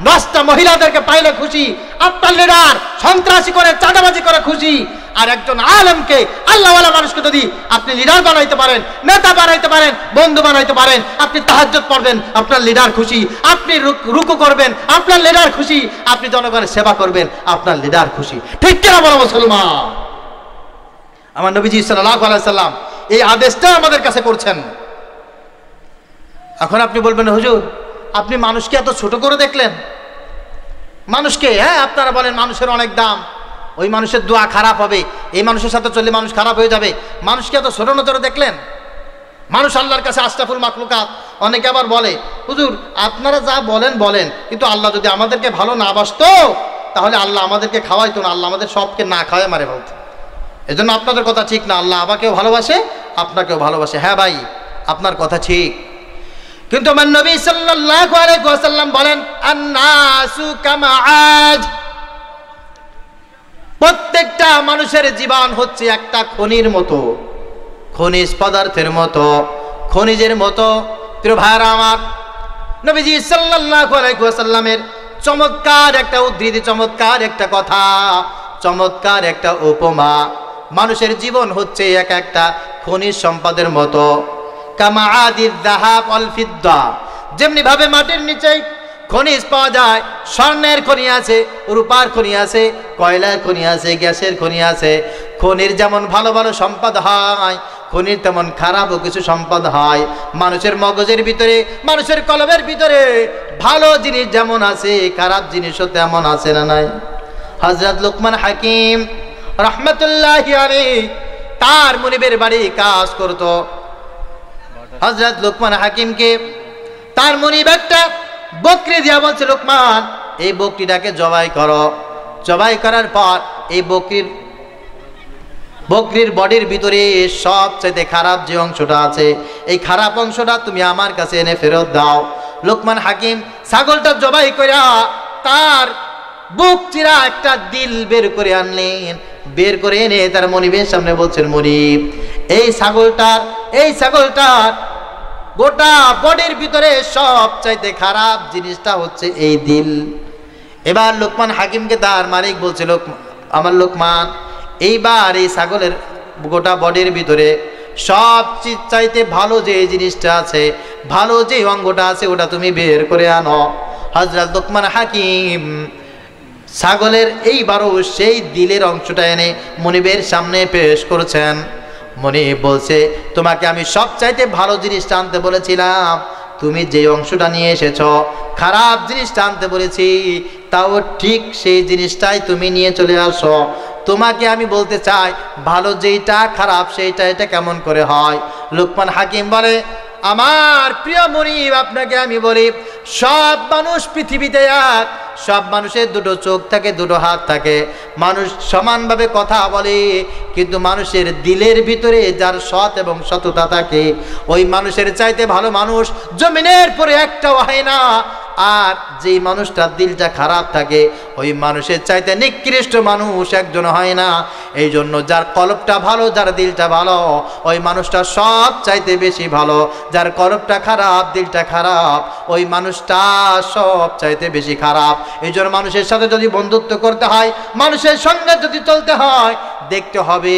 9টা মহিলাদেরকে পাইলে খুশি, আপনার লিডার সন্ত্রাসী করে, চাঁদাবাজি করে খুশি। আর একজন আলেমকে, আল্লাহওয়ালা মানুষকে যদি আপনি লিডার বানাইতে পারেন, নেতা বানাইতে পারেন, বন্ধু বানাইতে পারেন, আপনি তাহাজ্জুদ পড়বেন, আপনার লিডার খুশি, আপনি রুকু করবেন, আপনার লিডার খুশি, আপনি জনগণের সেবা করবেন, আপনার লিডার খুশি। ঠিক কিনা বলো মুসলমান? আমার নবীজি সাল্লাল্লাহু আলাইহি সাল্লাম এই আদেশটা আমাদের কাছে করছেন। এখন আপনি বলবেন, হুজুর আপনি মানুষকে এত ছোট করে দেখলেন, মানুষকে, হ্যাঁ আপনারা বলেন মানুষের অনেক দাম, ওই মানুষের দোয়া খারাপ হবে, এই মানুষের সাথে চললে মানুষ খারাপ হয়ে যাবে, মানুষকে এত ছোট নজরে দেখলেন। মানুষ আল্লাহর কাছে আশরাফুল মাখলুকাত। অনেকে আবার বলে, হুজুর আপনারা যা বলেন বলেন, কিন্তু আল্লাহ যদি আমাদেরকে ভালো না বাসতো তাহলে আল্লাহ আমাদেরকে খাওয়াইতো না, আল্লাহ আমাদের সবকে না খাওয়ায় মারে বলতো। এজন্য আপনাদের কথা ঠিক না, আল্লাহ আমাকেও ভালোবাসে, আপনাকেও ভালোবাসে। হ্যাঁ ভাই, আপনার কথা ঠিক, কিন্তু আমার নবী সাল্লাল্লাহু আলাইহি ওয়াসাল্লাম বলেন, আন-নাসু কামাআজ, প্রত্যেকটা মানুষের জীবন হচ্ছে একটা খনির মতো, খনিজ পদার্থের মতো, খনিজের মতো। প্রিয় ভাইরা আমার, নবীজি সাল্লাল্লাহু আলাইহি ওয়াসাল্লামের চমৎকার একটা উদ্ধৃতি, চমৎকার একটা কথা, চমৎকার একটা উপমা মানুষের জীবন হচ্ছে এক একটা খনিজ সম্পদের মতো, কামা আদিদ যাহাব ওয়াল ফিদ্দা, যেমনি ভাবে মাটির নিচে খনিজ পাওয়া যায়, স্বর্ণের খনি আছে, রূপার খনি আছে, কয়লার খনি আছে, গ্যাসের খনি আছে। খনির যেমন ভালো ভালো সম্পদ হয়, খনির তেমন খারাপও কিছু সম্পদ হয়। মানুষের মগজের ভিতরে, মানুষের কলবের ভিতরে ভালো জিনিস যেমন আছে, খারাপ জিনিসও তেমন আছে না নাই? হযরত লুকমান হাকিম রাহমাতুল্লাহি আলাইহি তার মুনিবের বাড়ি কাজ করত। হযরত লুকমান হাকিমকে তার মুনিব একটা বকরি দিয়া বলছে, লুকমান এই বকরিটাকে জবাই করো। জবাই করার পর এই বকরির বডির ভিতরে সবচেয়ে খারাপ যে অংশটা আছে, এই খারাপ অংশটা তুমি আমার কাছে এনে ফেরত দাও। লুকমান হাকিম ছাগলটা জবাই কইরা তার বুক চিরা একটা দিল বের করে আনলেন। বের করে এনে তার মনিবের সামনে বলছেন, মনিব এই ছাগলটার গোটা বডির ভিতরে সবচাইতে খারাপ জিনিসটা হচ্ছে এই দিল। এবার লুকমান হাকিমকে তার মালিক বলছে, আমার লুকমান এইবার এই ছাগলের গোটা বডির ভিতরে সবচাইতে ভালো যে জিনিসটা আছে, ভালো যে অঙ্গটা আছে ওটা তুমি বের করে আনো। হযরত লুকমান হাকিম ছাগলের এইবারও সেই দিলের অংশটা এনে মনিবের সামনে পেশ করেছেন। মনিব বলছে, তোমাকে আমি সবচাইতে ভালো জিনিসটা আনতে বলেছিলাম, তুমি যে অংশটা নিয়ে এসেছ খারাপ জিনিসটা আনতে বলেছি, তাও ঠিক সেই জিনিসটাই তুমি নিয়ে চলে আসো। তোমাকে আমি বলতে চাই ভালো যেইটা খারাপ সেইটা, এটা কেমন করে হয়? লুকমান হাকিম বলে, আমার প্রিয় মনিব আপনাকে আমি বলি, সব মানুষ পৃথিবীতে এক, সব মানুষের দুটো চোখ থাকে, দুটো হাত থাকে, মানুষ সমানভাবে কথা বলে, কিন্তু মানুষের দিলের ভিতরে যার সৎ এবং সততা থাকে ওই মানুষের চাইতে ভালো মানুষ জমিনের পরে একটাও হয় না। আর যেই মানুষটার দিলটা খারাপ থাকে ওই মানুষের চাইতে নিকৃষ্ট মানুষ একজন হয় না। এই জন্য যার কলবটা ভালো, যার দিলটা ভালো, ওই মানুষটা সব চাইতে বেশি ভালো। যার কলবটা খারাপ, দিলটা খারাপ, ওই মানুষটা সব চাইতে বেশি খারাপ। এই জন্য মানুষের সাথে যদি বন্ধুত্ব করতে হয়, মানুষের সঙ্গে যদি চলতে হয়, দেখতে হবে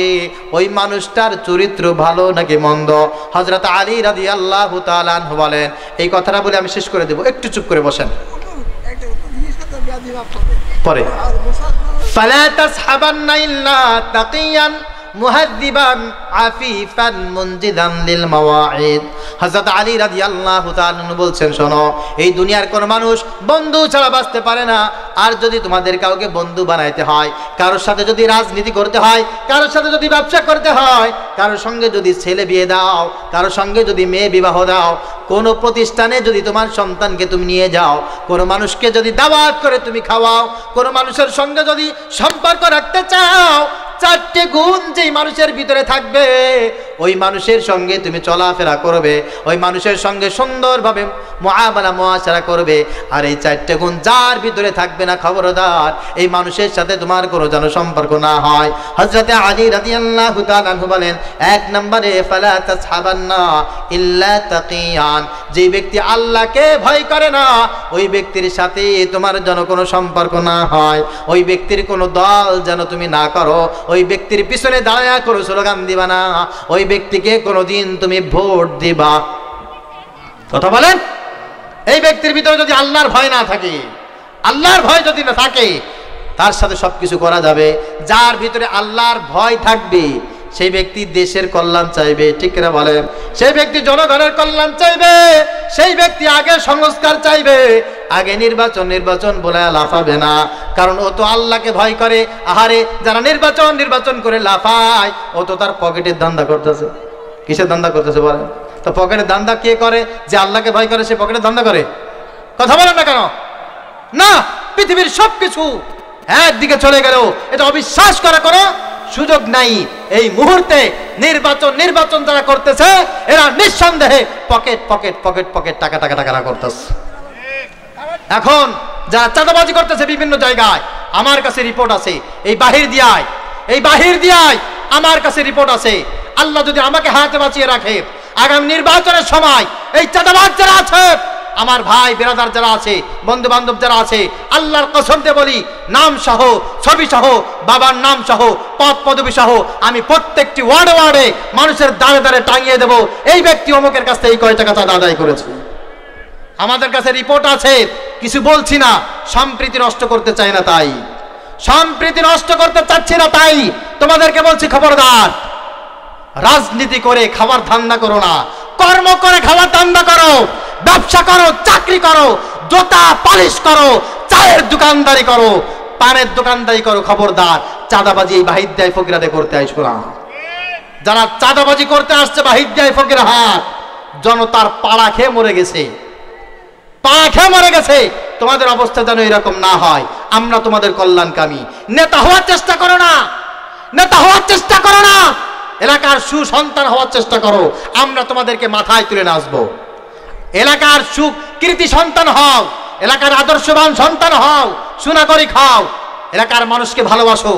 ওই মানুষটার চরিত্র ভালো নাকি মন্দ। হযরত আলী রাদিয়াল্লাহু তাআলা আনহু বলেন, এই কথাটা বলে আমি শেষ করে দেব, একটু চুপ করে বসেন পরে। ফালা তাসহাবান্না ইল্লা তাকিয়ান মুহাদ্দিবান আফিফান মুনজিদান লিল মাওয়াইদ। হযরত আলী রাদিয়াল্লাহু তাআলা বলছেন, শোনো, এই দুনিয়ার কোন মানুষ বন্ধু ছাড়া বাঁচতে পারে না। আর যদি তোমাদের কাউকে বন্ধু বানাইতে হয়, কারোর সাথে যদি রাজনীতি করতে হয়, কারোর সাথে যদি ব্যবসা করতে হয়, কারোর সঙ্গে যদি ছেলে বিয়ে দাও, কারোর সঙ্গে যদি মেয়ে বিবাহ দাও, কোনো প্রতিষ্ঠানে যদি তোমার সন্তানকে তুমি নিয়ে যাও, কোনো মানুষকে যদি দাওয়াত করে তুমি খাওয়াও, কোনো মানুষের সঙ্গে যদি সম্পর্ক রাখতে চাও, চারটে গুণ যেই মানুষের ভিতরে থাকবে ওই মানুষের সঙ্গে তুমি চলাফেরা করবে, ওই মানুষের সঙ্গে সুন্দরভাবে মুআমালা মুআশারা করবে। আর এই চারটে গুণ যার ভিতরে থাকবে না, খবরদার এই মানুষের সাথে তোমার কোনো যেন সম্পর্ক না হয়। হযরতে আলী রাদিয়াল্লাহু তাআলা আনহু বলেন, এক নম্বরে ফালা তাসহাবান্না ইল্লা তাকিয়ান, যে ব্যক্তি আল্লাহকে ভয় করে না ওই ব্যক্তির সাথে তোমার যেন কোনো সম্পর্ক না হয়, ওই ব্যক্তির কোনো দল যেন তুমি না করো, ওই ব্যক্তির পিছনে দাঁড়ায়া করো স্লোগান দিবা না, ওই ব্যক্তিকে কোনোদিন তুমি ভোট দিবা। কথা বলেন, এই ব্যক্তির ভিতরে যদি আল্লাহর ভয় না থাকে, আল্লাহর ভয় যদি না থাকে, তার সাথে সবকিছু করা যাবে। যার ভিতরে আল্লাহর ভয় থাকবে সেই ব্যক্তি দেশের কল্যাণ চাইবে, ঠিক না বলেন? সেই ব্যক্তি জনগণের কল্যাণ চাইবে, সেই ব্যক্তি আগে সংস্কার চাইবে, আগে নির্বাচন বলে লাফাবে না, কারণ ও তো আল্লাহকে ভয় করে। আহারে, যারা নির্বাচন করে লাফায়, ও তো তার পকেটের ধান্দা করতেছে। কিসের ধান্দা করতেছে বলেন তো? পকেটের ধান্দা কে করে? যে আল্লাহকে ভয় করে সে পকেটের ধান্দা করে। কথা বলেন না কেন? না, পৃথিবীর সবকিছু একদিকে চলে গেল, এটা অবিশ্বাস করা করো সুযোগ নাই। এই মুহূর্তে নির্বাচন যারা করতেছে এরা নিঃসন্দেহে পকেট টাকা করতেছে। এখন যারা চাঁদাবাজি করতেছে বিভিন্ন জায়গায়, আমার কাছে রিপোর্ট আছে, এই বাহির দিয়ায় আমার কাছে রিপোর্ট আছে। আল্লাহ যদি আমাকে হাতে বাঁচিয়ে রাখে, আগামী নির্বাচনের সময় এই চাঁদাবাজ যারা আছে আমার ভাই বেরাদার যারা আছে, বন্ধু বান্ধব যারা আছে, আল্লাহর কসম দিয়ে বলি, নাম সহ, ছবি সহ, বাবার নাম সহ, পদ পদবী সহ আমি প্রত্যেকটি ওয়ার্ডে ওয়ার্ডে মানুষের দাঁড়ে দাঁড়ে টাঙিয়ে দেব, এই ব্যক্তি অমুকের কাছ থেকে এই কয় টাকা চাঁদা আদায় করেছে। আমাদের কাছে রিপোর্ট আছে, কিছু বলছি না, সম্প্রীতি নষ্ট করতে চাই না, তাই সম্প্রীতি নষ্ট করতে চাচ্ছি না, তাই তোমাদেরকে বলছি খবরদার, রাজনীতি করে খাবার ধান্দা করো না, কর্ম করে খাবার ধান্দা করো, ব্যবসা করো, চাকরি করো, জুতা পালিশ করো, চায়ের দোকানদারি করো, পানের দোকানদারি করো, খবরদার চাঁদাবাজি এই বাহির দেয় ফকিরাতে করতে আসবো না। যারা চাঁদাবাজি করতে আসছে বাহির দেয় ফকিরা হাত, জনতার পাড়া খেয়ে মরে গেছে, পাড়া খেয়ে মরে গেছে। তোমাদের অবস্থা যেন এরকম না হয়, আমরা তোমাদের কল্যাণকামী। নেতা হওয়ার চেষ্টা করো না, নেতা হওয়ার চেষ্টা করো না, এলাকার সুসন্তান হওয়ার চেষ্টা করো, আমরা তোমাদেরকে মাথায় তুলে নাচবো। এলাকার সুকৃতি সন্তান হও, এলাকার আদর্শবান সন্তান হও, সুনাগরিক হও, এলাকার মানুষকে ভালোবাসো।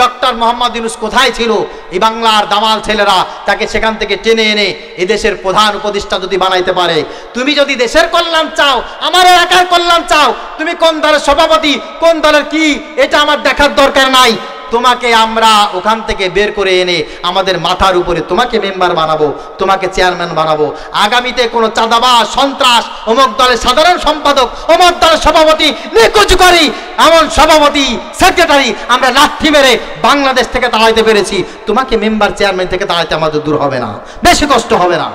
ডক্টর মোহাম্মদ ইউনূস কোথায় ছিল? এই বাংলার দামাল ছেলেরা তাকে সেখান থেকে টেনে এনে এদেশের প্রধান উপদেষ্টা যদি বানাইতে পারে। তুমি যদি দেশের কল্যাণ চাও, আমার এলাকার কল্যাণ চাও, তুমি কোন দলের সভাপতি, কোন দলের কি, এটা আমার দেখার দরকার নাই। তোমাকে আমরা ওখান থেকে বের করে এনে আমাদের মাথার উপরে তোমাকে মেম্বার বানাবো, তোমাকে চেয়ারম্যান বানাবো। আগামীতে কোনো চাঁদাবাজ, সন্ত্রাস, অমুক দলের সাধারণ সম্পাদক, অমুক দলের সভাপতি নিকুচ করি, এমন সভাপতি সেক্রেটারি আমরা লাঠি মেরে বাংলাদেশ থেকে তাড়াইতে পেরেছি, তোমাকে মেম্বার চেয়ারম্যান থেকে তাড়াইতে আমাদের দূর হবে না, বেশি কষ্ট হবে না।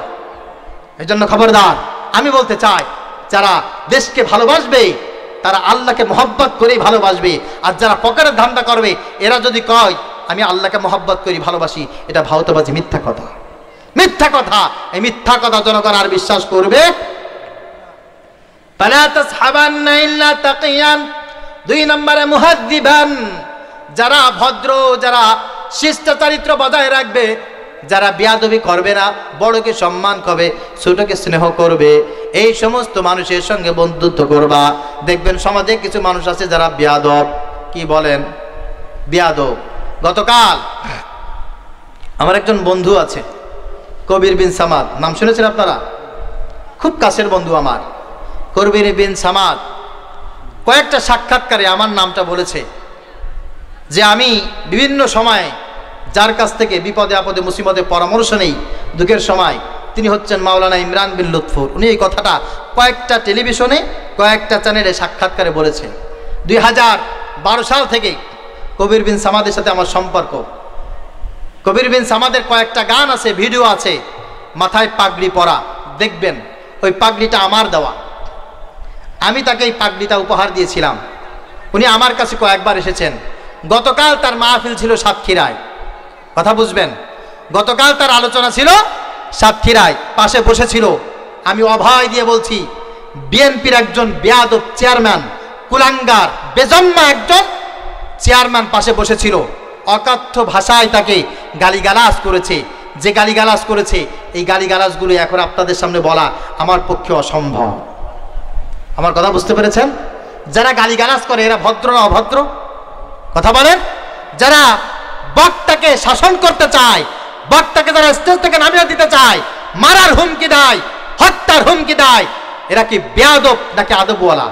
এই জন্য খবরদার, আমি বলতে চাই, যারা দেশকে ভালোবাসবে তারা আল্লাহকে মহব্বত করেই ভালোবাসবে। আর যারা পকেটের ধান্দা করবে, এরা যদি কয় আমি আল্লাহকে মহব্বত করি, ভালোবাসি, এটা ভাওতাবাজি, মিথ্যা কথা, মিথ্যা কথা। এই মিথ্যা কথা জনগণ আর বিশ্বাস করবে। দুই নম্বরে মুহাদ্দিবান, যারা ভদ্র, যারা শিষ্টাচারিত্র বজায় রাখবে, যারা বেয়াদবি করবে না, বড়কে সম্মান করবে, ছোটকে স্নেহ করবে, এই সমস্ত মানুষের সঙ্গে বন্ধুত্ব করবা। দেখবেন সমাজে কিছু মানুষ আছে যারা বেয়াদব। কি বলেন? বেয়াদব। গতকাল আমার একজন বন্ধু আছে, কবির বিন সামাদ, নাম শুনেছেন আপনারা? খুব কাছের বন্ধু আমার, কবির বিন সামাদ। কয়েকটা সাক্ষাৎকারে আমার নামটা বলেছে যে আমি বিভিন্ন সময় যার কাছ থেকে বিপদে আপদে মুসিবতে পরামর্শ নেই, দুঃখের সময়, তিনি হচ্ছেন মাওলানা ইমরান বিন লুৎফুর। উনি এই কথাটা কয়েকটা টেলিভিশনে, কয়েকটা চ্যানেলে সাক্ষাৎকারে বলেছে। 2012 সাল থেকে কবির বিন সামাদের সাথে আমার সম্পর্ক। কবির বিন সামাদের কয়েকটা গান আছে, ভিডিও আছে, মাথায় পাগড়ি পরা, দেখবেন ওই পাগড়িটা আমার দেওয়া। আমি তাকে এই পাগড়িটা উপহার দিয়েছিলাম। উনি আমার কাছে কয়েকবার এসেছেন। গতকাল তার মাহফিল ছিল সাতক্ষীরায়, কথা বুঝবেন, গতকাল তার আলোচনা ছিল সাতক্ষীরায়, পাশে বসেছিল। আমি অভয় দিয়ে বলছি, বিএনপির একজন বেয়াদব চেয়ারম্যান, কুলাঙ্গার, বেজন্মা একজন চেয়ারম্যান পাশে বসেছিল, অকথ্য ভাষায় তাকে গালিগালাজ করেছে। যে গালিগালাজ করেছে, এই গালিগালাজগুলো এখন আপনাদের সামনে বলা আমার পক্ষে অসম্ভব। আমার কথা বুঝতে পেরেছেন? যারা গালিগালাজ করে এরা ভদ্র না অভদ্র? কথা বলেন। যারা বক্তাকে শাসন করতে চায়, বক্তাকে যারা স্টেজ থেকে নামিয়ে দিতে চায়, মারার হুমকি দেয়, হত্যার হুমকি দেয়, এরা কি বেয়াদব নাকি আদবওয়ালা?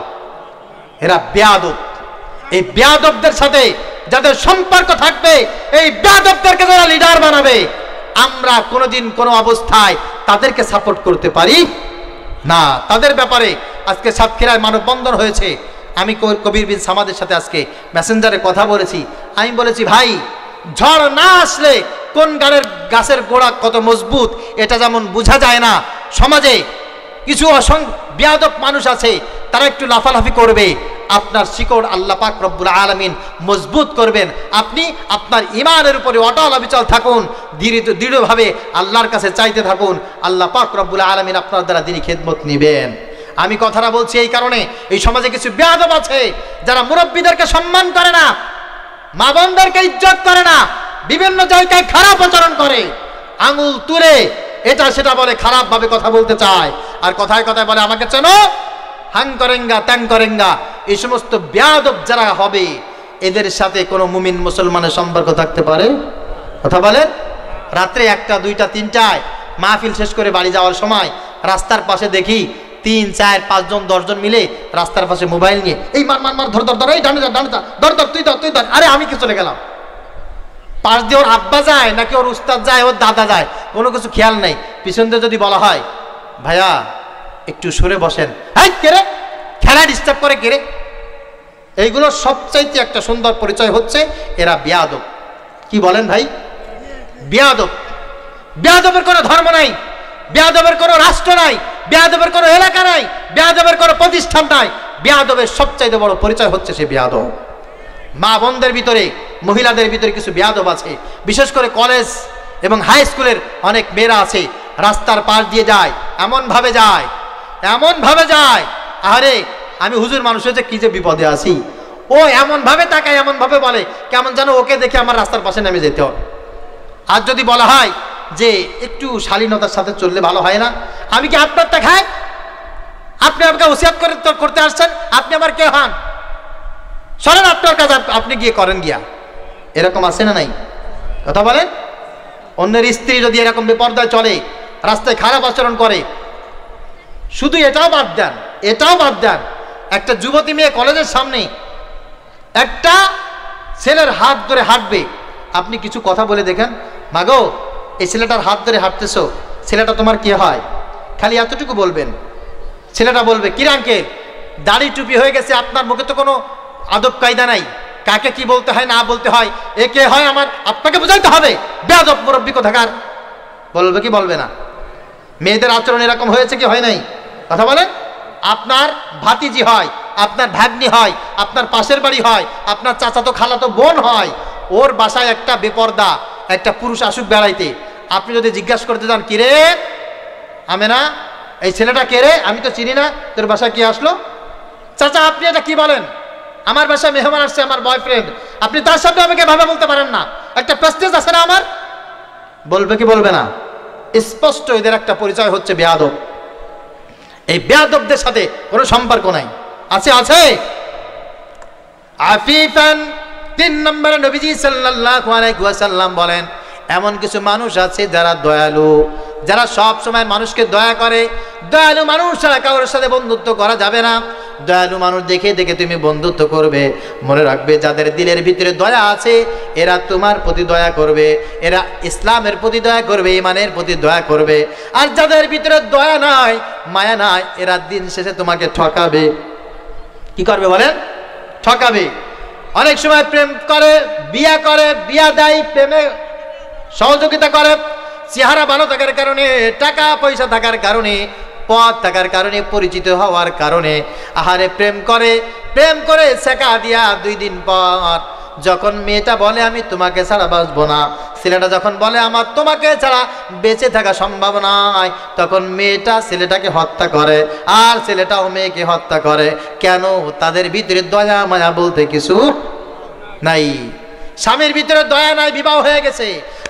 এরা বেয়াদব। এই বেয়াদবদের সাথে যাদের সম্পর্ক থাকবে, এই বেয়াদবদেরকে যারা লিডার বানাবে, আমরা কোনোদিন কোনো অবস্থায় তাদেরকে সাপোর্ট করতে পারি না। তাদের ব্যাপারে আজকে সাতক্ষীরায় মানববন্ধন হয়েছে। আমি কবির বিন সামাদের সাথে আজকে মেসেঞ্জারে কথা বলেছি। আমি বলেছি, ভাই, ঝড় না আসলে কোন গাছের গোড়া কত মজবুত এটা যেমন বোঝা যায় না, সমাজে কিছু বেয়াদব মানুষ আছে, তারা একটু লাফালাফি করবে, আপনার শিকড় আল্লাহ পাক রব্বুল আলামিন মজবুত করবেন। আপনি আপনার ঈমানের উপরে অটল অবিচল থাকুন, দৃঢ়ভাবে আল্লাহর কাছে চাইতে থাকুন, আল্লাহ পাক রব্বুল আলামিন আপনার দ্বারা তিনি খেদমত নেবেন। আমি কথাটা বলছি এই কারণে, এই সমাজে কিছু বেয়াদব আছে যারা মুরব্বীদেরকে সম্মান করে না, মা বোনদেরকে ইজ্জত করে না, বিভিন্ন জায়গায় খারাপ আচরণ করে, আঙুল তুলে এটা সেটা বলে, খারাপ ভাবে কথা বলতে চায়, আর কথায় কথায় বলে আমাকে চেনো, হাং করেঙ্গা ত্যাং করেঙ্গা। এই সমস্ত বেয়াদব যারা হবে, এদের সাথে কোনো মুমিন মুসলমানের সম্পর্ক থাকতে পারে? কথা বলেন। রাত্রে 1টা 2টা 3টায় মাহফিল শেষ করে বাড়ি যাওয়ার সময় রাস্তার পাশে দেখি 3, 4, 5 জন 10 জন মিলে রাস্তার পাশে মোবাইল নিয়ে এই মার মার মার ধর ধর ধর, এই ডানে যা ডানে যা, ধর ধর তুই ধর তুই ধর, আরে আমি কি চলে গেলাম। পাশ দিয়ে ওর আব্বা যায় নাকি ওর উস্তাদ যায়, ওর দাদা যায়, কোনো কিছু খেয়াল নাই। পিছন দিয়ে যদি বলা হয় ভাইয়া একটু সরে বসেন, হ্যাঁ কেরে খেলা ডিস্টার্ব করে কেরে। এইগুলো সবচাইতে একটা সুন্দর পরিচয় হচ্ছে এরা বেয়াদব। কি বলেন ভাই? বেয়াদব। বেয়াদবের কোনো ধর্ম নাই, বেয়াদবের কোনো রাষ্ট্র নাই, বেয়াদবের কোনো এলাকা নাই, বেয়াদবের কোনো প্রতিষ্ঠান নাই। বেয়াদবের সবচাইতে বড় পরিচয় হচ্ছে সে বেয়াদব। মা বোনদের ভিতরে, মহিলাদের ভিতরে কিছু বেয়াদব আছে, বিশেষ করে কলেজ এবং হাই স্কুলের অনেক মেয়েরা আছে, রাস্তার পাশ দিয়ে যায়, এমনভাবে যায়, এমনভাবে যায়, আরে আমি হুজুর মানুষ হয়েছে কি যে বিপদে আছি। ও এমনভাবে তাকায়, এমনভাবে বলে কেমন যেন ওকে দেখে আমার রাস্তার পাশে নেমে যেতে হয়। আর যদি বলা হয় যে একটু শালীনতার সাথে চললে ভালো হয় না, আমি কি আপনারটা খাই? আপনি আমাকে ওসিয়াত করতে আসছেন, আপনি আমার কে হন? সরেন আপনার কাজ আপনি গিয়ে করেন গিয়া। এরকম আছে না নাই? কথা বলেন। অন্যের স্ত্রী যদি এরকম বেপরদায় চলে, রাস্তায় খারাপ আচরণ করে, শুধু এটাও বাদ দেন, এটাও বাদ দেন, একটা যুবতী মেয়ে কলেজের সামনে একটা ছেলের হাত ধরে হাঁটবে, আপনি কিছু কথা বলে দেখেন, মাগো এই ছেলেটার হাত ধরে হাঁটতেছো, ছেলেটা তোমার কি হয়? খালি এতটুকু বলবেন। ছেলেটা বলবে কি আঙ্কেল দাড়ি টুপি হয়ে গেছে, আপনার মুখে তো কোনো আদব কায়দা নাই, কাকে কি বলতে হয় না বলতে হয়, একে হয় আমার, আপনাকে বুঝাইতে হবে, বেয়াদব মুরব্বি কোথাকার। বলবে কি বলবে না? মেয়েদের আচরণ এরকম হয়েছে কি হয় নাই? কথা বলেন। আপনার ভাতিজি হয়, আপনার ভাগ্নি হয়, আপনার পাশের বাড়ি হয়, আপনার চাচাতো খালাতো বোন হয়, ওর বাসায় একটা বেপরদা একটা পুরুষ আসুক বেড়াইতে, আপনি যদি জিজ্ঞাসা করতে যান কিরে আমেনা এই ছেলেটা কে রে, আমি তো চিনি না, তোর বাসায় কি আসলো? চাচা আপনি এটা কি বলেন? আমার বাসায় মেহমান আসছে, আমার বয়ফ্রেন্ড, আপনি তার সামনে আমাকে ভাবে বলতে পারেন না, একটা প্রেস্টিজ আছে না আমার? বলবে কি বলবে না? স্পষ্ট এদের একটা পরিচয় হচ্ছে বেয়াদব। এই বেয়াদবদের সাথে কোনো সম্পর্ক নাই। আছে আছে আফিফান। 3 নম্বরে নবীজি সাল্লাল্লাহু আলাইহি ওয়াসাল্লাম বলেন এমন কিছু মানুষ আছে যারা দয়ালু, যারা সব সময় মানুষকে দয়া করে। দয়ালু মানুষ ছাড়া কারোর সাথে বন্ধুত্ব করা যাবে না। দয়ালু মানুষ দেখে দেখে তুমি বন্ধুত্ব করবে। মনে রাখবে যাদের দিলের ভিতরে দয়া আছে এরা তোমার প্রতি দয়া করবে, এরা ইসলামের প্রতি দয়া করবে, ইমানের প্রতি দয়া করবে। আর যাদের ভিতরে দয়া নাই, মায়া নাই, এরা দিন শেষে তোমাকে ঠকাবে। কি করবে বলেন? ঠকাবে। অনেক সময় প্রেম করে, বিয়া করে, বিয়া দেয়, প্রেমে সহযোগিতা করে, চেহারা ভালো থাকার কারণে, টাকা পয়সা থাকার কারণে, পথ থাকার কারণে, পরিচিত হওয়ার কারণে আহারে প্রেম করে। প্রেম করে শেখা দিয়া 2 দিন পর যখন মেয়েটা বলে আমি তোমাকে ছাড়া বাঁচবো না, ছেলেটা যখন বলে আমার তোমাকে ছাড়া বেঁচে থাকা সম্ভব নয়, তখন মেয়েটা ছেলেটাকে হত্যা করে আর ছেলেটাও মেয়েকে হত্যা করে। কেন? তাদের ভিতরে দয়া মায়া বলতে কিছু নাই। স্বামীর ভিতরে দয়া নাই, বিবাহ হয়ে গেছে,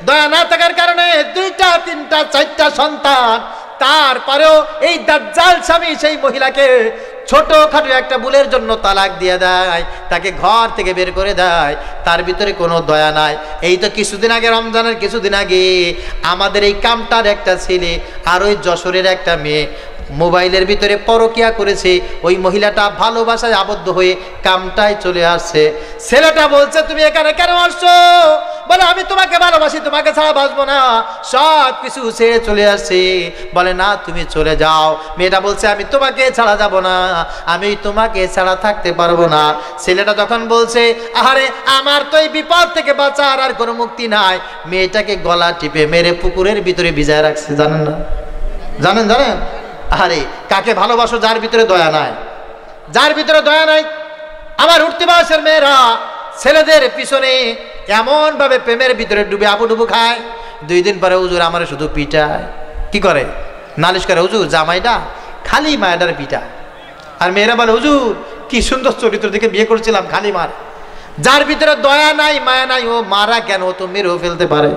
দয়া না থাকার কারণে 2টা 3টা 4টা সন্তান, তারপরেও এই দাজ্জাল স্বামী সেই মহিলাকে ছোটখাটো একটা ভুলের জন্য তালাক দিয়ে দেয়, তাকে ঘর থেকে বের করে দেয়। তার ভিতরে কোনো দয়া নাই। এই তো কিছুদিন আগে, রমজানের কিছুদিন আগে আমাদের এই কামটার একটা ছেলে আর ওই যশোরের একটা মেয়ে মোবাইলের ভিতরে পরকিয়া করেছে। ওই মহিলাটা ভালোবাসায় আবদ্ধ হয়ে কামটায় চলে আসছে। ছেলেটা বলছে তুমি এখানে কেন আসছো? বলে আমি তোমাকে ভালোবাসি, তোমাকে ছাড়া বাঁচবো না, সব কিছু ছেড়ে চলে আসছে। বলে না তুমি চলে যাও। মেয়েটা বলছে আমি তোমাকে ছাড়া যাব না, আমি তোমাকে ছাড়া থাকতে পারবো না। ছেলেটা যখন বলছে আহারে আমার তো এই বিপদ থেকে বাঁচার আর কোনো মুক্তি নাই, মেয়েটাকে গলা টিপে মেরে পুকুরের ভিতরে ভিজায় রাখছে। জানেন না? জানেন? জানেন? আরে কাকে ভালোবাসো যার ভিতরে দয়া নাই? যার ভিতরে দয়া নাই। আমার উঠতি বয়সের মেয়েরা ছেলেদের পিছনে এমন ভাবে প্রেমের ভিতরে ডুবে আবুডুবু খায়, 2 দিন পরে হুজুর আমার শুধু পিটায়। কি করে? নালিশ করে, হুজুর জামাইটা খালি মায়ের পিটা। আর মেয়েরা বলে হুজুর কি সুন্দর চরিত্র দেখে বিয়ে করেছিলাম, খালি মার। যার ভিতরে দয়া নাই মায়া নাই ও মারা কেন? তো মেরেও ফেলতে পারে।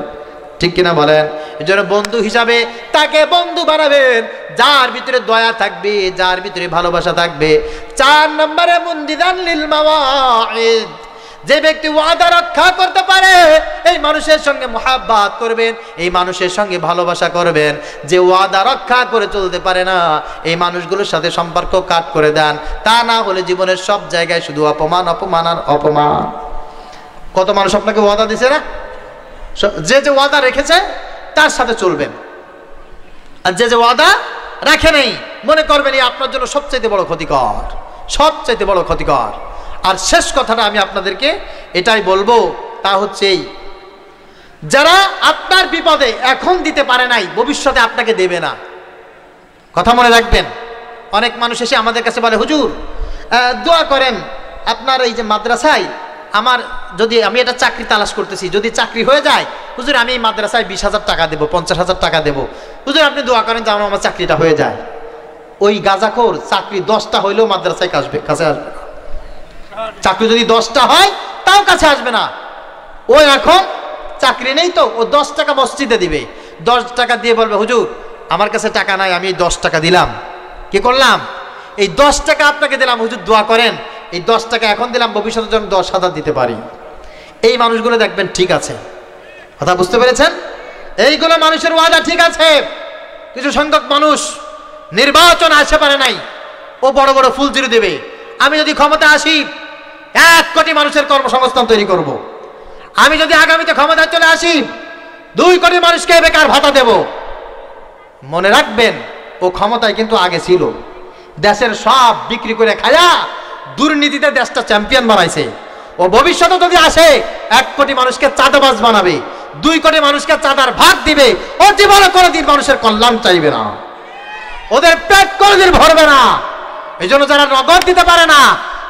ঠিক কিনা বলেন? এই জন্য বন্ধু হিসাবে তাকে বন্ধু বানাবেন যার ভিতরে দয়া থাকবে, যার ভিতরে ভালোবাসা থাকবে। 4 নম্বরে মুন্দিদান লিল মাওয়াইদ, যে ব্যক্তি ওয়াদা রক্ষা করতে পারে এই মানুষের সঙ্গে মুহাব্বত করবেন, এই মানুষের সঙ্গে ভালোবাসা করবেন। যে ওয়াদা রক্ষা করে চলতে পারে না এই মানুষগুলোর সাথে সম্পর্ক কাট করে দেন, তা না হলে জীবনের সব জায়গায় শুধু অপমান অপমান আর অপমান। কত মানুষ আপনাকে ওয়াদা দিছে না, যে যে ওয়াদা রেখেছে তার সাথে চলবেন, আর যে যে ওয়াদা রাখে নেই মনে করবেন এই আপনার জন্য সবচাইতে বড় ক্ষতিকর, সবচাইতে বড় ক্ষতিকর। আর শেষ কথাটা আমি আপনাদেরকে এটাই বলবো, তা হচ্ছে এই, যারা আপনার বিপদে এখন দিতে পারে নাই ভবিষ্যতে আপনাকে দেবে না। কথা মনে রাখবেন। অনেক মানুষ এসে আমাদের কাছে বলে, হুজুর দোয়া করেন আপনার এই যে মাদ্রাসায় আমার, যদি আমি এটা চাকরি তালাশ করতেছি, যদি চাকরি হয়ে যায় হুজুর আমি এই মাদ্রাসায় 20,000 টাকা দেবো, 50,000 টাকা দেবো, হুজুর আপনি দোয়া করেন যে আমার চাকরিটা হয়ে যায়। ওই গাজাখোর চাকরি 10টা হইলেও মাদ্রাসায় কাছে আসবে না। চাকরি যদি 10টা হয় তাও কাছে আসবে না। ও এখন চাকরি নেই তো ও 10 টাকা মসজিদে দিবে, 10 টাকা দিয়ে বলবে হুজুর আমার কাছে টাকা নাই, আমি 10 টাকা দিলাম, কি করলাম এই 10 টাকা আপনাকে দিলাম, হুজুর দোয়া করেন এই 10 টাকা এখন দিলাম ভবিষ্যতের জন্য 10,000 দিতে পারি। এই মানুষগুলো দেখবেন ঠিক আছে। কথা বুঝতে পেরেছেন? এইগুলো মানুষের ওয়াদা ঠিক আছে। কিছু সংখ্যক মানুষ নির্বাচন আসতে পারে নাই, ও বড় বড় ফুলঝুরি দেবে, আমি যদি ক্ষমতা আসি 1 কোটি মানুষের কর্মসংস্থান তৈরি করব, আমি যদি আগামীতে ক্ষমতায় চলে আসি 2 কোটি মানুষকে বেকার ভাতা দেব। মনে রাখবেন ও ক্ষমতায় কিন্তু আগে ছিল, দেশের সব বিক্রি করে খায়া দুর্নীতিতে দেশটা চ্যাম্পিয়ন বানাইছে। ও ভবিষ্যতে যদি আসে 1 কোটি মানুষকে চাঁদাবাজ বানাবে, 2 কোটি মানুষকে চাঁদার ভাগ দিবে। ও জীবনে কোনোদিন মানুষের কল্যাণ চাইবে না, ওদের পেট কোনোদিন ভরবে না। এই জন্য যারা নগদ দিতে পারে না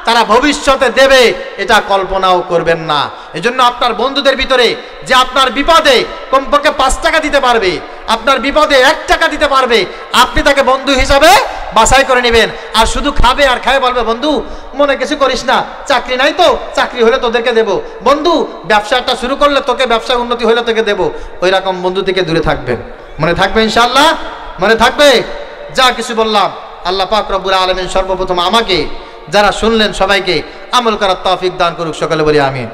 তারা ভবিষ্যতে দেবে এটা কল্পনাও করবেন না। এই জন্য আপনার বন্ধুদের ভিতরে যে আপনার বিপদে কমপক্ষে 5 টাকা দিতে পারবে, আপনার বিপদে 1 টাকা দিতে পারবে, আপনি তাকে বন্ধু হিসাবে বাছাই করে নেবেন। আর শুধু খাবে আর খাবে বলবে বন্ধু মনে কিছু করিস না, চাকরি নাই তো, চাকরি হলে তোদেরকে দেবো, বন্ধু ব্যবসাটা শুরু করলে তোকে ব্যবসায় উন্নতি হলে তোকে দেবো, ওই রকম বন্ধু থেকে দূরে থাকবেন। মনে থাকবে ইনশাআল্লাহ, মনে থাকবে। যা কিছু বললাম আল্লাহ পাক রব্বুল আলামিন সর্বপ্রথম আমাকে, যারা শুনলেন সবাইকে আমল করার তৌফিক দান করুক। সকলে বলি আমিন।